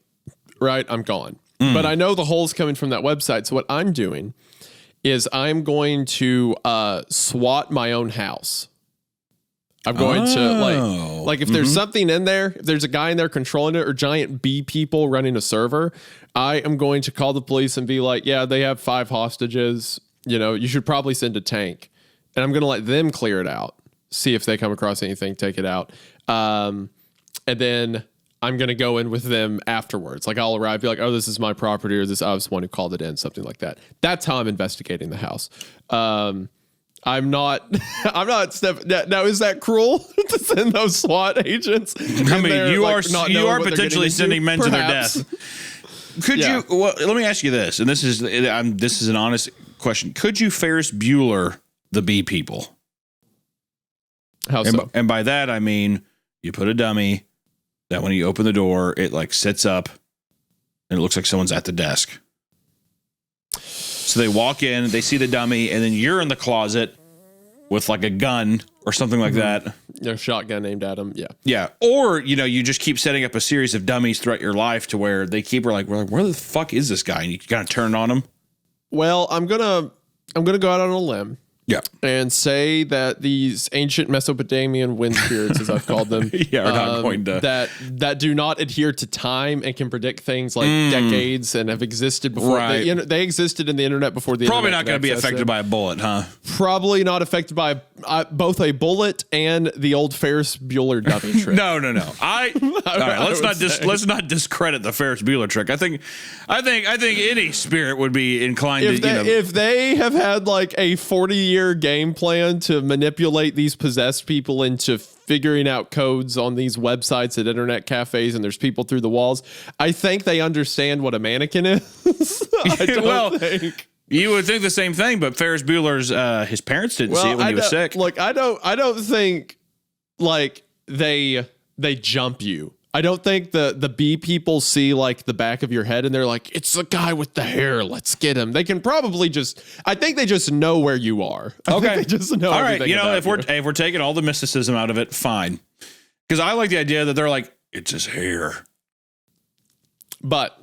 right? I'm gone. But I know the hole's coming from that website. So what I'm doing is I'm going to SWAT my own house. I'm going to like if there's something in there, if there's a guy in there controlling it or giant bee people running a server, I am going to call the police and be like, yeah, they have 5 hostages. You know, you should probably send a tank. And I'm going to let them clear it out. See if they come across anything, take it out. And then I'm going to go in with them afterwards. Like I'll arrive, be like, oh, this is my property or this, I was the one who called it in, something like that. That's how I'm investigating the house. I'm not now, is that cruel to send those SWAT agents? I mean, you are potentially sending men to their death. Could you, well, let me ask you this, and this is an honest question. Could you Ferris Bueller the bee people? How so? And by that, I mean, you put a dummy that when you open the door, it like sits up and it looks like someone's at the desk. So they walk in, they see the dummy, and then you're in the closet with like a gun or something like that. A shotgun aimed at him. Yeah. Yeah. Or, you know, you just keep setting up a series of dummies throughout your life to where they keep, we're like, where the fuck is this guy? And you kind of turn on him. Well, I'm going to go out on a limb. Yeah. And say that these ancient Mesopotamian wind spirits, as I've called them, are not going to that do not adhere to time and can predict things like decades and have existed before. Right. They existed in the internet before the probably internet. Not going to be affected by a bullet, huh? Probably not affected by both a bullet and the old Ferris Bueller dummy trick. No. All right, let's not discredit the Ferris Bueller trick. I think any spirit would be inclined if they have had like a 40-year game plan to manipulate these possessed people into figuring out codes on these websites at internet cafes and there's people through the walls, I think they understand what a mannequin is. I think. You would think the same thing, but Ferris Bueller's his parents didn't see it when he was sick. Look, I don't think like they jump you. I don't think the bee people see like the back of your head and they're like, it's the guy with the hair. Let's get him. They can probably I think they just know where you are. Okay. They just know. All right. You know, if we're taking all the mysticism out of it, fine. Because I like the idea that they're like, it's his hair. But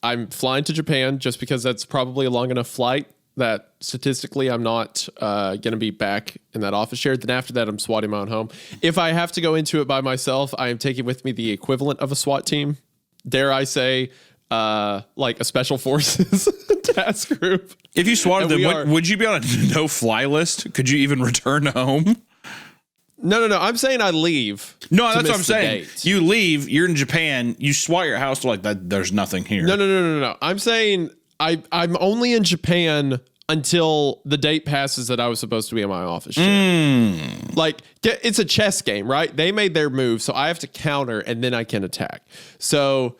I'm flying to Japan just because that's probably a long enough flight that statistically I'm not going to be back in that office shared. Then after that, I'm swatting my own home. If I have to go into it by myself, I am taking with me the equivalent of a SWAT team. Dare I say, like a special forces task group. If you swatted them, would you be on a no-fly list? Could you even return home? No. I'm saying I leave. No, that's what I'm saying. You leave, you're in Japan, you SWAT your house, like that. There's nothing here. No. I'm saying I'm only in Japan until the date passes that I was supposed to be in my office chair. Like, it's a chess game, right? They made their move, so I have to counter, and then I can attack. So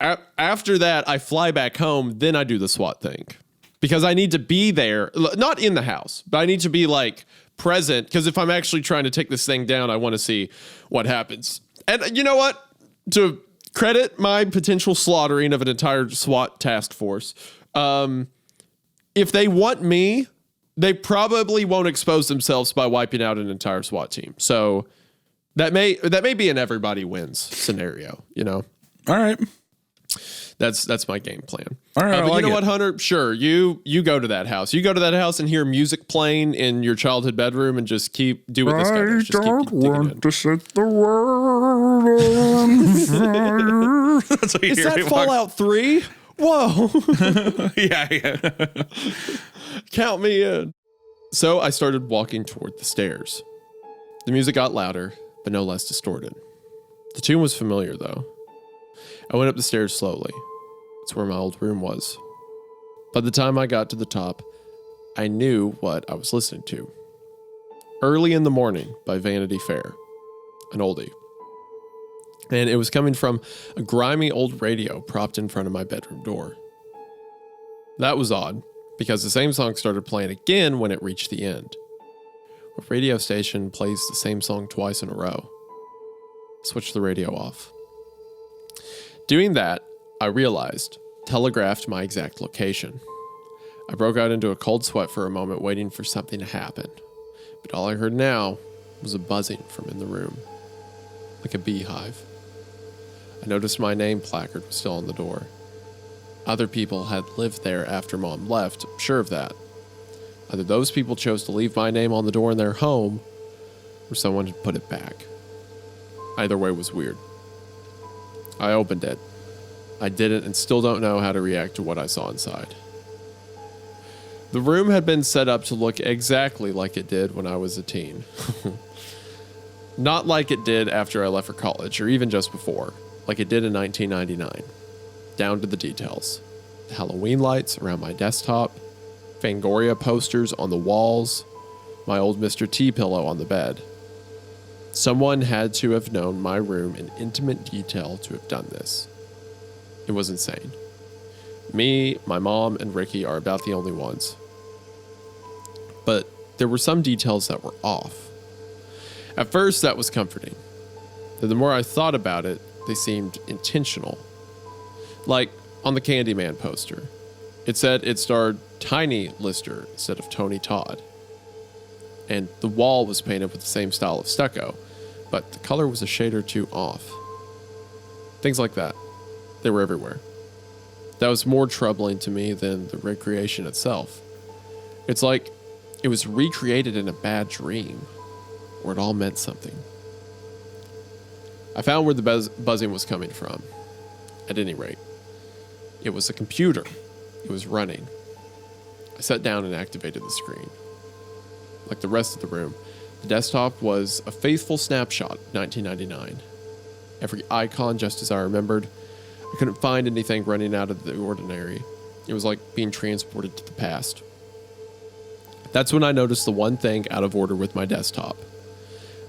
after that, I fly back home, then I do the SWAT thing. Because I need to be there, not in the house, but I need to be, like, present. Because if I'm actually trying to take this thing down, I want to see what happens. And you know what? To credit my potential slaughtering of an entire SWAT task force, if they want me, they probably won't expose themselves by wiping out an entire SWAT team. So that may be an everybody wins scenario, you know? All right. That's my game plan. All right. But you know what, Hunter? Sure. You go to that house. You go to that house and hear music playing in your childhood bedroom and just do what this guy does. Just don't want to set the world on fire. That's what you Is hear that Fallout 3? Whoa. Yeah. Count me in. So I started walking toward the stairs. The music got louder, but no less distorted. The tune was familiar, though. I went up the stairs slowly. It's where my old room was. By the time I got to the top, I knew what I was listening to. Early in the Morning by Vanity Fair, an oldie. And it was coming from a grimy old radio propped in front of my bedroom door. That was odd, because the same song started playing again when it reached the end. A radio station plays the same song twice in a row. switched the radio off. Doing that, I realized, telegraphed my exact location. I broke out into a cold sweat for a moment, waiting for something to happen. But all I heard now was a buzzing from in the room, like a beehive. I noticed my name placard was still on the door. Other people had lived there after Mom left, I'm sure of that. Either those people chose to leave my name on the door in their home, or someone had put it back. Either way was weird. I opened it. I didn't and still don't know how to react to what I saw inside. The room had been set up to look exactly like it did when I was a teen. Not like it did after I left for college, or even just before, like it did in 1999. Down to the details. The Halloween lights around my desktop, Fangoria posters on the walls, my old Mr. T pillow on the bed. Someone had to have known my room in intimate detail to have done this. It was insane. Me, my mom, and Ricky are about the only ones. But there were some details that were off. At first, that was comforting. Then the more I thought about it, they seemed intentional. Like on the Candyman poster. It said it starred Tiny Lister instead of Tony Todd. And the wall was painted with the same style of stucco, but the color was a shade or two off. Things like that. They were everywhere. That was more troubling to me than the recreation itself. It's like it was recreated in a bad dream, or it all meant something. I found where the buzzing was coming from. At any rate, it was a computer. It was running. I sat down and activated the screen. Like the rest of the room, the desktop was a faithful snapshot of 1999. Every icon just as I remembered. I couldn't find anything running out of the ordinary. It was like being transported to the past. That's when I noticed the one thing out of order with my desktop.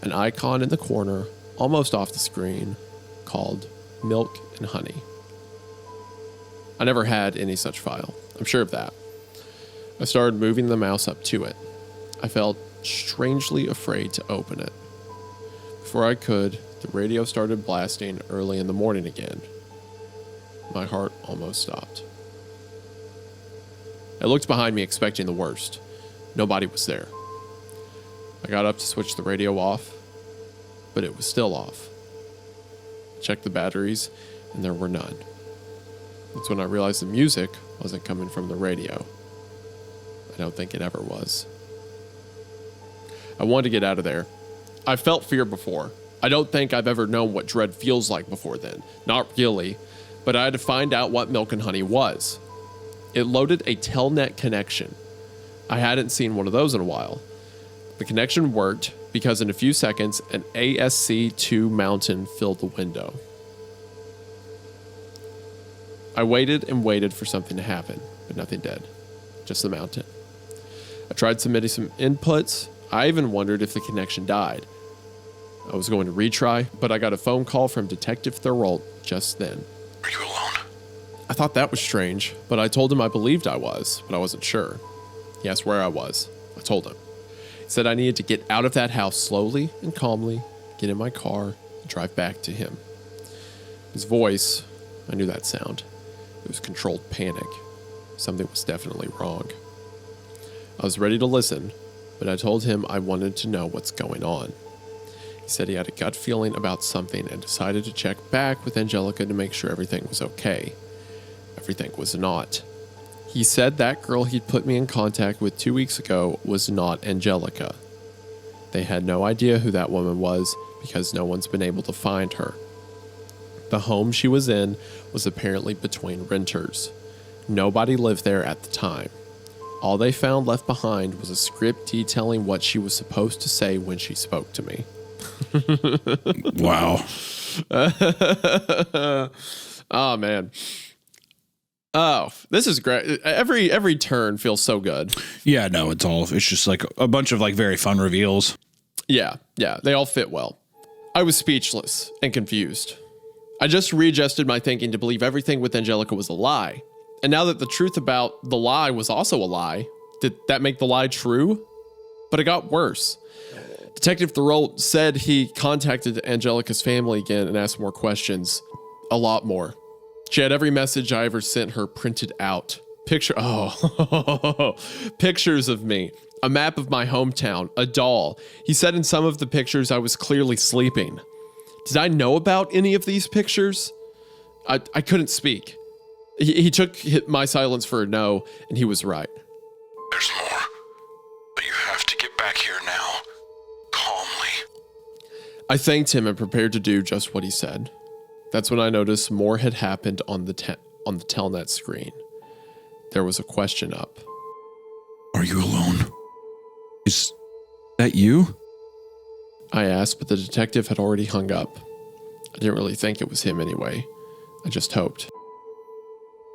An icon in the corner, almost off the screen, called Milk and Honey. I never had any such file. I'm sure of that. I started moving the mouse up to it. I felt strangely afraid to open it. Before I could, the radio started blasting early in the morning again. My heart almost stopped. I looked behind me expecting the worst. Nobody was there. I got up to switch the radio off, but it was still off. I checked the batteries, and there were none. That's when I realized the music wasn't coming from the radio. I don't think it ever was. I wanted to get out of there. I felt fear before. I don't think I've ever known what dread feels like before then. Not really. But I had to find out what Milk and Honey was. It loaded a Telnet connection. I hadn't seen one of those in a while. The connection worked because in a few seconds, an ASC2 mountain filled the window. I waited and waited for something to happen, but nothing did. Just the mountain. I tried submitting some inputs. I even wondered if the connection died. I was going to retry, but I got a phone call from Detective Thorold just then. Are you alone? I thought that was strange, but I told him I believed I was, but I wasn't sure. He asked where I was. I told him. He said I needed to get out of that house slowly and calmly, get in my car, and drive back to him. His voice, I knew that sound. It was controlled panic. Something was definitely wrong. I was ready to listen, but I told him I wanted to know what's going on. He said he had a gut feeling about something and decided to check back with Angelica to make sure everything was okay. Everything was not. He said that girl he'd put me in contact with 2 weeks ago was not Angelica. They had no idea who that woman was because no one's been able to find her. The home she was in was apparently between renters. Nobody lived there at the time. All they found left behind was a script detailing what she was supposed to say when she spoke to me. Wow. Oh, man. Oh, this is great. Every turn feels so good. Yeah, no, it's just like a bunch of like very fun reveals. Yeah, they all fit well. I was speechless and confused. I just readjusted my thinking to believe everything with Angelica was a lie. And now that the truth about the lie was also a lie, did that make the lie true? But it got worse. Detective Thorold said he contacted Angelica's family again and asked more questions. A lot more. She had every message I ever sent her printed out. Pictures of me. A map of my hometown. A doll. He said in some of the pictures I was clearly sleeping. Did I know about any of these pictures? I couldn't speak. He took my silence for a no, and he was right. There's more, but you have to get back here now, calmly. I thanked him and prepared to do just what he said. That's when I noticed more had happened on the Telnet screen. There was a question up. Are you alone? Is that you? I asked, but the detective had already hung up. I didn't really think it was him anyway. I just hoped.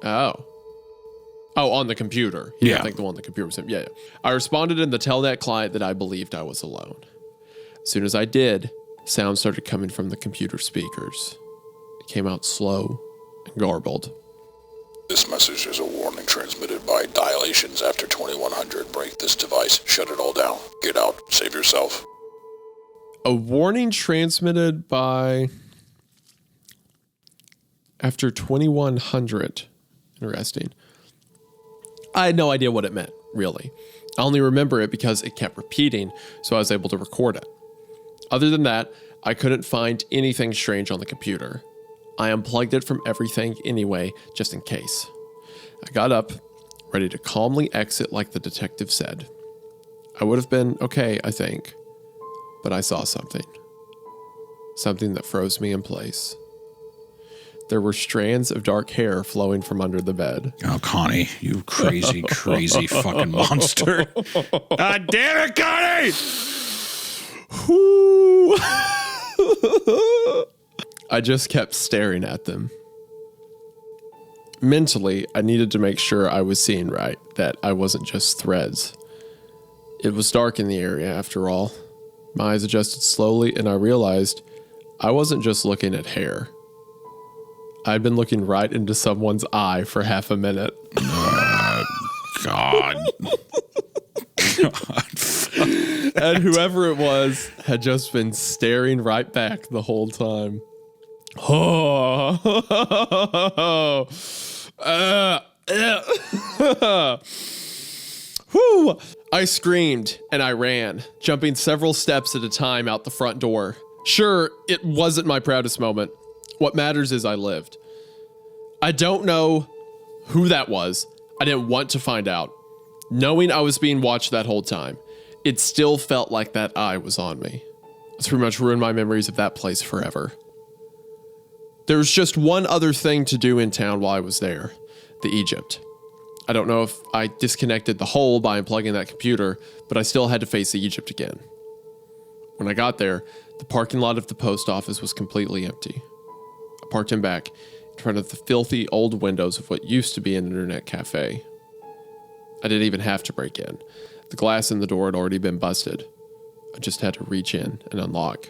Oh, on the computer. He didn't think the one on the computer was him. Yeah. I responded in the Telnet client that I believed I was alone. As soon as I did, sound started coming from the computer speakers. It came out slow and garbled. This message is a warning transmitted by dilations after 2100. Break this device. Shut it all down. Get out. Save yourself. A warning transmitted by... after 2100. Interesting. I had no idea what it meant, really. I only remember it because it kept repeating, so I was able to record it. Other than that, I couldn't find anything strange on the computer. I unplugged it from everything anyway, just in case. I got up, ready to calmly exit like the detective said. I would have been okay, I think, but I saw something. Something that froze me in place. There were strands of dark hair flowing from under the bed. Oh, Connie, you crazy, crazy fucking monster. God damn it, Connie! I just kept staring at them. Mentally, I needed to make sure I was seeing right, that I wasn't just threads. It was dark in the area, after all. My eyes adjusted slowly, and I realized I wasn't just looking at hair. I'd been looking right into someone's eye for half a minute. God. And whoever it was had just been staring right back the whole time. Whew. I screamed and I ran, jumping several steps at a time out the front door. Sure, it wasn't my proudest moment. What matters is I lived. I don't know who that was. I didn't want to find out. Knowing I was being watched that whole time, it still felt like that eye was on me. It's pretty much ruined my memories of that place forever. There was just one other thing to do in town while I was there, the Egypt. I don't know if I disconnected the whole by unplugging that computer, but I still had to face the Egypt again. When I got there, the parking lot of the post office was completely empty. I parked in back in front of the filthy old windows of what used to be an internet cafe. I didn't even have to break in. The glass in the door had already been busted. I just had to reach in and unlock.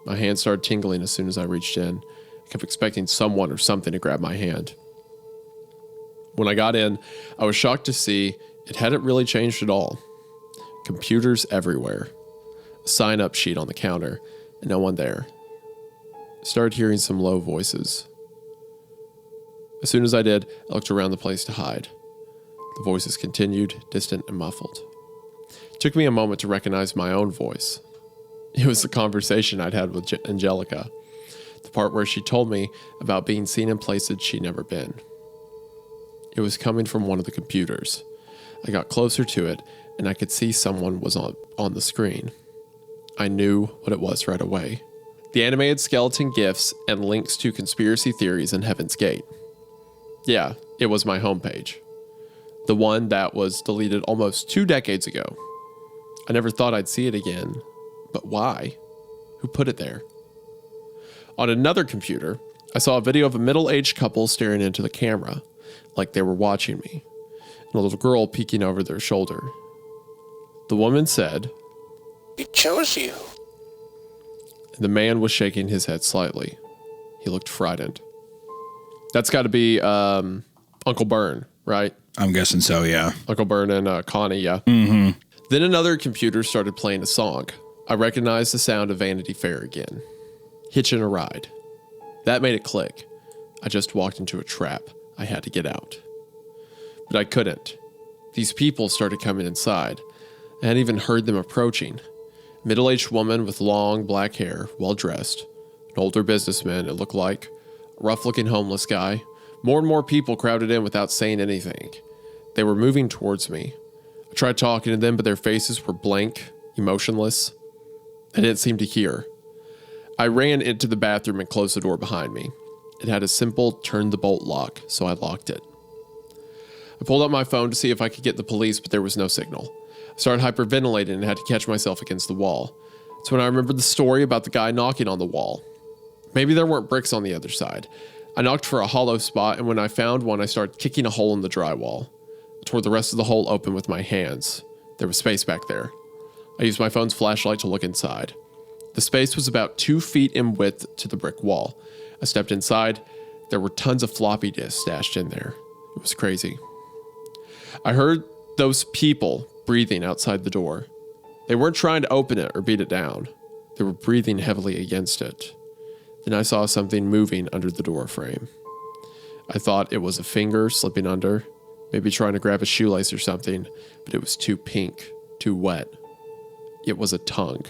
My hand started tingling as soon as I reached in. I kept expecting someone or something to grab my hand. When I got in, I was shocked to see it hadn't really changed at all. Computers everywhere. A sign-up sheet on the counter, and no one there. I started hearing some low voices. As soon as I did, I looked around the place to hide. The voices continued, distant and muffled. It took me a moment to recognize my own voice. It was the conversation I'd had with Angelica. The part where she told me about being seen in places she'd never been. It was coming from one of the computers. I got closer to it, and I could see someone was on the screen. I knew what it was right away. The animated skeleton GIFs and links to conspiracy theories in Heaven's Gate. Yeah, it was my homepage. The one that was deleted almost 2 decades ago. I never thought I'd see it again, but why? Who put it there? On another computer, I saw a video of a middle-aged couple staring into the camera, like they were watching me, and a little girl peeking over their shoulder. The woman said, "We chose you." and the man was shaking his head slightly. He looked frightened. That's got to be Uncle Bern, right? I'm guessing so, yeah. Uncle Bern and Connie, yeah. Mm-hmm. Then another computer started playing a song. I recognized the sound of Vanity Fair again. Hitching a ride. That made it click. I just walked into a trap. I had to get out. But I couldn't. These people started coming inside. I hadn't even heard them approaching. Middle-aged woman with long black hair, well-dressed. An older businessman, it looked like. A rough-looking homeless guy. More and more people crowded in without saying anything. They were moving towards me. I tried talking to them, but their faces were blank, emotionless. I didn't seem to hear. I ran into the bathroom and closed the door behind me. It had a simple turn the bolt lock, so I locked it. I pulled out my phone to see if I could get the police, but there was no signal. I started hyperventilating and had to catch myself against the wall. It's when I remembered the story about the guy knocking on the wall. Maybe there weren't bricks on the other side. I knocked for a hollow spot, and when I found one, I started kicking a hole in the drywall. I tore the rest of the hole open with my hands. There was space back there. I used my phone's flashlight to look inside. The space was about 2 feet in width to the brick wall. I stepped inside. There were tons of floppy disks stashed in there. It was crazy. I heard those people breathing outside the door. They weren't trying to open it or beat it down. They were breathing heavily against it. Then I saw something moving under the door frame. I thought it was a finger slipping under, maybe trying to grab a shoelace or something, but it was too pink, too wet. It was a tongue.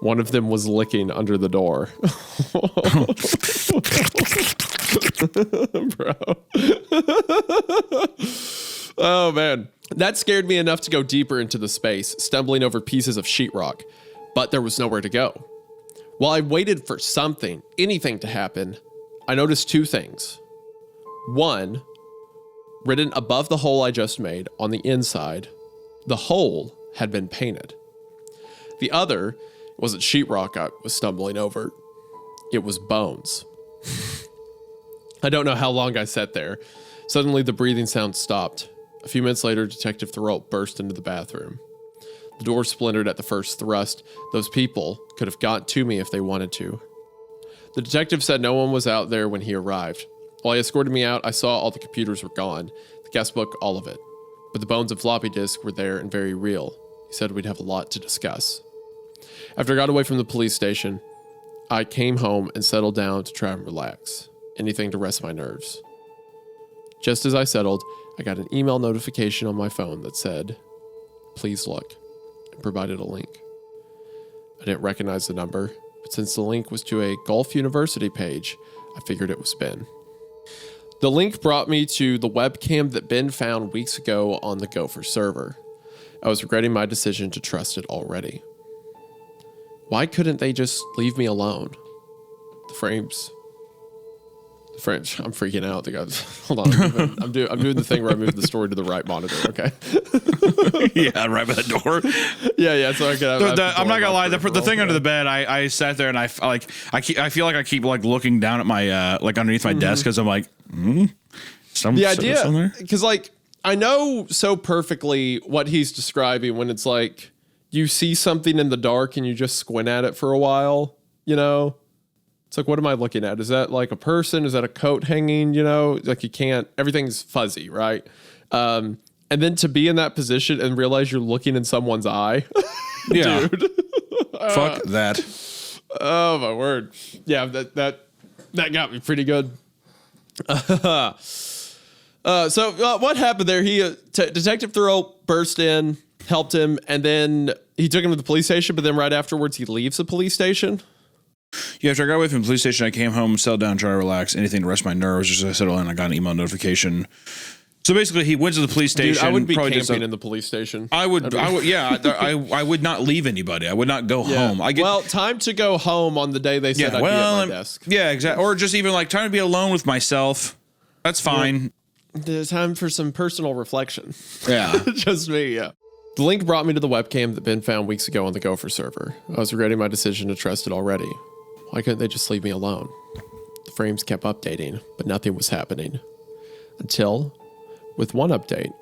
One of them was licking under the door. Bro. Oh, man. That scared me enough to go deeper into the space, stumbling over pieces of sheetrock, but there was nowhere to go. While I waited for something, anything to happen, I noticed 2 things. One, written above the hole I just made on the inside, the hole had been painted. The other wasn't sheetrock I was stumbling over. It was bones. I don't know how long I sat there. Suddenly the breathing sound stopped. A few minutes later, Detective Thorold burst into the bathroom. The door splintered at the first thrust. Those people could have gotten to me if they wanted to. The detective said no one was out there when he arrived. While he escorted me out, I saw all the computers were gone. The guest book, all of it. But the bones and floppy disk were there and very real. He said we'd have a lot to discuss. After I got away from the police station, I came home and settled down to try and relax. Anything to rest my nerves. Just as I settled, I got an email notification on my phone that said, "Please look," and provided a link. I didn't recognize the number, but since the link was to a Gulf University page, I figured it was Ben. The link brought me to the webcam that Ben found weeks ago on the Gopher server. I was regretting my decision to trust it already. Why couldn't they just leave me alone? The frames. I'm freaking out. The guys, hold on. I'm doing the thing where I move the story to the right monitor. Okay. Yeah, right by the door. Yeah. So I can. I'm not gonna lie. The thing under the bed, I sat there and I feel like I keep like looking down at my like underneath my desk because I'm like, the idea, because like I know so perfectly what he's describing when it's like you see something in the dark and you just squint at it for a while, you know. It's like, what am I looking at? Is that like a person? Is that a coat hanging? You know, like you can't, everything's fuzzy, right? And then to be in that position and realize you're looking in someone's eye. Yeah. Dude. Fuck that. Oh my word. Yeah, that got me pretty good. So what happened there? Detective Thoreau burst in, helped him, and then he took him to the police station, but then right afterwards he leaves the police station. Yeah, after I got away from the police station, I came home, settled down, tried to relax, anything to rest my nerves. Just as I settled in, I got an email notification. So basically, he went to the police station. Dude, I would be camping in the police station. I would, I would not leave anybody. I would not go home. Time to go home on the day they said I'd be at my desk. Yeah, exactly. Or just even like time to be alone with myself. That's fine. There's time for some personal reflection. Yeah. Just me, yeah. The link brought me to the webcam that Ben found weeks ago on the Gopher server. I was regretting my decision to trust it already. Why couldn't they just leave me alone? The frames kept updating, but nothing was happening. Until, with one update,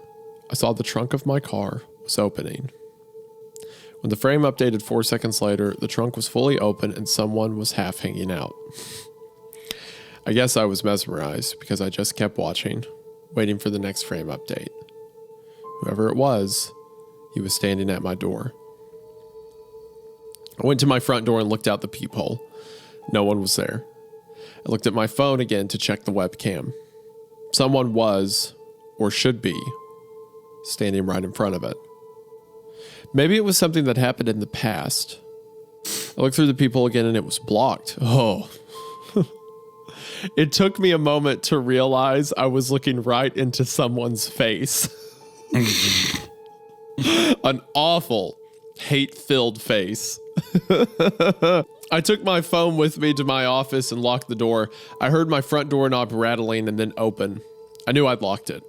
I saw the trunk of my car was opening. When the frame updated 4 seconds later, the trunk was fully open and someone was half hanging out. I guess I was mesmerized because I just kept watching, waiting for the next frame update. Whoever it was, he was standing at my door. I went to my front door and looked out the peephole. No one was there. I looked at my phone again to check the webcam. Someone was, or should be, standing right in front of it. Maybe it was something that happened in the past. I looked through the peephole again and it was blocked. Oh. It took me a moment to realize I was looking right into someone's face. An awful, hate-filled face. I took my phone with me to my office and locked the door. I heard my front doorknob rattling and then open. I knew I'd locked it.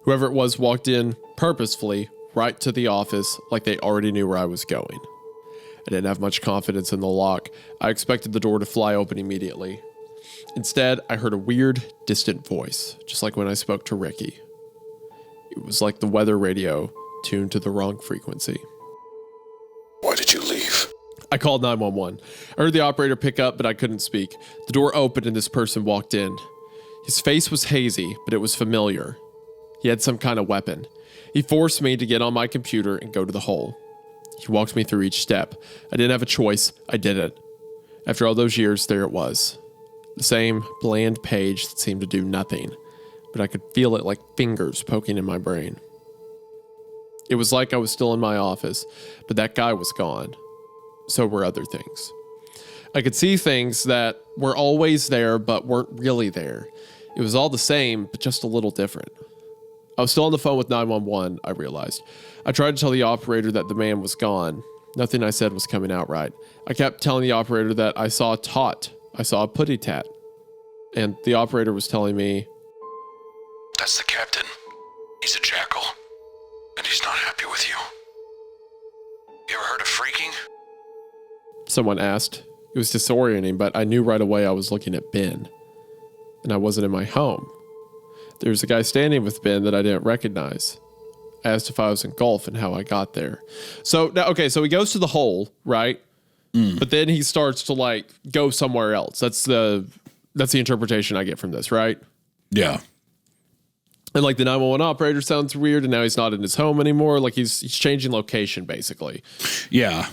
Whoever it was walked in purposefully right to the office like they already knew where I was going. I didn't have much confidence in the lock. I expected the door to fly open immediately. Instead, I heard a weird, distant voice, just like when I spoke to Ricky. It was like the weather radio tuned to the wrong frequency. Why did you leave? I called 911. I heard the operator pick up, but I couldn't speak. The door opened and this person walked in. His face was hazy, but it was familiar. He had some kind of weapon. He forced me to get on my computer and go to the hole. He walked me through each step. I didn't have a choice. I did it. After all those years, there it was. The same bland page that seemed to do nothing, but I could feel it like fingers poking in my brain. It was like I was still in my office, but that guy was gone. So were other things. I could see things that were always there, but weren't really there. It was all the same, but just a little different. I was still on the phone with 911, I realized. I tried to tell the operator that the man was gone. Nothing I said was coming out right. I kept telling the operator that I saw a tot. I saw a putty tat. And the operator was telling me, That's the captain. He's a jackal. And he's not happy with you. You ever heard of freaking? Someone asked. It was disorienting, but I knew right away I was looking at Ben. And I wasn't in my home. There was a guy standing with Ben that I didn't recognize. I asked if I was in golf and how I got there. So he goes to the hole, right? But then he starts to like go somewhere else. That's the interpretation I get from this, right? Yeah. And like the 911 operator sounds weird, and now he's not in his home anymore. Like he's changing location, basically. Yeah.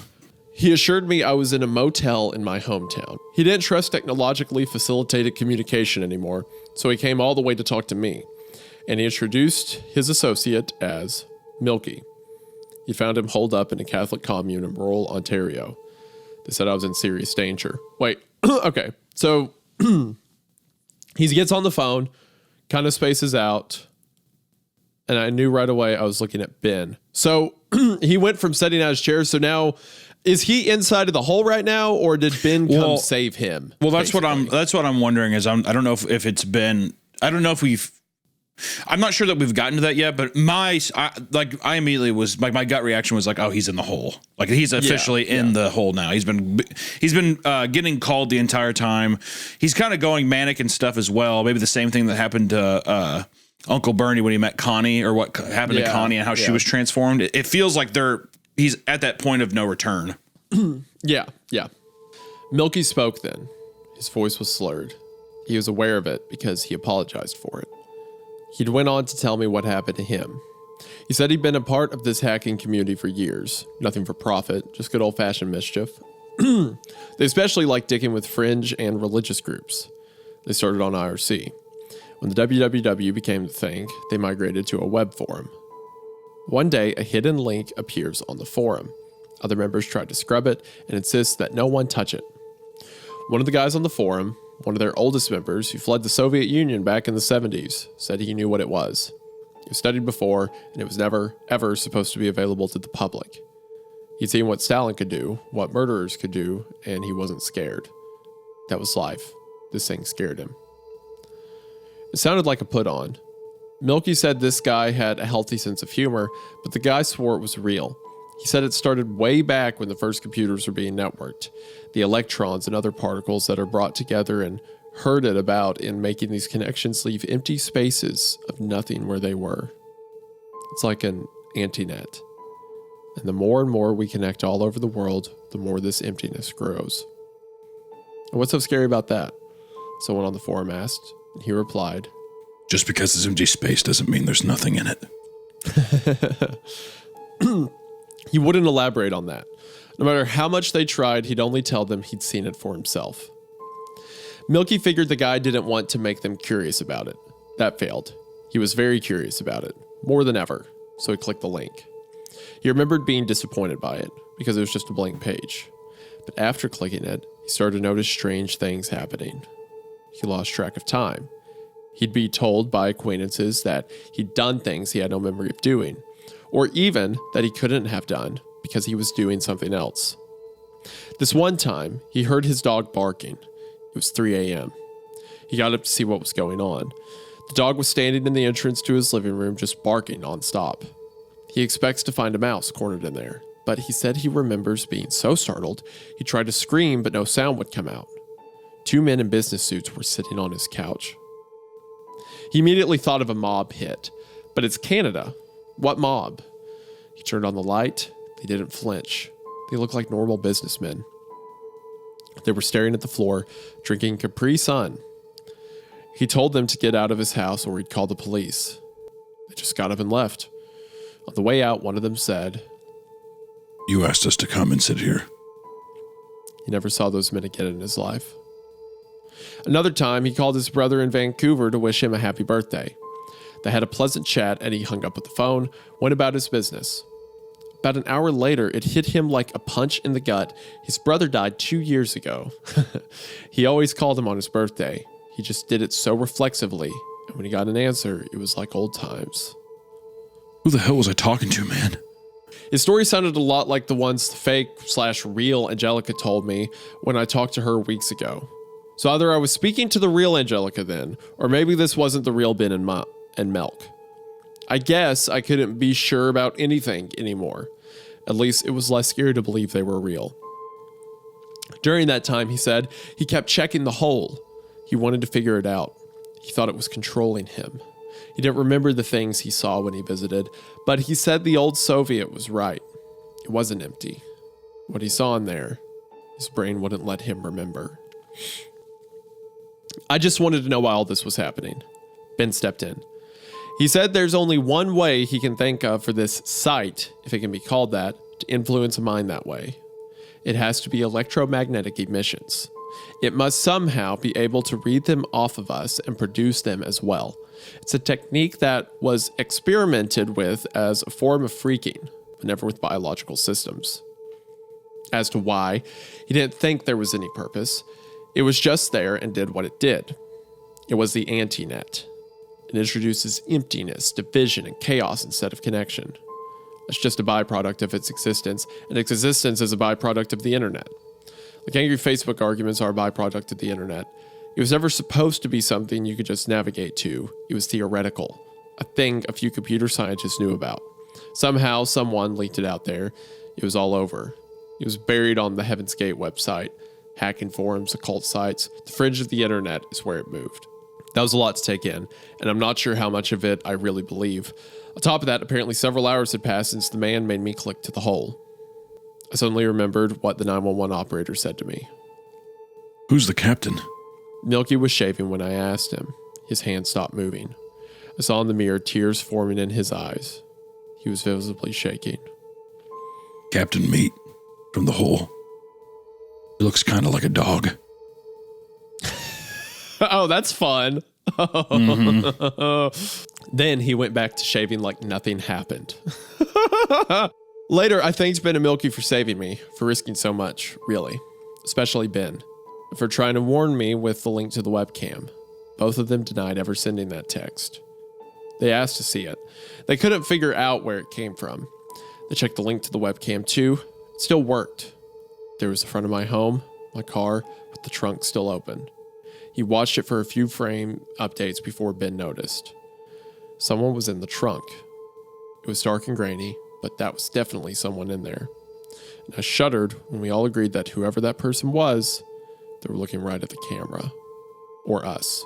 He assured me I was in a motel in my hometown. He didn't trust technologically facilitated communication anymore, so he came all the way to talk to me. And he introduced his associate as Milky. He found him holed up in a Catholic commune in rural Ontario. They said I was in serious danger. Wait, okay. So he gets on the phone, kind of spaces out, and I knew right away I was looking at Ben. So he went from sitting out his chair, so now... Is he inside of the hole right now, or did Ben come save him? Well, that's basically what I'm wondering. Is I don't know if it's been. I don't know if we've. I'm not sure that we've gotten to that yet. But I immediately was like, my gut reaction was like, oh, he's in the hole. Like he's officially in the hole now. He's been getting called the entire time. He's kind of going manic and stuff as well. Maybe the same thing that happened to Uncle Bernie when he met Connie, or what happened to Connie and how she was transformed. It feels like he's at that point of no return. Yeah. Milky spoke then. His voice was slurred. He was aware of it because he apologized for it. He'd went on to tell me what happened to him. He said he'd been a part of this hacking community for years. Nothing for profit, just good old-fashioned mischief. They especially liked dicking with fringe and religious groups. They started on IRC. When the www became the thing, they migrated to a web forum. One day, a hidden link appears on the forum. Other members try to scrub it and insist that no one touch it. One of the guys on the forum, one of their oldest members who fled the Soviet Union back in the 70s, said he knew what it was. It was studied before, and it was never, ever supposed to be available to the public. He'd seen what Stalin could do, what murderers could do, and he wasn't scared. That was life. This thing scared him. It sounded like a put-on. Milky said this guy had a healthy sense of humor, but the guy swore it was real. He said it started way back when the first computers were being networked. The electrons and other particles that are brought together and herded about in making these connections leave empty spaces of nothing where they were. It's like an antinet. And the more and more we connect all over the world, the more this emptiness grows. And what's so scary about that? Someone on the forum asked, and he replied, Just because it's empty space doesn't mean there's nothing in it. He wouldn't elaborate on that. No matter how much they tried, he'd only tell them he'd seen it for himself. Milky figured the guy didn't want to make them curious about it. That failed. He was very curious about it, more than ever, so he clicked the link. He remembered being disappointed by it, because it was just a blank page. But after clicking it, he started to notice strange things happening. He lost track of time. He'd be told by acquaintances that he'd done things he had no memory of doing, or even that he couldn't have done because he was doing something else. This one time, he heard his dog barking. It was 3 a.m. He got up to see what was going on. The dog was standing in the entrance to his living room just barking nonstop. He expects to find a mouse cornered in there, but he said he remembers being so startled, he tried to scream but no sound would come out. 2 men in business suits were sitting on his couch. He immediately thought of a mob hit, but it's Canada. What mob? He turned on the light. They didn't flinch. They looked like normal businessmen. They were staring at the floor, drinking Capri Sun. He told them to get out of his house or he'd call the police. They just got up and left. On the way out, one of them said, You asked us to come and sit here. He never saw those men again in his life. Another time, he called his brother in Vancouver to wish him a happy birthday. They had a pleasant chat and he hung up with the phone, went about his business. About an hour later, it hit him like a punch in the gut. His brother died 2 years ago. He always called him on his birthday. He just did it so reflexively, and when he got an answer, it was like old times. Who the hell was I talking to, man? His story sounded a lot like the ones the fake/real Angelica told me when I talked to her weeks ago. So either I was speaking to the real Angelica then, or maybe this wasn't the real Ben and Melk. I guess I couldn't be sure about anything anymore. At least it was less scary to believe they were real. During that time, he said, he kept checking the hole. He wanted to figure it out. He thought it was controlling him. He didn't remember the things he saw when he visited, but he said the old Soviet was right. It wasn't empty. What he saw in there, his brain wouldn't let him remember. I just wanted to know why all this was happening. Ben stepped in. He said there's only one way he can think of for this sight, if it can be called that, to influence a mind that way. It has to be electromagnetic emissions. It must somehow be able to read them off of us and produce them as well. It's a technique that was experimented with as a form of freaking, but never with biological systems. As to why, he didn't think there was any purpose. It was just there and did what it did. It was the anti-net. It introduces emptiness, division, and chaos instead of connection. It's just a byproduct of its existence, and its existence is a byproduct of the internet. Like angry Facebook arguments are a byproduct of the internet. It was never supposed to be something you could just navigate to. It was theoretical, a thing a few computer scientists knew about. Somehow, someone leaked it out there. It was all over. It was buried on the Heaven's Gate website. Hacking forums, occult sites, the fringe of the internet is where it moved. That was a lot to take in, and I'm not sure how much of it I really believe. On top of that, apparently several hours had passed since the man made me click to the hole. I suddenly remembered what the 911 operator said to me. Who's the captain? Milky was shaving when I asked him. His hand stopped moving. I saw in the mirror tears forming in his eyes. He was visibly shaking. Captain Meat from the hole. He looks kind of like a dog. Oh, that's fun. Mm-hmm. Then he went back to shaving like nothing happened. Later, I thanked Ben and Milky for saving me, for risking so much, really. Especially Ben, for trying to warn me with the link to the webcam. Both of them denied ever sending that text. They asked to see it. They couldn't figure out where it came from. They checked the link to the webcam too. It still worked. There was the front of my home, my car, with the trunk still open. He watched it for a few frame updates before Ben noticed. Someone was in the trunk. It was dark and grainy, but that was definitely someone in there. And I shuddered when we all agreed that whoever that person was, they were looking right at the camera. Or us.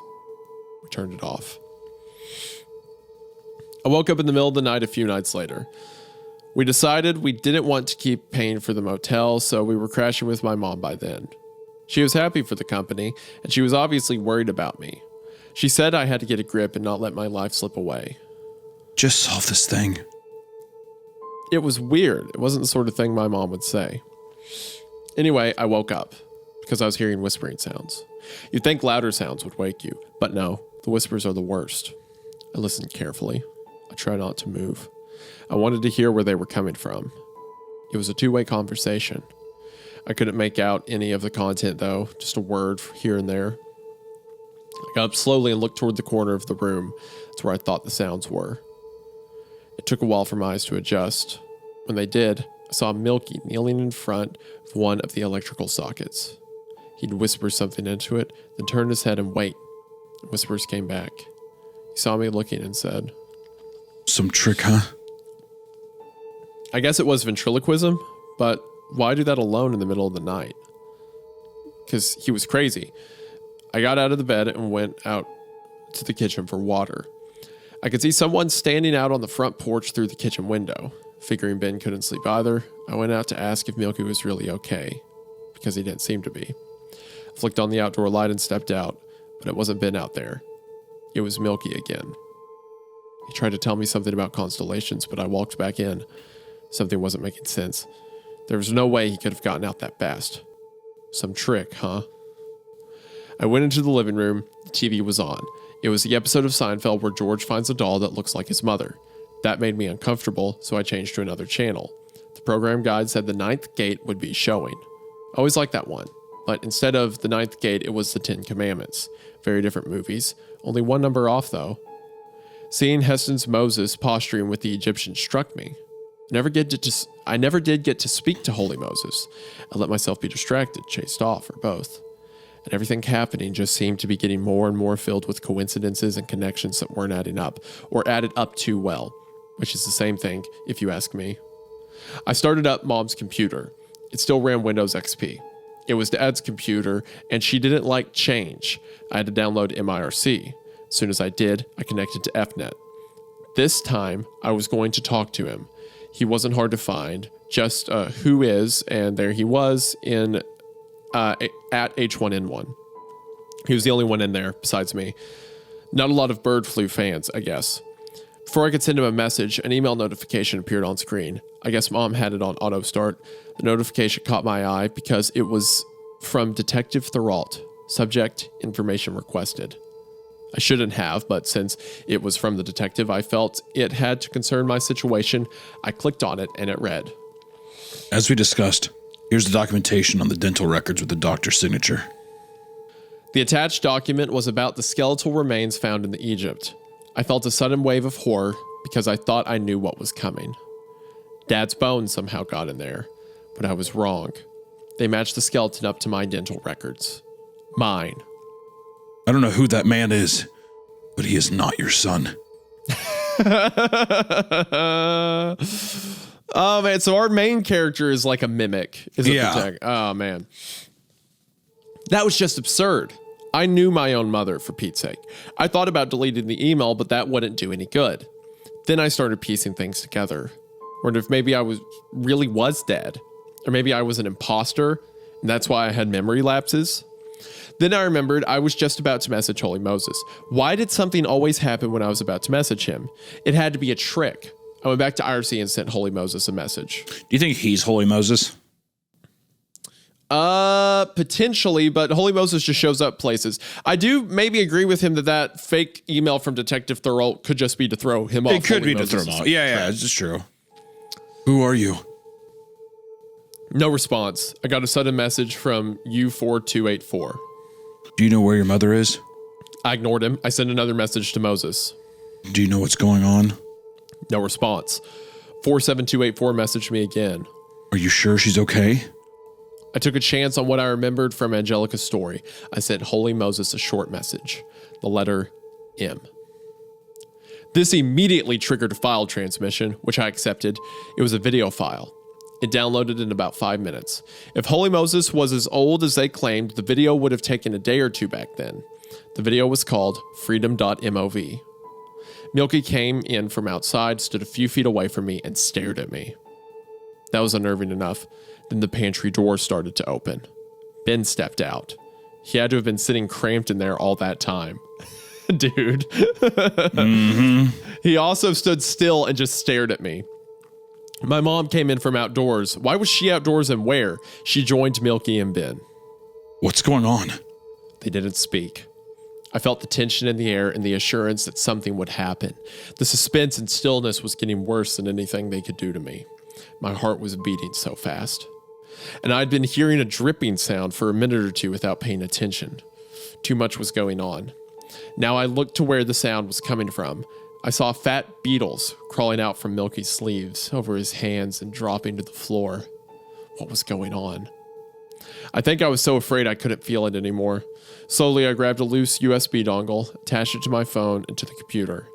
We turned it off. I woke up in the middle of the night a few nights later. We decided we didn't want to keep paying for the motel, so we were crashing with my mom by then. She was happy for the company, and she was obviously worried about me. She said I had to get a grip and not let my life slip away. Just solve this thing. It was weird. It wasn't the sort of thing my mom would say. Anyway, I woke up because I was hearing whispering sounds. You'd think louder sounds would wake you, but no, the whispers are the worst. I listened carefully. I tried not to move. I wanted to hear where they were coming from. It was a two-way conversation. I couldn't make out any of the content though, just a word here and there. I got up slowly and looked toward the corner of the room. That's where I thought the sounds were. It took a while for my eyes to adjust. When they did, I saw Milky kneeling in front of one of the electrical sockets. He'd whisper something into it, then turned his head and wait. The whispers came back. He saw me looking and said, "Some trick, huh?" I guess it was ventriloquism, but why do that alone in the middle of the night? Because he was crazy. I got out of the bed and went out to the kitchen for water. I could see someone standing out on the front porch through the kitchen window. Figuring Ben couldn't sleep either, I went out to ask if Milky was really okay, because he didn't seem to be. I flicked on the outdoor light and stepped out, but it wasn't Ben out there. It was Milky again. He tried to tell me something about constellations, but I walked back in. Something wasn't making sense. There was no way he could have gotten out that fast. Some trick, huh? I went into the living room. The TV was on. It was the episode of Seinfeld where George finds a doll that looks like his mother. That made me uncomfortable, so I changed to another channel. The program guide said the ninth gate would be showing. I always liked that one, but instead of the ninth gate, it was the 10 Commandments. Very different movies. Only one number off, though. Seeing Heston's Moses posturing with the Egyptians struck me. I never did get to speak to Holy Moses. I let myself be distracted, chased off, or both. And everything happening just seemed to be getting more and more filled with coincidences and connections that weren't adding up, or added up too well, which is the same thing, if you ask me. I started up Mom's computer. It still ran Windows XP. It was Dad's computer, and she didn't like change. I had to download MIRC. As soon as I did, I connected to FNet. This time, I was going to talk to him. He wasn't hard to find, just who is, and there he was in at H1N1. He was the only one in there besides me. Not a lot of bird flu fans, I guess. Before I could send him a message, an email notification appeared on screen. I guess Mom had it on auto start. The notification caught my eye because it was from Detective Therault. Subject, information requested. I shouldn't have, but since it was from the detective, I felt it had to concern my situation. I clicked on it and it read, "As we discussed, here's the documentation on the dental records with the doctor's signature." The attached document was about the skeletal remains found in the Egypt. I felt a sudden wave of horror because I thought I knew what was coming. Dad's bones somehow got in there, but I was wrong. They matched the skeleton up to my dental records. Mine. "I don't know who that man is, but he is not your son." Oh man, so our main character is like a mimic. Is Yeah. The tag? Oh man. That was just absurd. I knew my own mother, for Pete's sake. I thought about deleting the email, but that wouldn't do any good. Then I started piecing things together. Wondered if maybe I really was dead. Or maybe I was an imposter, and that's why I had memory lapses. Then I remembered I was just about to message Holy Moses. Why did something always happen when I was about to message him? It had to be a trick. I went back to IRC and sent Holy Moses a message. Do you think he's Holy Moses? Potentially, but Holy Moses just shows up places. I do maybe agree with him that fake email from Detective Therault could just be to throw him off. It could Holy be to throw him Moses' off. Yeah, it's just true. Who are you? No response. I got a sudden message from U4284. Do you know where your mother is? I ignored him. I sent another message to Moses. Do you know what's going on? No response. 47284 messaged me again. Are you sure she's okay? I took a chance on what I remembered from Angelica's story. I sent Holy Moses a short message. The letter M. This immediately triggered a file transmission, which I accepted. It was a video file. It downloaded in about 5 minutes. If Holy Moses was as old as they claimed, the video would have taken a day or two back then. The video was called freedom.mov. Milky came in from outside, stood a few feet away from me, and stared at me. That was unnerving enough. Then the pantry door started to open. Ben stepped out. He had to have been sitting cramped in there all that time. Dude. Mm-hmm. He also stood still and just stared at me. My mom came in from outdoors. Why was she outdoors and where? She joined Milky and Ben. What's going on? They didn't speak. I felt the tension in the air and the assurance that something would happen. The suspense and stillness was getting worse than anything they could do to me. My heart was beating so fast. And I'd been hearing a dripping sound for a minute or two without paying attention. Too much was going on. Now I looked to where the sound was coming from. I saw fat beetles crawling out from Milky's sleeves, over his hands, and dropping to the floor. What was going on? I think I was so afraid I couldn't feel it anymore. Slowly, I grabbed a loose USB dongle, attached it to my phone and to the computer.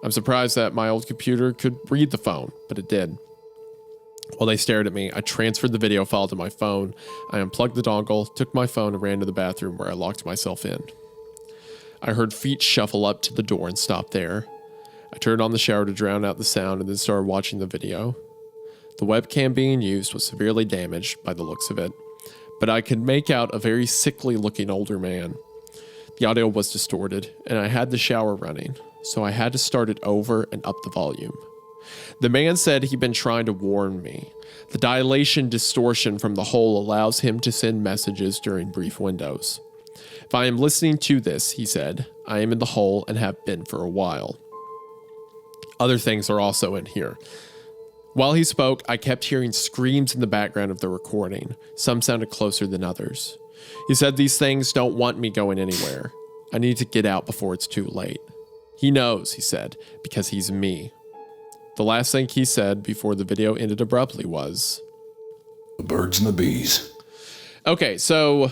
I'm surprised that my old computer could read the phone, but it did. While they stared at me, I transferred the video file to my phone. I unplugged the dongle, took my phone, and ran to the bathroom where I locked myself in. I heard feet shuffle up to the door and stop there. I turned on the shower to drown out the sound and then started watching the video. The webcam being used was severely damaged by the looks of it, but I could make out a very sickly looking older man. The audio was distorted, and I had the shower running, so I had to start it over and up the volume. The man said he'd been trying to warn me. The dilation distortion from the hole allows him to send messages during brief windows. If I am listening to this, he said, I am in the hole and have been for a while. Other things are also in here. While he spoke, I kept hearing screams in the background of the recording. Some sounded closer than others. He said these things don't want me going anywhere. I need to get out before it's too late. He knows, he said, because he's me. The last thing he said before the video ended abruptly was, The birds and the bees. Okay, so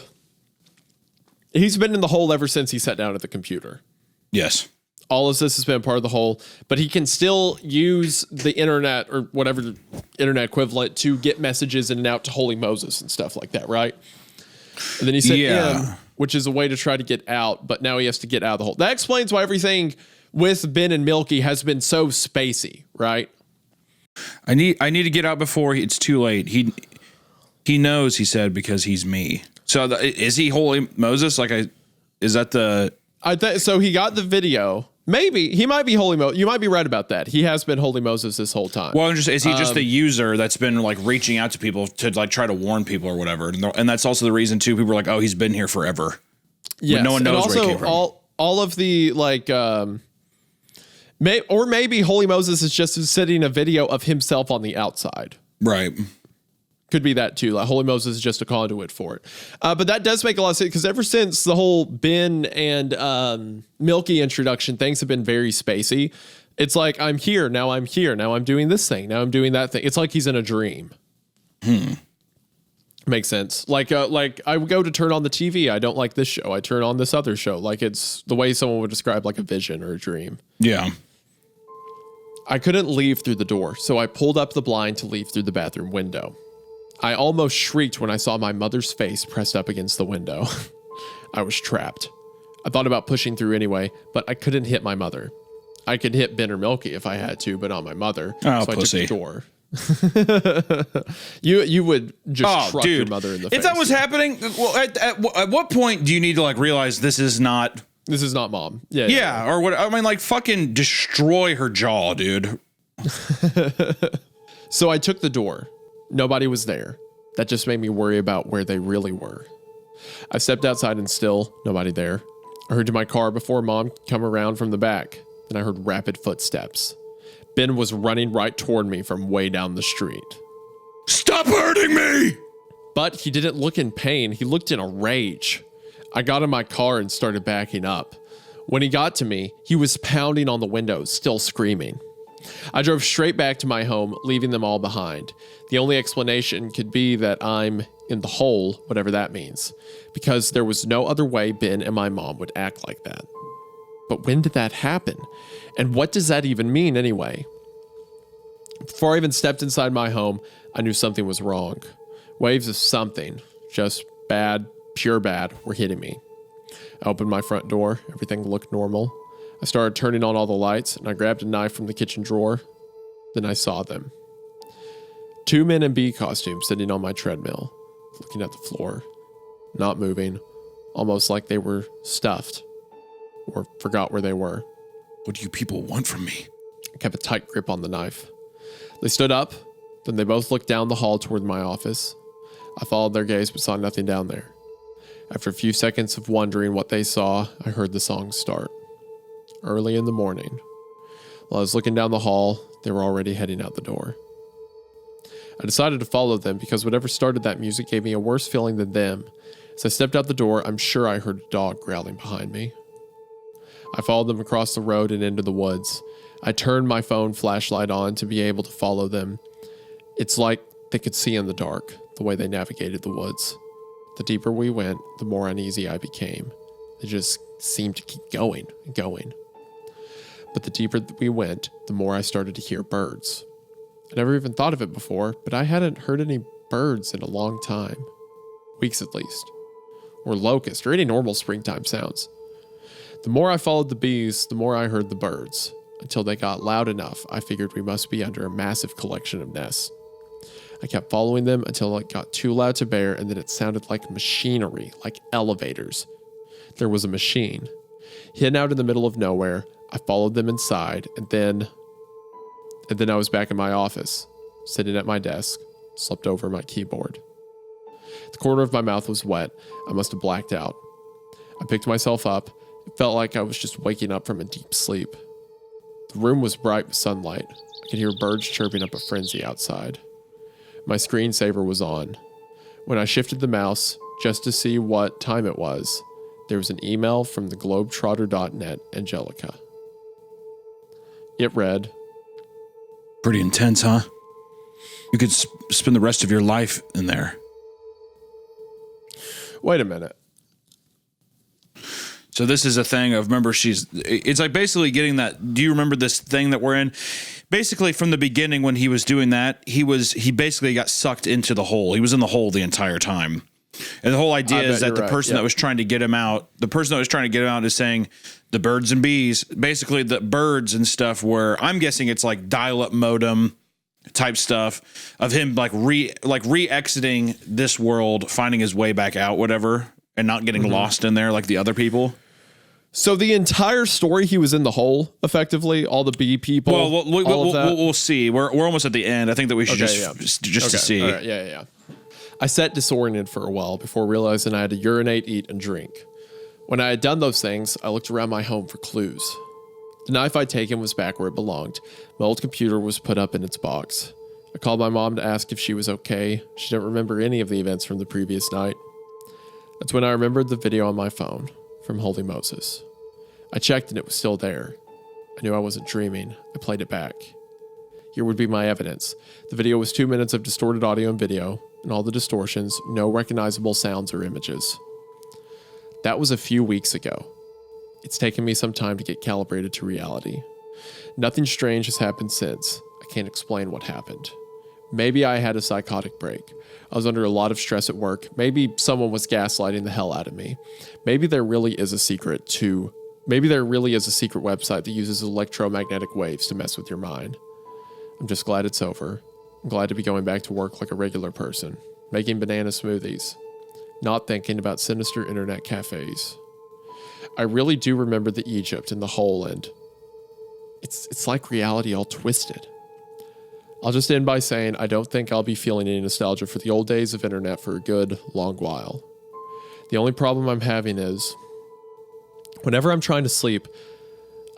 he's been in the hole ever since he sat down at the computer. Yes. All of this has been part of the hole, but he can still use the internet or whatever the internet equivalent to get messages in and out to Holy Moses and stuff like that, right? And then he said in, which is a way to try to get out, but now he has to get out of the hole. That explains why everything with Ben and Milky has been so spacey, right? I need to get out before it's too late. He knows, he said, because he's me. So is he Holy Moses? Is that the... So he got the video. Maybe he might be Holy Moses. You might be right about that. He has been Holy Moses this whole time. Well, is he just the user that's been like reaching out to people to like try to warn people or whatever? And that's also the reason too. People are like, oh, he's been here forever. Yeah, no one knows where he came from. All of the like, maybe Holy Moses is just sending a video of himself on the outside. Right. Could be that too. Like Holy Moses is just a conduit for it. But that does make a lot of sense because ever since the whole Ben and Milky introduction, things have been very spacey. It's like, I'm here. Now I'm here. Now I'm doing this thing. Now I'm doing that thing. It's like he's in a dream. Makes sense. Like I would go to turn on the TV. I don't like this show. I turn on this other show. Like it's the way someone would describe like a vision or a dream. Yeah. I couldn't leave through the door, so I pulled up the blind to leave through the bathroom window. I almost shrieked when I saw my mother's face pressed up against the window. I was trapped. I thought about pushing through anyway, but I couldn't hit my mother. I could hit Ben or Milky if I had to, but not my mother. Oh, so pussy. I took the door. You would just truck your mother in the face. If that was happening, well, at what point do you need to like realize this is not mom? Yeah. Or what? I mean, like fucking destroy her jaw, dude. So I took the door. Nobody was there. That just made me worry about where they really were. I stepped outside and still nobody there. I heard to my car before Mom come around from the back. Then I heard rapid footsteps. Ben was running right toward me from way down the street. Stop hurting me! But he didn't look in pain. He looked in a rage. I got in my car and started backing up. When he got to me, he was pounding on the windows, still screaming. I drove straight back to my home, leaving them all behind. The only explanation could be that I'm in the hole, whatever that means, because there was no other way Ben and my mom would act like that. But when did that happen? And what does that even mean anyway? Before I even stepped inside my home, I knew something was wrong. Waves of something, just bad, pure bad, were hitting me. I opened my front door. Everything looked normal. I started turning on all the lights, and I grabbed a knife from the kitchen drawer. Then I saw them. 2 men in bee costumes sitting on my treadmill, looking at the floor, not moving, almost like they were stuffed or forgot where they were. What do you people want from me? I kept a tight grip on the knife. They stood up, Then they both looked down the hall toward my office. I followed their gaze but saw nothing down there. After a few seconds of wondering what they saw, I heard the song start. Early in the morning. While I was looking down the hall, they were already heading out the door. I decided to follow them because whatever started that music gave me a worse feeling than them. As I stepped out the door, I'm sure I heard a dog growling behind me. I followed them across the road and into the woods. I turned my phone flashlight on to be able to follow them. It's like they could see in the dark, the way they navigated the woods. The deeper we went, the more uneasy I became. They just seemed to keep going and going. But the deeper we went, the more I started to hear birds. I never even thought of it before, but I hadn't heard any birds in a long time. Weeks at least. Or locusts, or any normal springtime sounds. The more I followed the bees, the more I heard the birds. Until they got loud enough, I figured we must be under a massive collection of nests. I kept following them until it got too loud to bear, and then it sounded like machinery, like elevators. There was a machine. Hidden out in the middle of nowhere, I followed them inside, and then I was back in my office, sitting at my desk, slumped over my keyboard. The corner of my mouth was wet. I must have blacked out. I picked myself up. It felt like I was just waking up from a deep sleep. The room was bright with sunlight. I could hear birds chirping up a frenzy outside. My screensaver was on. When I shifted the mouse, just to see what time it was, there was an email from the globetrotter.net Angelica. It read, Pretty intense, huh? You could spend the rest of your life in there. Wait a minute. So this is a thing of, remember, it's like basically getting that. Do you remember this thing that we're in? Basically from the beginning when he was doing that, he basically got sucked into the hole. He was in the hole the entire time. And the whole idea is that the person that was trying to get him out, is saying the birds and bees, basically the birds and stuff were, I'm guessing it's like dial-up modem type stuff of him like re-exiting this world, finding his way back out, whatever, and not getting lost in there like the other people. So the entire story, he was in the hole, effectively. All the bee people. Well, we'll see. We're almost at the end. I think that we should to see. All right, yeah. I sat disoriented for a while before realizing I had to urinate, eat, and drink. When I had done those things, I looked around my home for clues. The knife I'd taken was back where it belonged. My old computer was put up in its box. I called my mom to ask if she was okay. She didn't remember any of the events from the previous night. That's when I remembered the video on my phone from Holy Moses. I checked and it was still there. I knew I wasn't dreaming. I played it back. Here would be my evidence. The video was 2 minutes of distorted audio and video, and all the distortions, no recognizable sounds or images. That was a few weeks ago. It's taken me some time to get calibrated to reality. Nothing strange has happened since. I can't explain what happened. Maybe I had a psychotic break. I was under a lot of stress at work. Maybe someone was gaslighting the hell out of me. Maybe there really is a secret website that uses electromagnetic waves to mess with your mind. I'm just glad it's over. I'm glad to be going back to work like a regular person, making banana smoothies, not thinking about sinister internet cafes. I really do remember the Egypt and the hole, and it's like reality all twisted. I'll just end by saying I don't think I'll be feeling any nostalgia for the old days of internet for a good long while. The only problem I'm having is, whenever I'm trying to sleep,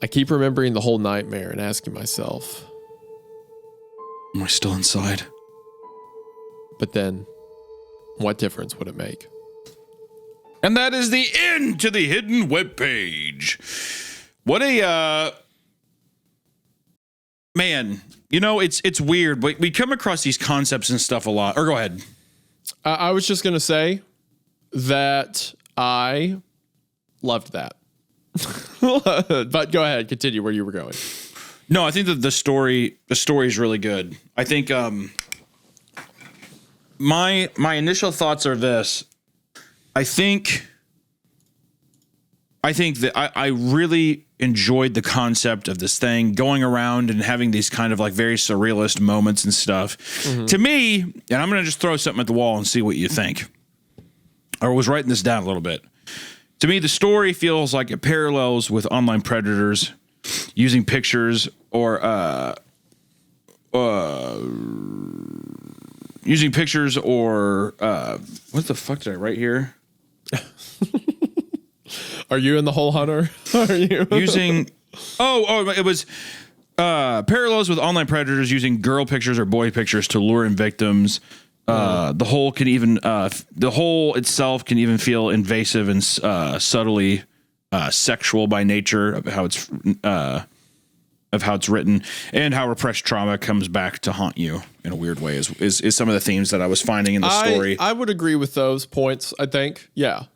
I keep remembering the whole nightmare and asking myself, am I still inside? But then, what difference would it make? And that is the end to the hidden webpage. What a, man, you know, it's weird. We come across these concepts and stuff a lot. Or go ahead. I was just going to say that I loved that. But go ahead, continue where you were going. No, I think that the story is really good. I think my initial thoughts are this. I think that I really enjoyed the concept of this thing going around and having these kind of like very surrealist moments and stuff. Mm-hmm. To me, and I'm going to just throw something at the wall and see what you think. I was writing this down a little bit. To me, the story feels like it parallels with online predators using pictures or using pictures or what the fuck did I write here? Are you in the hole, Hunter? Are you using? It was parallels with online predators using girl pictures or boy pictures to lure in victims. The hole can even the hole itself can even feel invasive and subtly sexual by nature of how it's written, and how repressed trauma comes back to haunt you in a weird way is some of the themes that I was finding in the story. I would agree with those points. I think, I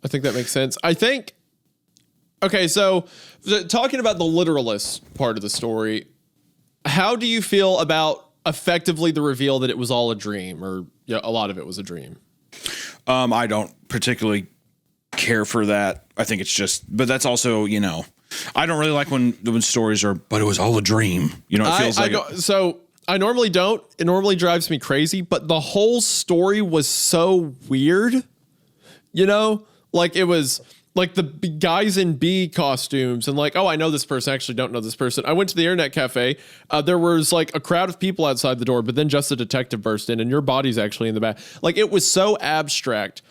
think that makes sense. I think. Okay, so talking about the literalist part of the story, how do you feel about effectively the reveal that it was all a dream, or a lot of it was a dream? I don't particularly care for that. I think it's just, but that's also, I don't really like when stories are, but it was all a dream. It feels so I normally don't. It normally drives me crazy, but the whole story was so weird. Like it was like the guys in bee costumes and like, oh, I know this person. I actually don't know this person. I went to the internet cafe. There was like a crowd of people outside the door, but then just a detective burst in and your body's actually in the back. Like it was so abstract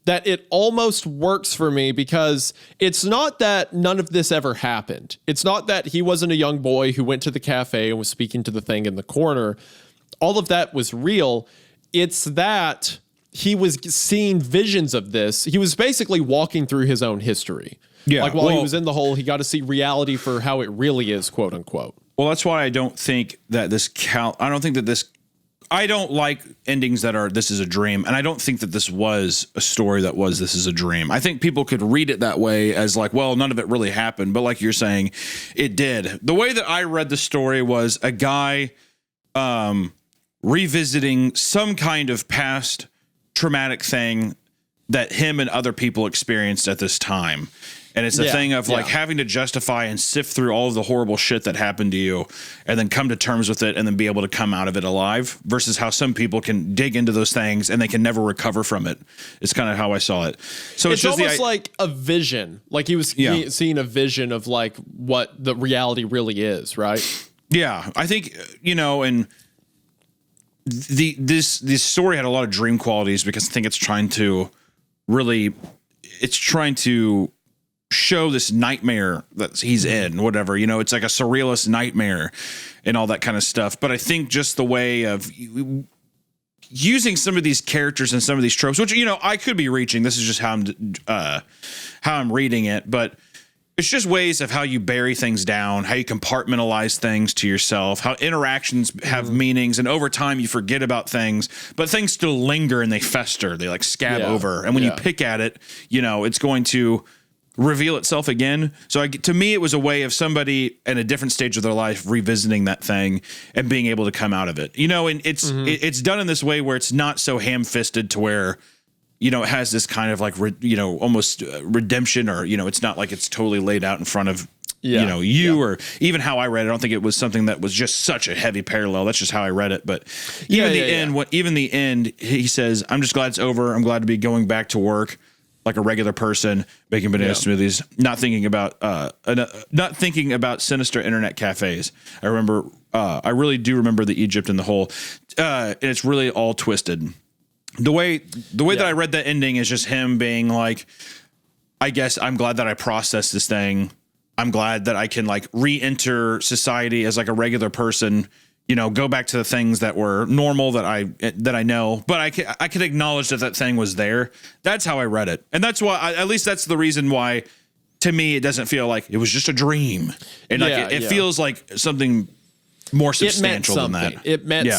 that it almost works for me, because it's not that none of this ever happened. It's not that he wasn't a young boy who went to the cafe and was speaking to the thing in the corner. All of that was real. It's that he was seeing visions of this. He was basically walking through his own history. Yeah. Like while he was in the hole, he got to see reality for how it really is, quote unquote. Well, that's why I don't think that I don't like endings that are, this is a dream. And I don't think that this was a story that was, this is a dream. I think people could read it that way as like, well, none of it really happened. But like you're saying, it did. The way that I read the story was a guy revisiting some kind of past traumatic thing that him and other people experienced at this time. And it's a thing of like having to justify and sift through all of the horrible shit that happened to you and then come to terms with it and then be able to come out of it alive, versus how some people can dig into those things and they can never recover from it. It's kind of how I saw it. So it's just almost like a vision. Like he was seeing a vision of like what the reality really is, right? Yeah. I think, and this story had a lot of dream qualities, because I think it's trying to show this nightmare that he's in, whatever, it's like a surrealist nightmare and all that kind of stuff. But I think just the way of using some of these characters and some of these tropes, which, I could be reaching, this is just how I'm reading it, but it's just ways of how you bury things down, how you compartmentalize things to yourself, how interactions have meanings, and over time you forget about things, but things still linger and they fester, they like scab over. And when you pick at it, it's going to reveal itself again. So to me, it was a way of somebody in a different stage of their life revisiting that thing and being able to come out of it. And it's done in this way where it's not so ham-fisted to where, it has this kind of like, almost redemption, or, it's not like it's totally laid out in front of, or even how I read it. I don't think it was something that was just such a heavy parallel. That's just how I read it. But even the end, he says, I'm just glad it's over. I'm glad to be going back to work like a regular person, making banana smoothies, not thinking about sinister internet cafes. I really do remember the Egypt and the hole. And it's really all twisted. The way that I read that ending is just him being like, I guess I'm glad that I processed this thing. I'm glad that I can like re-enter society as like a regular person, go back to the things that were normal that I know, but I can acknowledge that thing was there. That's how I read it. And that's why, at least that's the reason why, to me, it doesn't feel like it was just a dream. And it feels like something more substantial than that. It meant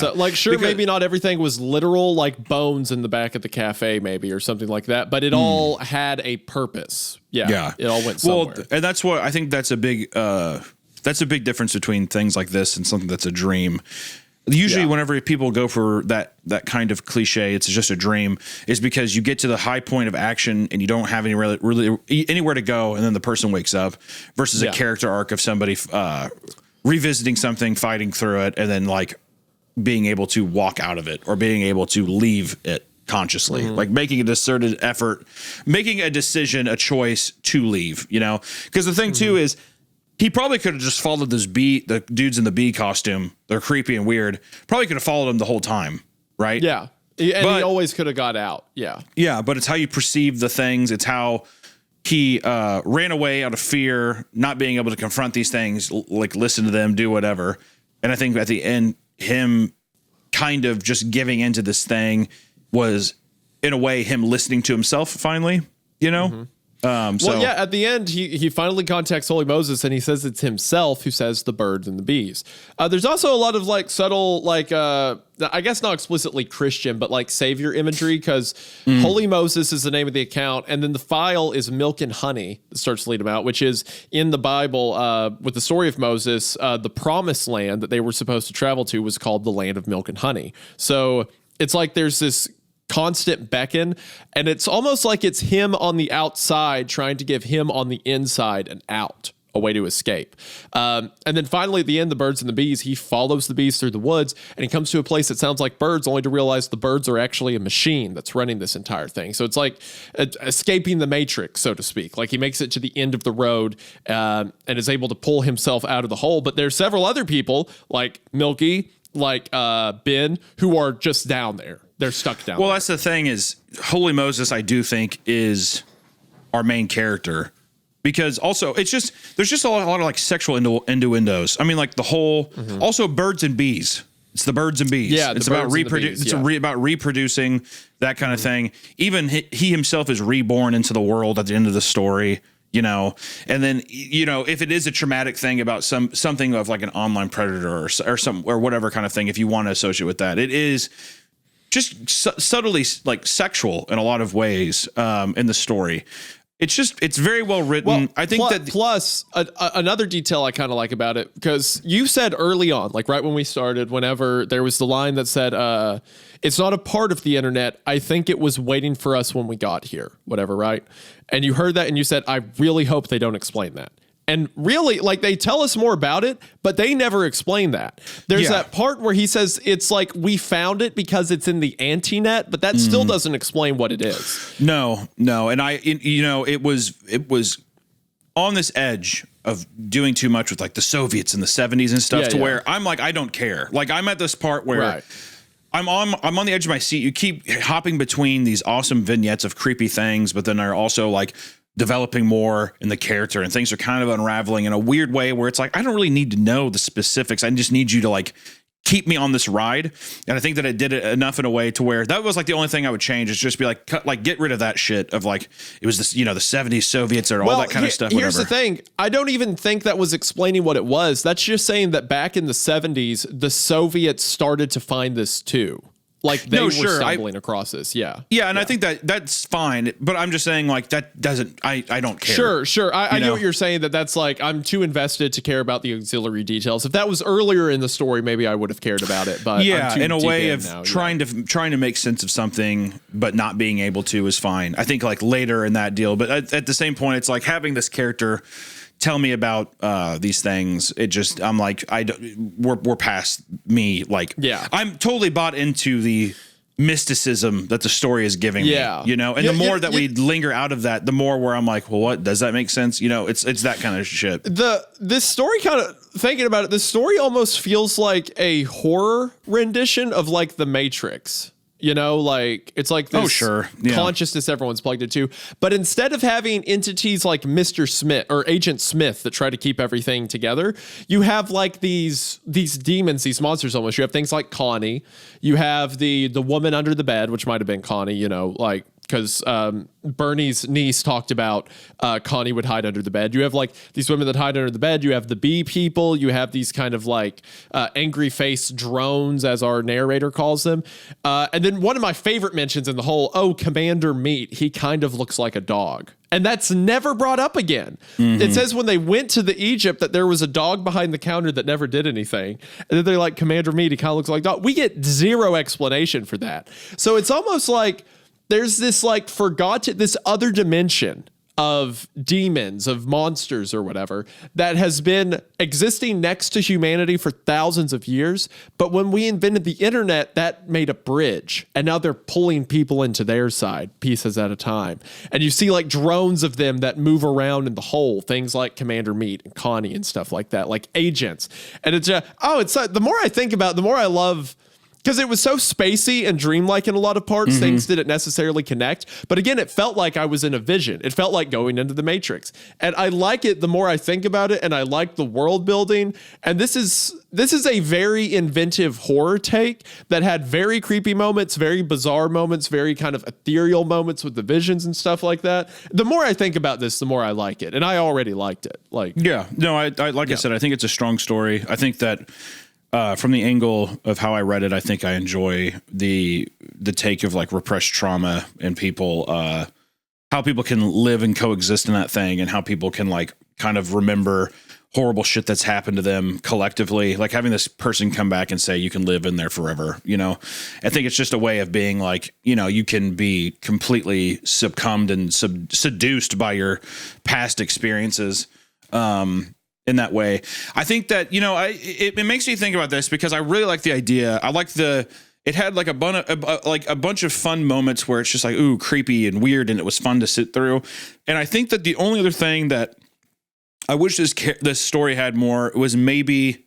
maybe not everything was literal, like bones in the back of the cafe, maybe, or something like that, but it all had a purpose. Yeah. It all went somewhere. Well, and that's what I think that's a big difference between things like this and something that's a dream. Usually whenever people go for that kind of cliche, it's just a dream, is because you get to the high point of action and you don't have any really anywhere to go, and then the person wakes up, versus a character arc of somebody revisiting something, fighting through it, and then like being able to walk out of it or being able to leave it consciously, like making a concerted effort, making a decision, a choice to leave, because the thing too is, he probably could have just followed the dudes in the bee costume. They're creepy and weird. Probably could have followed them the whole time. right? Yeah. And he always could have got out. Yeah. Yeah, but it's how you perceive the things. It's how he ran away out of fear, not being able to confront these things, like listen to them, do whatever. And I think at the end, him kind of just giving into this thing was, in a way, him listening to himself finally, you know? Mm-hmm. Well, yeah, at the end, he finally contacts Holy Moses, and he says it's himself who says the birds and the bees. There's also a lot of like subtle, like, I guess not explicitly Christian, but like savior imagery, because Holy Moses is the name of the account, and then the file is Milk and Honey that starts to lead him out, which is in the Bible with the story of Moses, the promised land that they were supposed to travel to was called the land of milk and honey. So it's like there's this constant beckon, and it's almost like it's him on the outside trying to give him on the inside an out, a way to escape. And then finally at the end, the birds and the bees, he follows the bees through the woods, and he comes to a place that sounds like birds, only to realize the birds are actually a machine that's running this entire thing. So it's like escaping the matrix, so to speak. Like he makes it to the end of the road and is able to pull himself out of the hole. But there's several other people like Milky, like Ben, who are just down there. They're stuck down. Well, there. that's the thing is Holy Moses, I do think, is our main character, because also it's just, there's just a lot of like sexual innuendos. I mean, like the whole, also birds and bees. It's the birds and bees. Yeah, it's about about reproducing, that kind of thing. Even he himself is reborn into the world at the end of the story, you know. And then, you know, if it is a traumatic thing about something of like an online predator or whatever kind of thing, if you want to associate with that, it is just subtly like sexual in a lot of ways in the story. It's very well written. Well, I think plus another detail I kind of like about it, because you said early on, like right when we started, whenever there was the line that said, it's not a part of the internet. I think it was waiting for us when we got here, whatever. Right. And you heard that and you said, I really hope they don't explain that. And really, like, they tell us more about it, but they never explain that. There's that part where he says it's like we found it because it's in the anti-net, but that still doesn't explain what it is. No. And it was on this edge of doing too much with like the Soviets in the 70s and stuff, where I'm like, I don't care. Like, I'm at this part where I'm on the edge of my seat. You keep hopping between these awesome vignettes of creepy things, but then are also like developing more in the character, and things are kind of unraveling in a weird way where it's like, I don't really need to know the specifics. I just need you to like keep me on this ride. And I think that it did it enough in a way to where that was like the only thing I would change, is just be like, get rid of that shit of like, it was this, you know, the 70s Soviets or all that kind of stuff. Here's the thing. I don't even think that was explaining what it was. That's just saying that back in the 70s, the Soviets started to find this too. Like they were stumbling across this. Yeah. And I think that's fine, but I'm just saying like that doesn't, I don't care. Sure. I know what you're saying, that's like, I'm too invested to care about the auxiliary details. If that was earlier in the story, maybe I would have cared about it, but yeah, I'm too in a way of now, trying to make sense of something, but not being able to is fine. I think like later in that deal, but at the same point, it's like having this character tell me about these things. It just, I'm like, we're past me. Like, I'm totally bought into the mysticism that the story is giving me, you know, and the more that we linger out of that, the more where I'm like, well, what does that make sense? You know, it's that kind of shit. This story kind of, thinking about it, this story almost feels like a horror rendition of like The Matrix. You know, like it's like this consciousness everyone's plugged into. But instead of having entities like Mr. Smith or Agent Smith that try to keep everything together, you have like these demons, these monsters almost. You have things like Connie. You have the woman under the bed, which might have been Connie, you know, like, because Bernie's niece talked about Connie would hide under the bed. You have like these women that hide under the bed. You have the bee people. You have these kind of like angry face drones, as our narrator calls them. And then one of my favorite mentions in the whole, Commander Meat, he kind of looks like a dog. And that's never brought up again. It says when they went to the Egypt that there was a dog behind the counter that never did anything. And then they're like, Commander Meat, he kind of looks like a dog. We get zero explanation for that. So it's almost like there's this like this other dimension of demons, of monsters or whatever, that has been existing next to humanity for thousands of years. But when we invented the internet, that made a bridge. And now they're pulling people into their side, pieces at a time. And you see like drones of them that move around in the hole, things like Commander Meat and Connie and stuff like that, like agents. And it's the more I think about it, the more I love because it was so spacey and dreamlike in a lot of parts, things didn't necessarily connect. But again, it felt like I was in a vision. It felt like going into the Matrix. And I like it the more I think about it, and I like the world building. And this is a very inventive horror take that had very creepy moments, very bizarre moments, very kind of ethereal moments with the visions and stuff like that. The more I think about this, the more I like it. And I already liked it. Like, yeah, no, I said, I think it's a strong story. I think that from the angle of how I read it, I think I enjoy the take of like repressed trauma and people, how people can live and coexist in that thing, and how people can like kind of remember horrible shit that's happened to them collectively. Like having this person come back and say you can live in there forever, you know. I think it's just a way of being like, you know, you can be completely succumbed and seduced by your past experiences. In that way, I think that, you know, it makes me think about this because I really like the idea. I like it had like a bunch of fun moments where it's just like, ooh, creepy and weird, and it was fun to sit through. And I think that the only other thing that I wish this story had more was maybe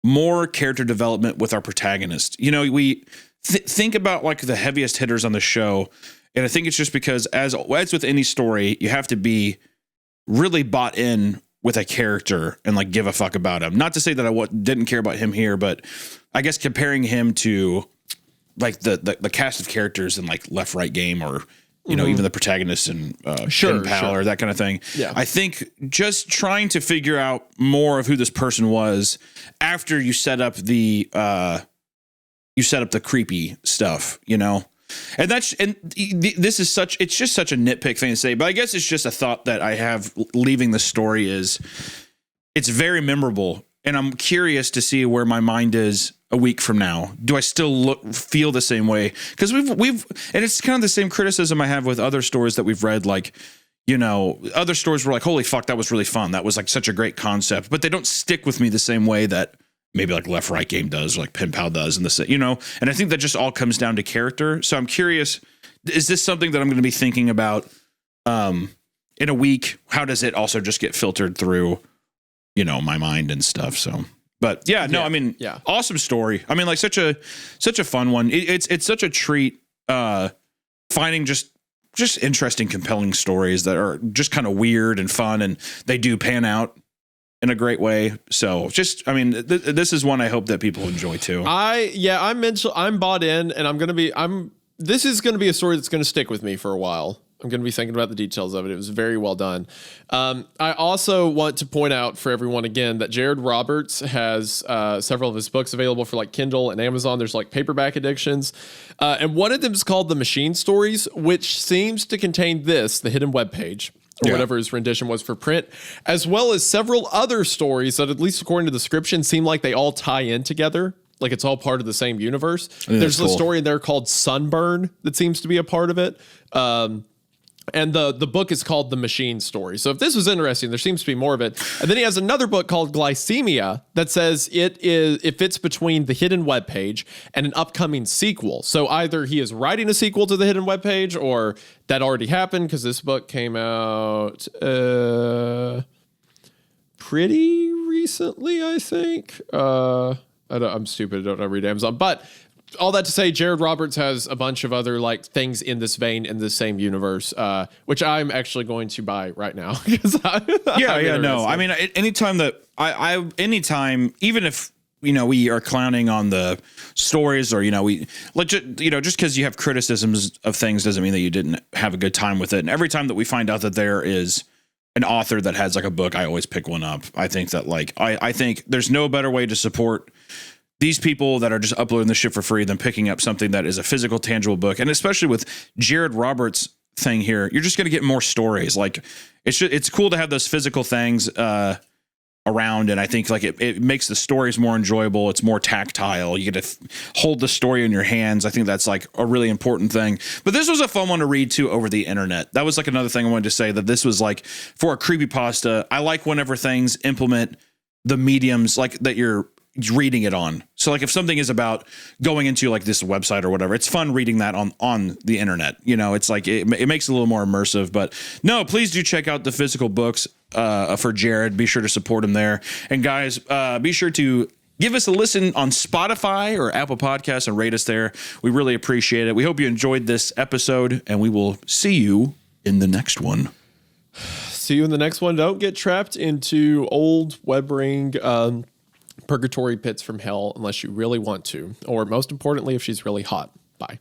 more character development with our protagonist. You know, we think about like the heaviest hitters on the show, and I think it's just because as with any story, you have to be really bought in with a character and like give a fuck about him. Not to say that I didn't care about him here, but I guess comparing him to like the cast of characters in like Left Right Game, or you know, even the protagonist in Pen Pal or that kind of thing. Yeah. I think just trying to figure out more of who this person was after you set up the creepy stuff, you know. And this is it's just such a nitpick thing to say, but I guess it's just a thought that I have leaving the story is it's very memorable, and I'm curious to see where my mind is a week from now. Do I still feel the same way? Because we've and it's kind of the same criticism I have with other stories that we've read, like, you know, other stories were like, holy fuck, that was really fun. That was like such a great concept, but they don't stick with me the same way that maybe like Left Right Game does, or like Pen Pal does, and you know, and I think that just all comes down to character. So I'm curious, is this something that I'm going to be thinking about in a week? How does it also just get filtered through, you know, my mind and stuff? So, but yeah, no, I mean, awesome story. I mean, like such a fun one. It's such a treat finding just interesting, compelling stories that are just kind of weird and fun, and they do pan out in a great way. So just, I mean, this is one I hope that people enjoy too. I'm bought in, and this is going to be a story that's going to stick with me for a while. I'm going to be thinking about the details of it. It was very well done. I also want to point out for everyone again that Jared Roberts has several of his books available for like Kindle and Amazon. There's like paperback editions. And one of them is called The Machine Stories, which seems to contain the hidden webpage, or whatever his rendition was for print, as well as several other stories that, at least according to the description, seem like they all tie in together. Like it's all part of the same universe. There's a story in there called Sunburn that seems to be a part of it. And the book is called The Machine Story. So if this was interesting, there seems to be more of it. And then he has another book called Glycemia that says it fits between the hidden webpage and an upcoming sequel. So either he is writing a sequel to the hidden webpage, or that already happened because this book came out pretty recently, I think. I'm stupid. I don't know, read Amazon. But all that to say, Jared Roberts has a bunch of other like things in this vein in the same universe, which I'm actually going to buy right now. No. I mean, anytime that anytime, even if, you know, we are clowning on the stories, or, you know, just because you have criticisms of things doesn't mean that you didn't have a good time with it. And every time that we find out that there is an author that has like a book, I always pick one up. I think that like, I think there's no better way to support these people that are just uploading the shit for free than picking up something that is a physical, tangible book. And especially with Jared Roberts' thing here, you're just going to get more stories. Like it's cool to have those physical things around. And I think like it makes the stories more enjoyable. It's more tactile. You get to hold the story in your hands. I think that's like a really important thing. But this was a fun one to read too over the internet. That was like another thing I wanted to say, that this was like for a creepypasta. I like whenever things implement the mediums like that you're reading it on. So like if something is about going into like this website or whatever, it's fun reading that on the internet. You know, it's like it makes it a little more immersive. But no, please do check out the physical books for Jared. Be sure to support him there. And guys, be sure to Give us a listen on Spotify or Apple Podcasts and rate us there. We really appreciate it. We hope you enjoyed this episode, and we will see you in the next one. See you in the next one. Don't get trapped into old web ring purgatory pits from hell unless you really want to. Or most importantly, if she's really hot. Bye.